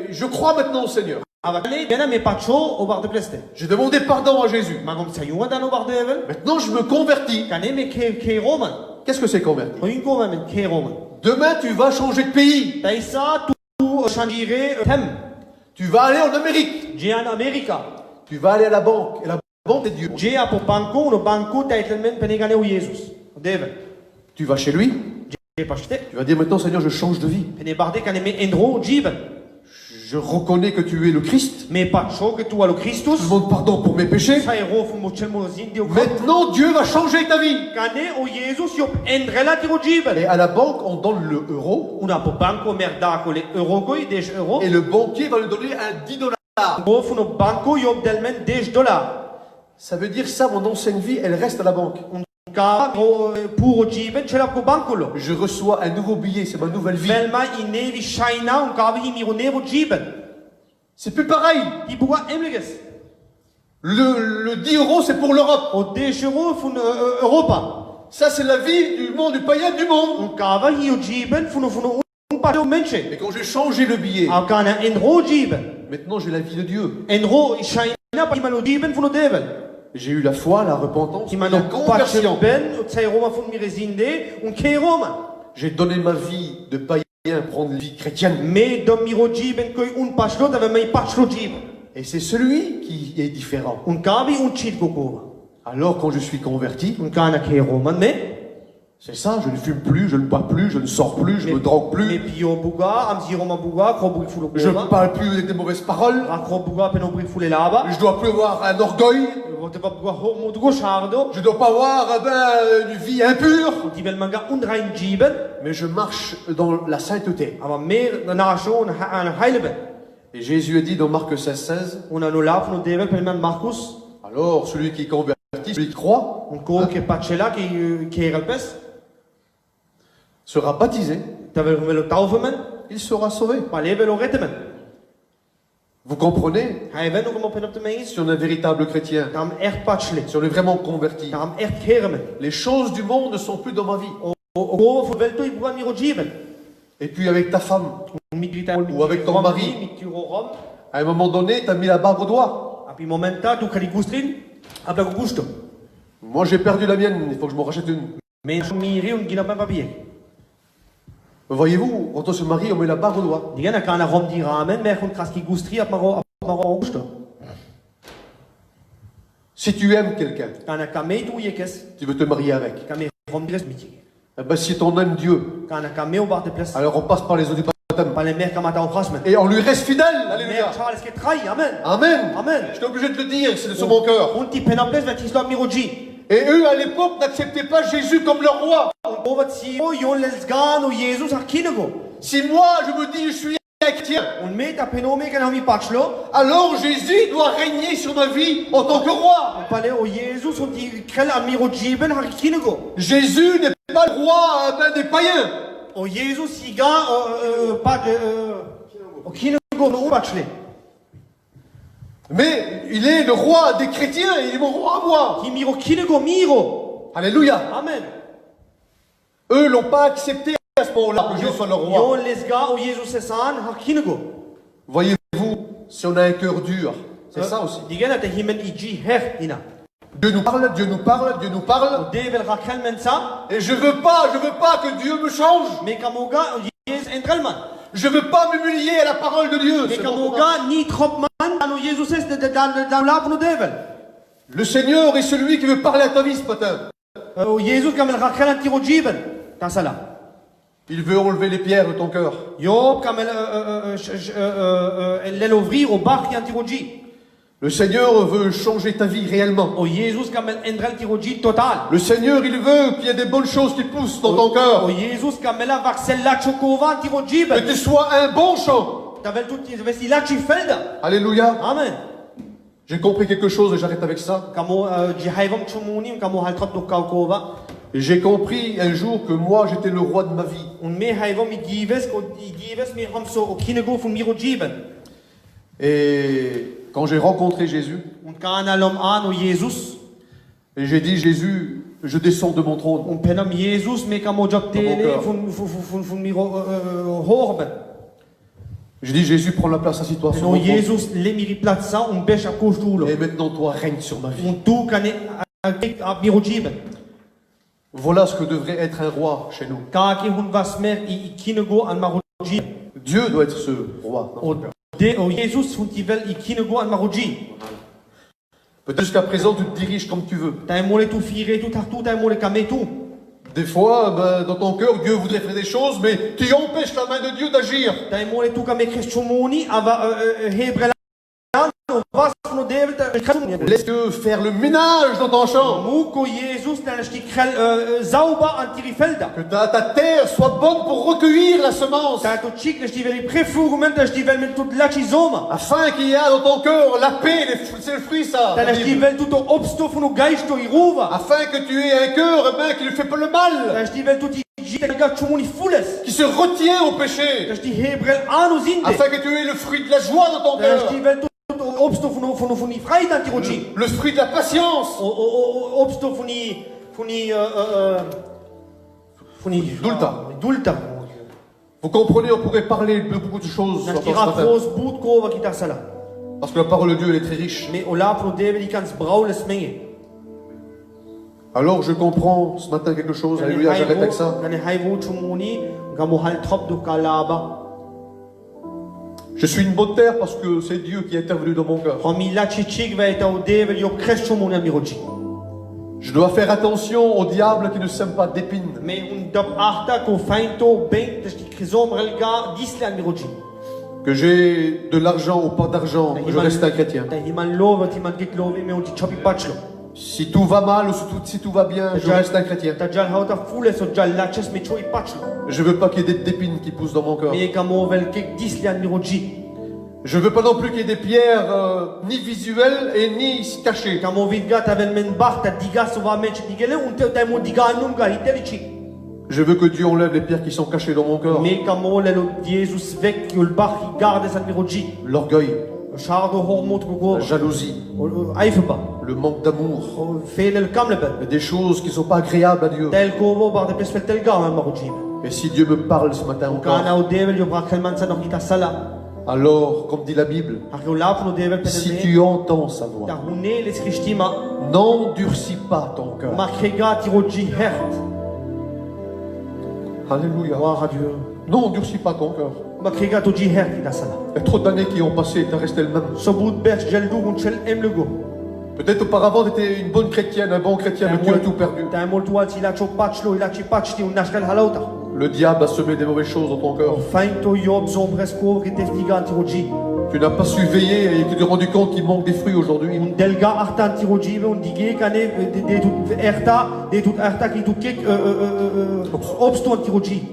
Speaker 3: je crois maintenant au Seigneur.
Speaker 2: Avakale bena me pacho o bar de pleste.
Speaker 3: J'ai demandé pardon à Jésus.
Speaker 2: Magom sayuwa dan o bar de evel.
Speaker 3: Maintenant, je me convertis.
Speaker 2: Kane me ke roman.
Speaker 3: Qu'est-ce que c'est converti?
Speaker 2: Oin ko men ke roman.
Speaker 3: Demain, tu vas changer de pays.
Speaker 2: Taisa tu changire tem.
Speaker 3: Tu vas aller en Amérique.
Speaker 2: Je en America.
Speaker 3: Tu vas aller à la banque. Et la banque, c'est Dieu.
Speaker 2: Je apo banco no banco taitlement penegane o Jesus. Devel.
Speaker 3: Tu vas chez lui.
Speaker 2: Je pachete.
Speaker 3: Tu vas dire maintenant, Seigneur, je change de vie.
Speaker 2: Pene barde kane me endro jiben.
Speaker 3: Je reconnais que tu es le Christ.
Speaker 2: Me pacho que tu alo
Speaker 3: Je
Speaker 2: Christus.
Speaker 3: demande pardon pour mes péchés.
Speaker 2: Sairo fu mo chemo zindi o
Speaker 3: Maintenant, Dieu va changer ta vie.
Speaker 2: Kane o Jesus yo endrela tiro jiben.
Speaker 3: Et à la banque, on donne le euro.
Speaker 2: Una po banco merda con le euro koi 10 euro.
Speaker 3: Et le banquier va lui donner un 10 $.
Speaker 2: Go fu no banco yo delmen 10 dollars.
Speaker 3: Ça veut dire ça, mon ancienne vie, elle reste à la banque.
Speaker 2: Ka pour o jiben chela ko banco lo.
Speaker 3: Je reçois un nouveau billet, c'est ma nouvelle vie.
Speaker 2: Velma inevi shaina un kavi hi miro nevo jiben.
Speaker 3: C'est plus pareil.
Speaker 2: Ti buga emleges.
Speaker 3: Le 10 euros, c'est pour l'Europe.
Speaker 2: O 10 euro fu Europa.
Speaker 3: Ça, c'est la vie du monde, du païen du monde.
Speaker 2: Un kava hi o jiben fu no un pacho menche.
Speaker 3: Et quand j'ai changé le billet,
Speaker 2: A kana enro jiben.
Speaker 3: maintenant j'ai la vie de Dieu.
Speaker 2: Enro shaina pa imano jiben fu no devel.
Speaker 3: J'ai eu la foi, la repentance, la
Speaker 2: Imano pacho
Speaker 3: conversion.
Speaker 2: ben o tsai Roma fu mi resinde un ke Roma.
Speaker 3: J'ai donné ma vie de païen, prendre la vie chrétienne.
Speaker 2: Me dom miro jiben koi un pachlo dave mai pachlo jiben.
Speaker 3: Et c'est celui qui est différent.
Speaker 2: Un kavi un chit kokova.
Speaker 3: Alors quand je suis converti,
Speaker 2: Un kana ke Roma me.
Speaker 3: c'est ça, je ne fume plus, je ne bois plus, je ne sors plus, je me drogue
Speaker 2: Me
Speaker 3: plus,
Speaker 2: pio buga am si Roma buga kro bug fu lo
Speaker 3: je ne
Speaker 2: kova.
Speaker 3: parle plus avec des mauvaises paroles,
Speaker 2: Ra kro buga peno bug fu le laba.
Speaker 3: je dois plus avoir un orgueil,
Speaker 2: Vote pa buga ho mo dugo shardo.
Speaker 3: je dois pas avoir une vie impure,
Speaker 2: Ti vel manga un rein jiben.
Speaker 3: mais je marche dans la sainteté.
Speaker 2: Ama mer na nasho an heileben.
Speaker 3: Et Jésus a dit dans Marc 16,16,
Speaker 2: Una no laf no devel pel man Marcus.
Speaker 3: alors celui qui est converti, celui qui croit,
Speaker 2: Un ko ke pachela ke relpes.
Speaker 3: sera baptisé,
Speaker 2: Tavel velo tauvemen.
Speaker 3: il sera sauvé.
Speaker 2: Pa level o retemen.
Speaker 3: Vous comprenez?
Speaker 2: Hij no como penop te meis.
Speaker 3: Si on est un véritable chrétien,
Speaker 2: Tam echt pachle.
Speaker 3: si on est vraiment converti,
Speaker 2: Tam echt kermen.
Speaker 3: les choses du monde ne sont plus dans ma vie.
Speaker 2: O fu velto i buga miro jiben.
Speaker 3: Et puis avec ta femme,
Speaker 2: Ou
Speaker 3: avec ton mari. à un moment donné, tu as mis la barbe au doigt.
Speaker 2: Api momenta tu kali gustrin. Abla go gusto.
Speaker 3: Moi j'ai perdu la mienne, il faut que je m'en rachète une.
Speaker 2: Mais miri un gina pa papier.
Speaker 3: Voyez-vous, quand on se marie, on met la barbe au doigt.
Speaker 2: Diga na kana rom di ramen, mer kun kraski gustri ap maro gusto.
Speaker 3: Si tu aimes quelqu'un,
Speaker 2: Kana kamei tu yekes.
Speaker 3: tu veux te marier avec.
Speaker 2: Kame rom dres miti.
Speaker 3: Eh ben, si on aime Dieu,
Speaker 2: Kana kamei o bar de place.
Speaker 3: alors on passe par les eaux du baptême.
Speaker 2: Pa le mer kamata en frasmen.
Speaker 3: Et on lui reste fidèle.
Speaker 2: Mer
Speaker 3: Alléluia.
Speaker 2: Charles ke trai, amen.
Speaker 3: Amen.
Speaker 2: Amen.
Speaker 3: J'étais obligé de le dire, c'est sur mon cœur.
Speaker 2: Un ti penaples vetislo miroji.
Speaker 3: Et eux, à l'époque, n'acceptaient pas Jésus comme leur roi.
Speaker 2: Un bovat si o yon lelsgan o Jesus arkinego.
Speaker 3: Si moi, je me dis, je suis un chrétien,
Speaker 2: Un meta penome kana mi pachlo.
Speaker 3: alors Jésus doit régner sur ma vie en tant que roi.
Speaker 2: Pale o Jesus on ti krel miroji ben arkinego.
Speaker 3: Jésus n'est pas le roi des païens.
Speaker 2: O Jesus iga pa de o kinego no pachle.
Speaker 3: Mais il est le roi des chrétiens et il est mon roi à moi.
Speaker 2: Ki miro kinego miro.
Speaker 3: Alléluia.
Speaker 2: Amen.
Speaker 3: Eux l'ont pas accepté à ce moment-là que je sois le roi.
Speaker 2: Yon lesga o Jesus esan arkinego.
Speaker 3: Voyez-vous, si on a un cœur dur, c'est ça aussi.
Speaker 2: Digena te himen iji her ina.
Speaker 3: Dieu nous parle, Dieu nous parle, Dieu nous parle.
Speaker 2: Devel rakel mensa.
Speaker 3: Et je veux pas que Dieu me change.
Speaker 2: Me kamoga Jesus entralman.
Speaker 3: Je veux pas m'humilier à la parole de Dieu.
Speaker 2: Me
Speaker 3: C'est mon
Speaker 2: kamoga ni tropman ano Jesus es de la no devel.
Speaker 3: Le Seigneur est celui qui veut parler à ta vie ce matin.
Speaker 2: O Jesus kamel rakel antiro jiben. Tasala.
Speaker 3: Il veut enlever les pierres de ton cœur.
Speaker 2: Yo kamel l'elovri o bar antiro ji.
Speaker 3: Le Seigneur veut changer ta vie réellement.
Speaker 2: O Jesus kamel endral tiro ji total.
Speaker 3: Le Seigneur, il veut qu'il y ait des bonnes choses qui poussent dans ton cœur.
Speaker 2: O Jesus kamela vaxel la chokova antiro
Speaker 3: Que
Speaker 2: jiben.
Speaker 3: tu sois un bon chant.
Speaker 2: Tavel tutti vesti la chifelda.
Speaker 3: Alléluia.
Speaker 2: Amen.
Speaker 3: J'ai compris quelque chose et j'arrête avec ça.
Speaker 2: Kamo jihaivam chumuni kamo haltrot do kaukova.
Speaker 3: Et j'ai compris un jour que moi, j'étais le roi de ma vie.
Speaker 2: Un me haivam gives mi hamso o kinego fun miro jiben.
Speaker 3: Et quand j'ai rencontré Jésus,
Speaker 2: Un kana lom an o Jesus.
Speaker 1: Et j'ai dit, Jésus, je descends de mon trône.
Speaker 2: Und penam Jesus me kamo job tele von mir horben.
Speaker 1: J'ai dit, Jésus, prends la place, assis-toi sur
Speaker 2: No
Speaker 1: mon trône.
Speaker 2: Jesus le miri platza un besh a kostulo.
Speaker 1: Et maintenant, toi, règne sur ma vie.
Speaker 2: Und du kan a miro jiben.
Speaker 1: Voilà ce que devrait être un roi chez nous.
Speaker 2: Kaki hun was mer I kinego an maro jiben.
Speaker 1: Dieu doit être ce roi. dans notre cœur.
Speaker 2: De o Jesus hun tivel I kinego an maro jiben.
Speaker 1: Peut-être jusqu'à présent, tu te diriges comme tu veux.
Speaker 2: Tai mole tu fire tu tartu tai mole kametu.
Speaker 1: Des fois, ben, dans ton cœur, Dieu voudrait faire des choses, mais tu empêches la main de Dieu d'agir.
Speaker 2: Tai mole tu kame kreshumoni ava hebrela vas no devel ta
Speaker 1: Laisse Dieu faire le ménage dans ton champ.
Speaker 2: Muko Jesus na sti krel zauba an tirifelda.
Speaker 1: Que ta terre soit bonne pour recueillir la semence.
Speaker 2: Tato chic sti veli prefurment sti vel men tout lachi zoma.
Speaker 1: Afin qu'il y ait dans ton cœur la paix, c'est le fruit ça. la
Speaker 2: Ta sti
Speaker 1: Bible.
Speaker 2: vel tout opstof no geisto I ruva.
Speaker 1: Afin que tu aies un cœur ben, qui ne fait pas le mal,
Speaker 2: Ta sti vel tout jita ga chumuni fules.
Speaker 1: qui se retient au péché.
Speaker 2: Ta sti hebrel anu zinde.
Speaker 1: Afin que tu aies le fruit de la joie dans ton
Speaker 2: Ta
Speaker 1: cœur.
Speaker 2: sti vel tout opstof no funi freid an tiroji.
Speaker 1: Le fruit de la patience.
Speaker 2: Opstof funi Dulta.
Speaker 1: Vous comprenez, on pourrait parler de beaucoup de choses
Speaker 2: Na
Speaker 1: sur
Speaker 2: sti
Speaker 1: ce matin.
Speaker 2: rafos boot kova kita sala.
Speaker 1: Parce que la parole de Dieu, elle est très riche.
Speaker 2: Me olaf no devel I kans braules menge.
Speaker 1: Alors je comprends ce matin quelque chose. Alléluia, j'arrête avec ça.
Speaker 2: Nane haivo chumuni gamo hal top du kalaba.
Speaker 1: Je suis une bonne terre parce que c'est Dieu qui est intervenu dans mon cœur.
Speaker 2: Homi la chichig va eta o devel yo kres chumuni amiroji.
Speaker 1: Je dois faire attention au diable qui ne sème pas d'épines.
Speaker 2: Me un dop arta ko feinto ben sti krizom relga disle amiroji.
Speaker 1: Que j'ai de l'argent ou pas d'argent, je reste un chrétien.
Speaker 2: Ta himan lova ti man git love me on ti chopi bachlo.
Speaker 1: Si tout va mal ou si tout va bien, je reste un chrétien.
Speaker 2: Ta jal hauta fule so jal laches me choi bachlo.
Speaker 1: Je veux pas qu'il y ait d'épines qui poussent dans mon cœur.
Speaker 2: Me kamo vel kek disle amiroji.
Speaker 1: Je veux pas non plus qu'il y ait des pierres ni visuelles et ni cachées.
Speaker 2: Kamo vidga ta vel men barta diga so va mench digele un te ta mo diga num ga hitelichi.
Speaker 1: Je veux que Dieu enlève les pierres qui sont cachées dans mon cœur.
Speaker 2: Me kamo le Jesus vek yo bach garde sa amiroji.
Speaker 1: L'orgueil,
Speaker 2: Chardo hormot go
Speaker 1: la jalousie,
Speaker 2: Eifeba.
Speaker 1: le manque d'amour.
Speaker 2: Felel kamleben.
Speaker 1: Et des choses qui ne sont pas agréables à Dieu.
Speaker 2: Tel kovo bar de pesfel tel ga maroji.
Speaker 1: Et si Dieu me parle ce matin encore,
Speaker 2: Kana o devel yo brakel man sa no kita sala.
Speaker 1: alors, comme dit la Bible,
Speaker 2: Ar yo lap no devel
Speaker 1: si
Speaker 2: penel.
Speaker 1: tu entends sa voix,
Speaker 2: Ta hune les christima
Speaker 1: n'endurcis pas ton cœur.
Speaker 2: makrega tiroji hert.
Speaker 1: Alléluia.
Speaker 2: Gloire à Dieu.
Speaker 1: N'endurcis pas ton cœur.
Speaker 2: Makrega toji hert kita sala.
Speaker 1: Il y a trop d'années qui ont passé et tu es resté le même.
Speaker 2: So bout berch gel du un chel em le go.
Speaker 1: Peut-être auparavant tu étais une bonne chrétienne, un bon chrétien, mais tu as tout perdu.
Speaker 2: Ta mol tu alti la chop patchlo ila chi patchti un nashkal halauta.
Speaker 1: Le diable a semé des mauvaises choses dans ton cœur.
Speaker 2: Feinto yob zombresko que testiga tiroji.
Speaker 1: Tu n'as pas su veiller et tu t'es rendu compte qu'il manque des fruits aujourd'hui.
Speaker 2: Un delga artan tiroji un dige kane de tout erta qui tout kek obsto tiroji.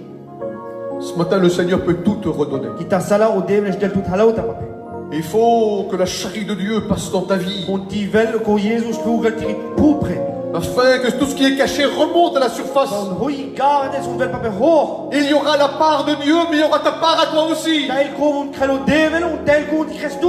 Speaker 1: Ce matin, le Seigneur peut tout te redonner.
Speaker 2: Kita sala o devel del tout halauta pape.
Speaker 1: Il faut que la charité de Dieu passe dans ta vie,
Speaker 2: On tivel ko Jesus lugel tiri pupre.
Speaker 1: afin que tout ce qui est caché remonte à la surface.
Speaker 2: On hui garde son vel pape ho.
Speaker 1: Il y aura la part de Dieu, mais il y aura ta part à toi aussi.
Speaker 2: Tel ko un krelo devel un tel ko ti krestu.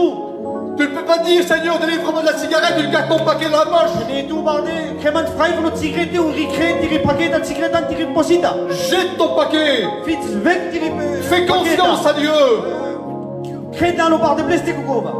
Speaker 1: Tu ne peux pas dire, Seigneur, délivre-moi de la cigarette, tu gardes ton paquet dans la poche.
Speaker 2: Ne tu barde kreman frei no cigarette un ricre tiri paquet dan cigarette dan tiri posita.
Speaker 1: Jette ton paquet.
Speaker 2: Fitz vek tiri
Speaker 1: Fais confiance à Dieu.
Speaker 2: Crée dans le bar de bleste kukova.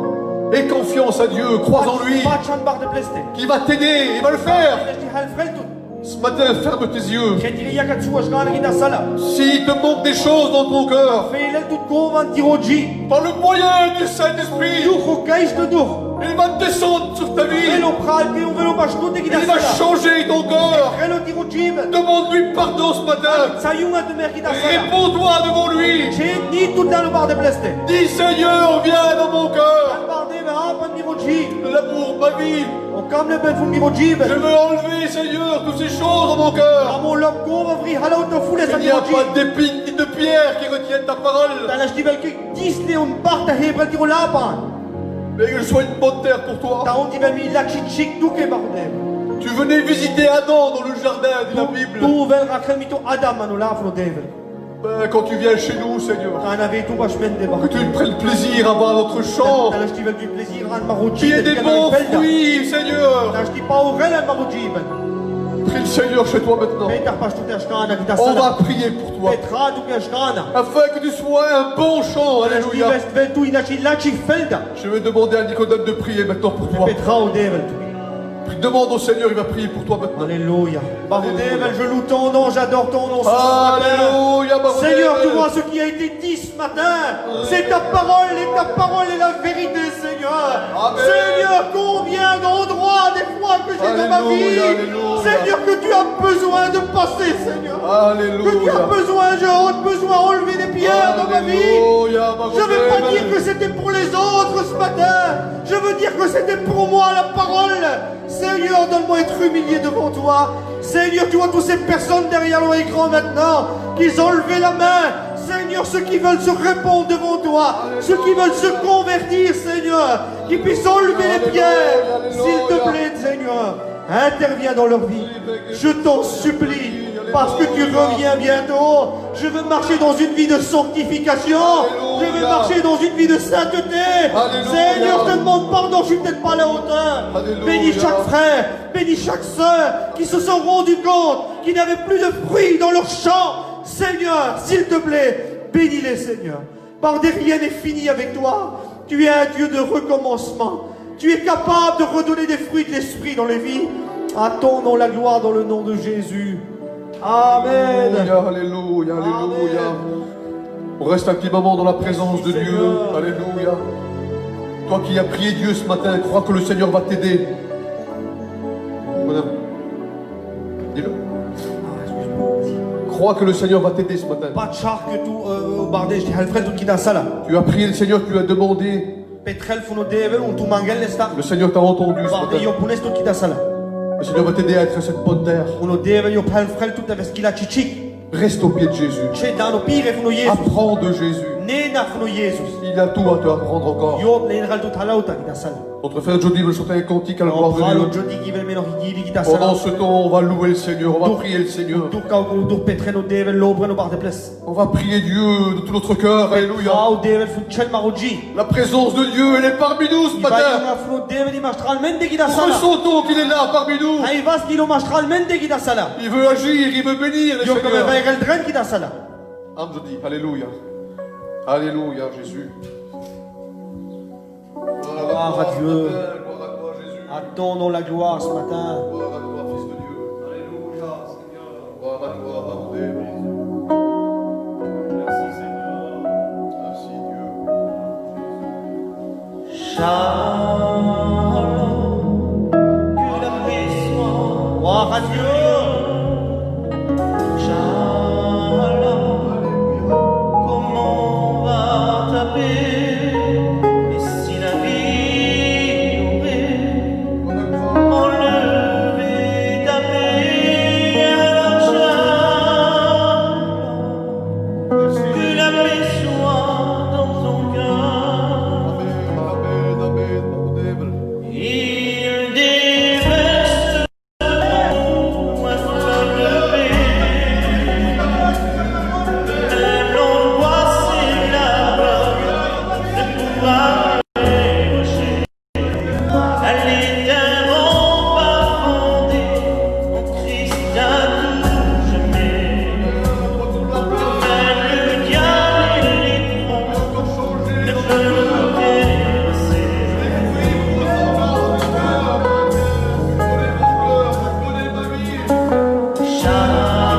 Speaker 1: Aie confiance à Dieu, crois en lui,
Speaker 2: Patchan bar de bleste.
Speaker 1: qui va t'aider, il va le faire.
Speaker 2: Hal freltu.
Speaker 1: Ce matin, ferme tes yeux.
Speaker 2: Khetiri yakatsu ashgana kita sala.
Speaker 1: S'il te manque des choses dans ton cœur,
Speaker 2: Feilel tout kovan tiroji.
Speaker 1: par le moyen du Saint-Esprit,
Speaker 2: Ducho kais de dur.
Speaker 1: il va descendre sur ta vie.
Speaker 2: Velo pralte un velo bashkute kita
Speaker 1: Il va
Speaker 2: sala.
Speaker 1: changer ton cœur.
Speaker 2: Relo tiroji.
Speaker 1: Demande-lui pardon ce matin.
Speaker 2: Sayunga de mer kita sala.
Speaker 1: Réponds-toi devant lui.
Speaker 2: J'ai ni tout dans le bar de bleste.
Speaker 1: Dis Seigneur, viens dans mon cœur.
Speaker 2: Al bar de vera pan tiroji.
Speaker 1: L'amour, ma vie.
Speaker 2: On kam le ben fun tiroji.
Speaker 1: Je veux enlever, Seigneur, toutes ces choses dans mon cœur.
Speaker 2: Amo lop kova vri halau to fule sa
Speaker 1: Il n'y a
Speaker 2: tiroji.
Speaker 1: pas d'épines ni de pierres qui retiennent ta parole.
Speaker 2: Dans la stivel ki disle un bar ta hebrel tiro lapan.
Speaker 1: Mais que je sois une bonne terre pour toi.
Speaker 2: Ta on tivel mi la chichik duke bardem.
Speaker 1: Tu venais visiter Adam dans le jardin, dit la Bible.
Speaker 2: Tu vel rakel mito Adam anu lafno devel.
Speaker 3: Ben, quand tu viens chez nous, Seigneur,
Speaker 2: أنا في توبة شمن دبا
Speaker 3: que tu prennes plaisir à voir notre champ,
Speaker 2: أنا شتي du plaisir عن مروجي
Speaker 3: qu'il y ait des bons fruits, Seigneur.
Speaker 2: أنا شتي باو غير مروجي
Speaker 3: Prie le Seigneur chez toi maintenant.
Speaker 2: بيتر باش تشكانا كده
Speaker 3: On
Speaker 2: سنة
Speaker 3: va prier pour toi,
Speaker 2: بيترا دوك شكانا
Speaker 3: afin que tu sois un bon champ. Alléluia.
Speaker 2: فيستو إناشي لاتشي فلدا
Speaker 3: Je vais demander à Nicodème de prier maintenant pour toi.
Speaker 2: بيترا وديفل
Speaker 3: Demande au Seigneur, il va prier pour toi maintenant.
Speaker 2: Alléluia. Baroudével, je loue ton nom, j'adore ton nom ce matin.
Speaker 3: Alléluia, Baroudével.
Speaker 2: Seigneur, tu vois ce qui a été dit ce matin. C'est ta parole et ta parole est la vérité, Seigneur.
Speaker 3: Amen.
Speaker 2: Seigneur, combien d'endroits des fois que j'ai dans ma vie.
Speaker 3: Alléluia, alléluia.
Speaker 2: Seigneur, que tu as besoin de passer, Seigneur.
Speaker 3: Alléluia.
Speaker 2: Que tu as besoin, j'ai besoin d'enlever des pierres dans ma vie.
Speaker 3: Alléluia,
Speaker 2: Je ne veux pas
Speaker 3: Baroudével.
Speaker 2: dire que c'était pour les autres ce matin. Je veux dire que c'était pour moi la parole. Seigneur, donne-moi être humilié devant toi. Seigneur, tu vois toutes ces personnes derrière l'écran maintenant, qu'ils ont levé la main. Seigneur, ceux qui veulent se répondre devant toi, ceux qui veulent se convertir, Seigneur, qui puissent enlever les pierres. S'il te plaît, Seigneur, interviens dans leur vie. Je t'en supplie. Parce que tu reviens bientôt. Je veux marcher dans une vie de sanctification. Je veux marcher dans une vie de sainteté.
Speaker 3: Alléluia.
Speaker 2: Seigneur, je te demande pardon, je suis peut-être pas à la hauteur.
Speaker 3: Alléluia.
Speaker 2: Bénis chaque frère, bénis chaque sœur qui se sont rendus compte qu'ils n'avaient plus de fruits dans leur champ. Seigneur, s'il te plaît, bénis-les, Seigneur. Par des rien n'est fini avec toi. Tu es un Dieu de recommencement. Tu es capable de redonner des fruits de l'esprit dans les vies. À ton nom la gloire dans le nom de Jésus. Amen.
Speaker 3: Alléluia, alléluia. On reste un petit moment dans la présence de Dieu. Alléluia. Toi qui as prié Dieu ce matin, crois que le Seigneur va t'aider. Madame, dis-le. Crois que le Seigneur va t'aider ce matin.
Speaker 2: Pas de char que tout bardé, je halfrel tout qui dans ça là.
Speaker 3: Tu as prié le Seigneur, tu as demandé.
Speaker 2: Petrel funo devel un tout mangel nesta.
Speaker 3: Le Seigneur t'a entendu ce
Speaker 2: Bardé
Speaker 3: matin.
Speaker 2: yo punes tout qui dans ça là.
Speaker 3: Le Seigneur va t'aider à être cette bonne terre.
Speaker 2: Uno devel yo halfrel tout avec ce qu'il a chichik.
Speaker 3: Reste au pied de Jésus.
Speaker 2: Che dans no pire funo Jésus.
Speaker 3: Apprends de Jésus.
Speaker 2: Ne na funo Jésus.
Speaker 3: Il a tout à te apprendre encore.
Speaker 2: Yo lenral tout halauta qui dans ça là.
Speaker 3: Notre frère Jody veut chanter un cantique à la gloire
Speaker 2: On va le
Speaker 3: de Dieu.
Speaker 2: jodi qui veut meno higiri qui dans ça là.
Speaker 3: Pendant ce temps, on va louer le Seigneur, on va prier le Seigneur.
Speaker 2: Tout ka do petrel no devel lobre no bar de place.
Speaker 3: On va prier Dieu de tout notre cœur. Alléluia.
Speaker 2: Au devel fu chel maroji.
Speaker 3: La présence de Dieu, elle est parmi nous ce
Speaker 2: Il va
Speaker 3: matin.
Speaker 2: na funo devel di mastral mende qui dans ça
Speaker 3: Nous
Speaker 2: là.
Speaker 3: ressentons qu'il est là parmi nous.
Speaker 2: Hay vas di no mastral mende qui dans ça là.
Speaker 3: Il veut agir, il veut bénir le
Speaker 2: Yo comme
Speaker 3: Seigneur.
Speaker 2: va el dren qui dans ça là.
Speaker 3: Âme Jody, alléluia. Alléluia, Jésus.
Speaker 2: Gloire à Dieu.
Speaker 3: Gloire à toi, Jésus.
Speaker 2: À ton nom la gloire ce matin.
Speaker 3: Gloire à toi, Fils de Dieu. Alléluia, Seigneur. Gloire à toi, Pardon.
Speaker 4: Merci Seigneur.
Speaker 3: Merci Dieu.
Speaker 4: Shalom, que la paix soit.
Speaker 2: Gloire à Dieu.
Speaker 4: Shalom, comment va ta paix? Et si la vie aurait enlevé ta paix, alors shalom, que la paix soit dans ton cœur.
Speaker 3: Amen, amen, amen.
Speaker 4: Il déverse un fleuve de paix. L'angoisse et la peur ne pourra dérocher. Elle est un rempart fondé en Christ à tout jamais. Même le diable et les troncs ne peuvent nous dépasser.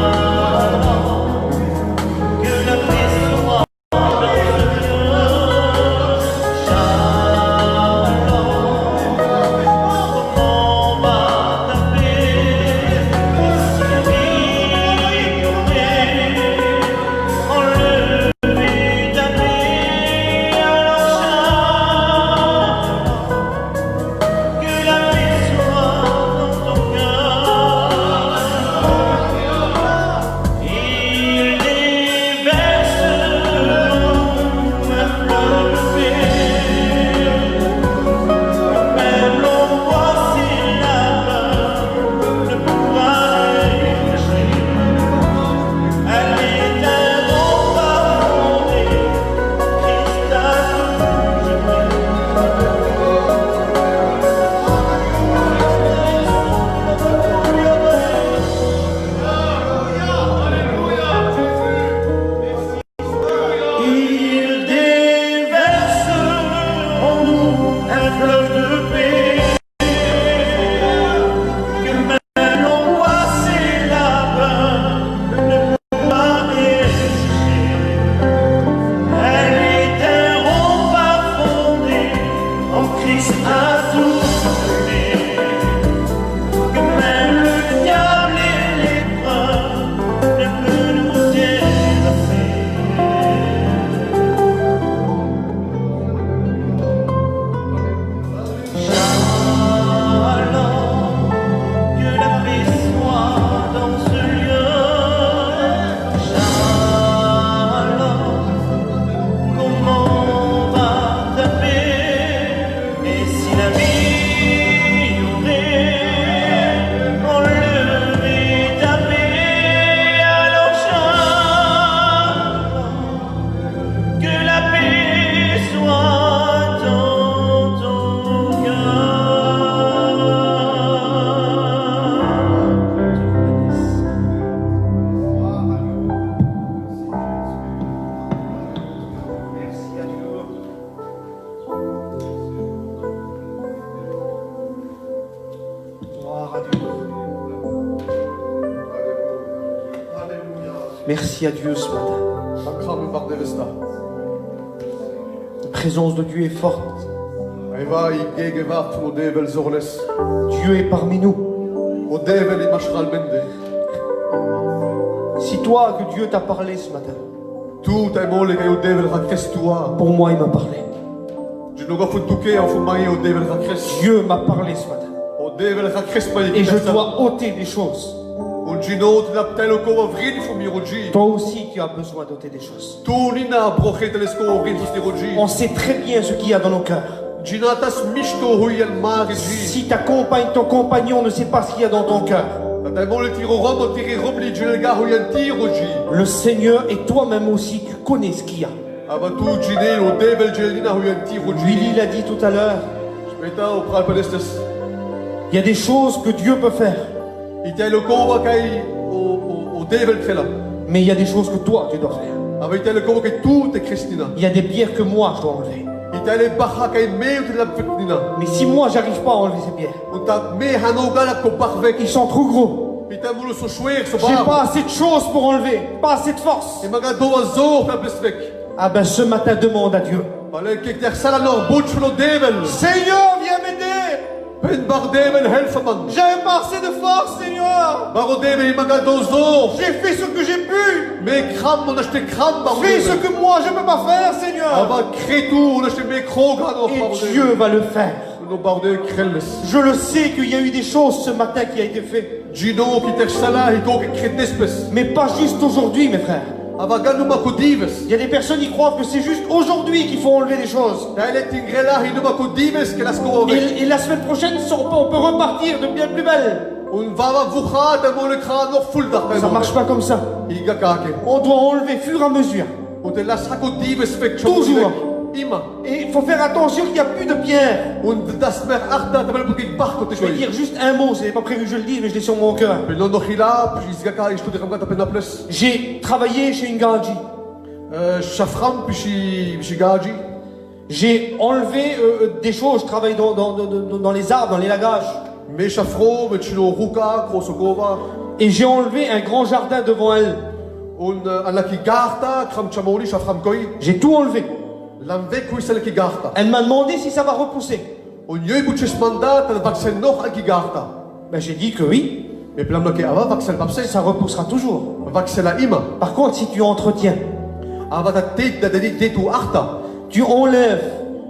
Speaker 4: Shalom, que la paix soit dans ce cœur. Jésus-Christ a tout donné, que même le diable et l'épreuve ne peut nous déraper. Shalom, que la paix soit dans ce lieu. Shalom, comment va ta paix? Et si la vie aurait enlevé ta paix, alors shalom, que la paix soit dans ton cœur.
Speaker 2: Merci à Dieu. Gloire à Dieu. Alléluia. Merci à Dieu ce matin.
Speaker 3: Dank par Devesta.
Speaker 2: La présence de Dieu est forte.
Speaker 3: Eva i gegenwart van de Devel zorles.
Speaker 2: Dieu est parmi nous.
Speaker 3: O Devel i mashral bende.
Speaker 2: Si toi, que Dieu t'a parlé ce matin,
Speaker 3: Tout est mole que o Devel rakres toi.
Speaker 2: pour moi, il m'a parlé.
Speaker 3: Je ne vois tuke en fumai o Devel rakres.
Speaker 2: Dieu m'a parlé ce matin.
Speaker 3: O Devel rakres pa
Speaker 2: Et je dois ôter des choses.
Speaker 3: O Gino te naptel o ko avrin fumi rogi.
Speaker 2: Toi aussi, tu as besoin d'ôter des choses.
Speaker 3: Tu nina broche telesko avrin fumi rogi.
Speaker 2: On sait très bien ce qu'il y a dans nos cœurs.
Speaker 3: Ginatas mishto huyel marigi.
Speaker 2: Si ta compagne, ton compagnon ne sait pas ce qu'il y a dans ton cœur,
Speaker 3: Ta mole tiro rom o tiri rom li julga huyen ti rogi.
Speaker 2: le Seigneur et toi-même aussi, tu connais ce qu'il y a.
Speaker 3: Ava tu Gine o Devel gelina huyen ti
Speaker 2: Willy
Speaker 3: rogi.
Speaker 2: l'a dit tout à l'heure,
Speaker 3: Speta o pral palestes.
Speaker 2: il y a des choses que Dieu peut faire,
Speaker 3: Itel o ko kai o Devel krela.
Speaker 2: mais il y a des choses que toi, tu dois faire.
Speaker 3: Ava itel o ko kai tout e Christina.
Speaker 2: Il y a des pierres que moi, je dois enlever.
Speaker 3: Itel baha kai me te la fetnina.
Speaker 2: Mais si moi, j'arrive pas à enlever ces pierres,
Speaker 3: Uta me hanoga la ko parvek.
Speaker 2: ils sont trop gros.
Speaker 3: Ita mulu so shwer so
Speaker 2: J'ai
Speaker 3: bar.
Speaker 2: pas assez de choses pour enlever, pas assez de force.
Speaker 3: E maga do azor ta besvek.
Speaker 2: Ah ben ce matin, demande à Dieu.
Speaker 3: Ale ke ter sala nor butch no Devel.
Speaker 2: Seigneur, viens m'aider.
Speaker 3: Pen bar Devel helfaman.
Speaker 2: J'ai pas assez de force, Seigneur.
Speaker 3: Baro Devel maga do zor.
Speaker 2: J'ai fait ce que j'ai pu.
Speaker 3: Me kram on achete kram bar
Speaker 2: Fais ce
Speaker 3: Devel.
Speaker 2: que moi, je peux pas faire, Seigneur.
Speaker 3: Ava kretou on achete me kroga no bar
Speaker 2: Et Dieu va le faire.
Speaker 3: No bar de krelles.
Speaker 2: Je le sais qu'il y a eu des choses ce matin qui a été fait.
Speaker 3: Gino ki ter sala i ko ke kretespes.
Speaker 2: Mais pas juste aujourd'hui, mes frères.
Speaker 3: Ava ganu mako dives.
Speaker 2: Il y a des personnes qui croient que c'est juste aujourd'hui qu'il faut enlever des choses.
Speaker 3: Ele tingrela hi no mako dives ke las ko
Speaker 2: Et la semaine prochaine, on peut repartir de bien plus belle.
Speaker 3: Un vava vucha ta mo le kran no full da.
Speaker 2: Ça marche pas comme ça.
Speaker 3: Iga kake.
Speaker 2: On doit enlever fur et à mesure.
Speaker 3: On te las hako dives fek
Speaker 2: Toujours.
Speaker 3: Ima.
Speaker 2: Et il faut faire attention qu'il n'y a plus de pierre.
Speaker 3: Und das mer arda ta bel bukik bar ko te
Speaker 2: Je vais dire juste un mot, c'est pas prévu que je le dise, mais je l'ai sur mon cœur.
Speaker 3: Pelon no khila, puis gaka ishtu de ramga ta pena plus.
Speaker 2: J'ai travaillé chez une Ganji.
Speaker 3: Shafram puis gaji.
Speaker 2: J'ai enlevé des choses, je travaille dans les arbres, dans les lagages.
Speaker 3: Me shafro, me chino ruka, krosokova.
Speaker 2: Et j'ai enlevé un grand jardin devant elle.
Speaker 3: Un alaki garta, kram chamoli shafram koi.
Speaker 2: J'ai tout enlevé.
Speaker 3: Lamve kui selaki garta.
Speaker 2: Elle m'a demandé si ça va repousser.
Speaker 3: Un yoi buches mandat, ta vaccin noch alki garta.
Speaker 2: Ben, j'ai dit que oui,
Speaker 3: Me plam no ke ava vaccin papse.
Speaker 2: ça repoussera toujours.
Speaker 3: Vaccin la ima.
Speaker 2: Par contre, si tu entretiens,
Speaker 3: Ava ta tet da dedi detu arta.
Speaker 2: tu enlèves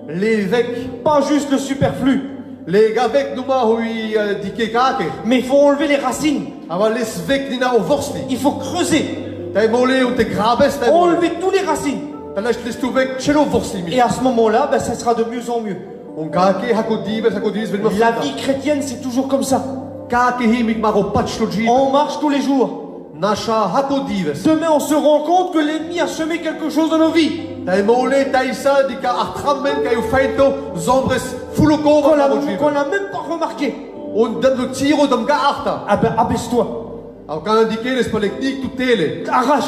Speaker 3: L'évêque,
Speaker 2: pas juste le superflu,
Speaker 3: les gavek numa hui dike kake.
Speaker 2: mais il faut enlever les racines.
Speaker 3: Ava les vek nina o vorsli.
Speaker 2: Il faut creuser,
Speaker 3: Ta mole ou te grabes ta mole.
Speaker 2: enlever tous les racines.
Speaker 3: Ta lash les tu vek chelo vorsli mi.
Speaker 2: Et à ce moment-là, ben, ça sera de mieux en mieux.
Speaker 3: On kake hako dives ven
Speaker 2: La vie chrétienne, c'est toujours comme ça.
Speaker 3: Kake himik maro patchloji.
Speaker 2: On marche tous les jours.
Speaker 3: Nasha hako dives.
Speaker 2: Demain, on se rend compte que l'ennemi a semé quelque chose dans nos vies.
Speaker 3: Ta mole ta isa dika artramen ka faito zombres fuloko
Speaker 2: Qu'on
Speaker 3: va
Speaker 2: n'a même pas remarqué.
Speaker 3: On donne le tiro dam ga arta.
Speaker 2: Ah ben, abaisse-toi.
Speaker 3: Alors quand indiqué les spaleknik tout tele.
Speaker 2: Arrache.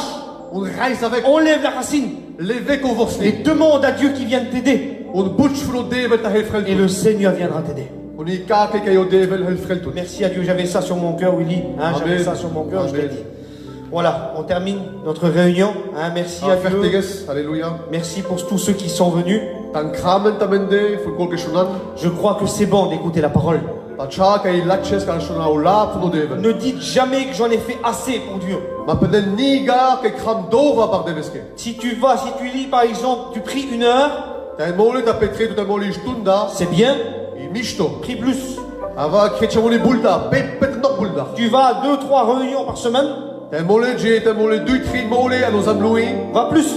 Speaker 3: On reise avec
Speaker 2: Enlève la racine.
Speaker 3: l'évêque au
Speaker 2: Et
Speaker 3: vorsli.
Speaker 2: demande à Dieu qui vienne t'aider.
Speaker 3: On butch fulo devel ta helfrel.
Speaker 2: Et le Seigneur viendra t'aider.
Speaker 3: On y kake ka yo devel helfrel tout.
Speaker 2: Merci à Dieu, j'avais ça sur mon cœur, Willy. Hein, j'avais
Speaker 3: Amen.
Speaker 2: ça sur mon cœur, je l'ai
Speaker 3: Amen.
Speaker 2: dit. Voilà, on termine notre réunion. Hein, merci à Dieu.
Speaker 3: Fertiges, Alléluia.
Speaker 2: Merci pour tous ceux qui sont venus.
Speaker 3: Tan kramen tamende, faut qu'on gestionne.
Speaker 2: Je crois que c'est bon d'écouter la parole.
Speaker 3: Tacha kai latches kan shona ola pour deven.
Speaker 2: Ne dites jamais que j'en ai fait assez pour Dieu.
Speaker 3: Ma peden niga ke kram dova par deveske.
Speaker 2: Si tu lis par exemple, tu pries 1 heure,
Speaker 3: T'as molé ta petré tout molé stunda.
Speaker 2: c'est bien,
Speaker 3: I misto.
Speaker 2: prie plus.
Speaker 3: Ava kretchamoli bulda, pet nok bulda.
Speaker 2: Tu vas à 2-3 réunions par semaine,
Speaker 3: T'as molé 2-3 molé à nos amloui.
Speaker 2: va plus.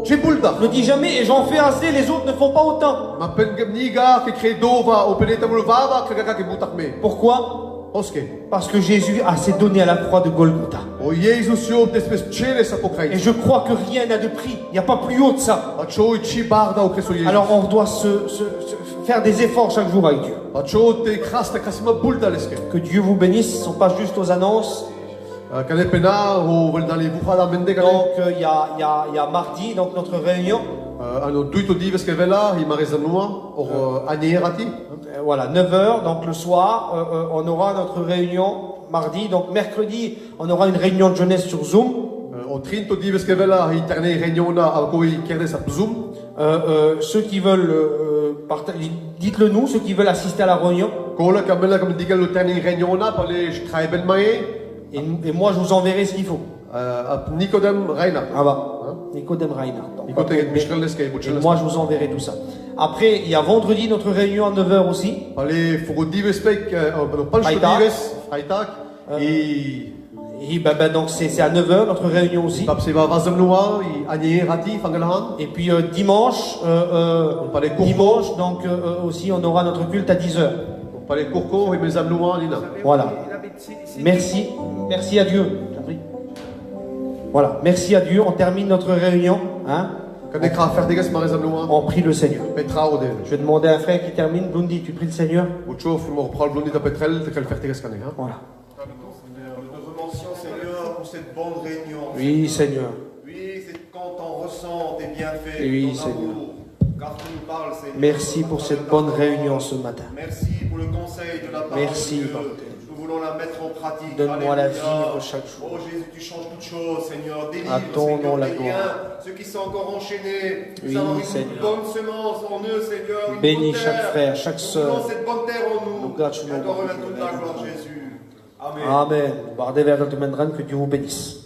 Speaker 3: J'ai bulda.
Speaker 2: Ne dis jamais et j'en fais assez, les autres ne font pas autant.
Speaker 3: Ma pen niga ke kre dova, opene ta molvava, kregaka ke butakme.
Speaker 2: Pourquoi?
Speaker 3: Oske.
Speaker 2: Parce que Jésus a s'est donné à la croix de Golgotha.
Speaker 3: O Jesus yo despes chele sa
Speaker 2: Et
Speaker 3: pokrait.
Speaker 2: je crois que rien n'a de prix. Il n'y a pas plus haut de ça.
Speaker 3: Acho ichi barda o kreso Jesus.
Speaker 2: Alors on doit se faire des efforts chaque jour avec Dieu.
Speaker 3: Acho te krasta krasima bulda leske.
Speaker 2: Que Dieu vous bénisse. Ce ne sont pas juste aux annonces.
Speaker 3: Kane pena o vel dans les bufada mende kane.
Speaker 2: Donc il y a mardi, donc notre réunion.
Speaker 3: Ano duito dives ke vela, i marezanua, or anierati.
Speaker 2: Voilà, 9h, donc le soir, on aura notre réunion mardi. Donc mercredi, on aura une réunion de jeunesse sur Zoom.
Speaker 3: O trinto dives ke vela, i terne reuniona a koi kerde sa Zoom.
Speaker 2: Ceux qui veulent, dites-le nous, ceux qui veulent assister à la réunion.
Speaker 3: Kola kamela kam digal lo terne reuniona pale schreiben mae.
Speaker 2: Et moi, je vous enverrai ce qu'il faut.
Speaker 3: Nicodem Reina.
Speaker 2: Ah bah, Nicodème Reinhardt. Donc,
Speaker 3: Nicodem Michel Leske,
Speaker 2: et
Speaker 3: Buchel
Speaker 2: moi, je vous enverrai tout ça. Après, il y a vendredi notre réunion à 9h aussi.
Speaker 3: Pale furo dives pek, pas le
Speaker 2: Freitag.
Speaker 3: dives, Freitag.
Speaker 2: Et donc c'est à 9h notre réunion aussi.
Speaker 3: Papseva vazamnoa, i anierati fangalahan.
Speaker 2: Et puis dimanche,
Speaker 3: Pale kurko.
Speaker 2: dimanche donc aussi on aura notre culte à 10h.
Speaker 3: Pale kurko, i mezamnoa lina.
Speaker 2: Voilà. Merci, merci à Dieu. Voilà, merci à Dieu. On termine notre réunion. Hein?
Speaker 3: Kane kra fertiges marezamnoa.
Speaker 2: On prie le Seigneur.
Speaker 3: Petra o deven.
Speaker 2: Je vais demander à un frère qui termine. Blundi, tu pries le Seigneur?
Speaker 3: Bucho fumo pral blondi ta petrel, te kal fertiges kane.
Speaker 2: Voilà.
Speaker 5: Nous te remercions, Seigneur, pour cette bonne réunion.
Speaker 2: Oui, Seigneur.
Speaker 5: Oui, c'est quand on ressent tes bienfaits,
Speaker 2: Oui,
Speaker 5: ton
Speaker 2: Seigneur.
Speaker 5: amour, car tu nous parles, Seigneur.
Speaker 2: Merci pour cette bonne réunion ce matin.
Speaker 5: Merci pour le conseil de la parole
Speaker 2: Merci,
Speaker 5: de Dieu.
Speaker 2: Papa.
Speaker 5: Nous voulons la mettre en pratique.
Speaker 2: Donne-moi la
Speaker 5: Alléluia.
Speaker 2: vivre chaque jour.
Speaker 5: Oh Jésus, tu changes toutes choses, Seigneur. Délivre,
Speaker 2: À ton
Speaker 5: Seigneur,
Speaker 2: nom, la
Speaker 5: les
Speaker 2: gloire.
Speaker 5: liens, ceux qui sont encore enchaînés.
Speaker 2: Oui,
Speaker 5: Nous avons une
Speaker 2: Seigneur.
Speaker 5: bonne semence en eux, Seigneur. Une
Speaker 2: Bénis
Speaker 5: bonne
Speaker 2: chaque
Speaker 5: terre.
Speaker 2: frère, chaque
Speaker 5: Nous
Speaker 2: sœur.
Speaker 5: voulons cette bonne terre en nous.
Speaker 2: Nous garde sur
Speaker 5: Et
Speaker 2: nos
Speaker 5: à toi
Speaker 2: bancs.
Speaker 5: remettre toute la gloire, Jésus. Amen.
Speaker 2: Amen. Bardez vers notre main, que Dieu vous bénisse.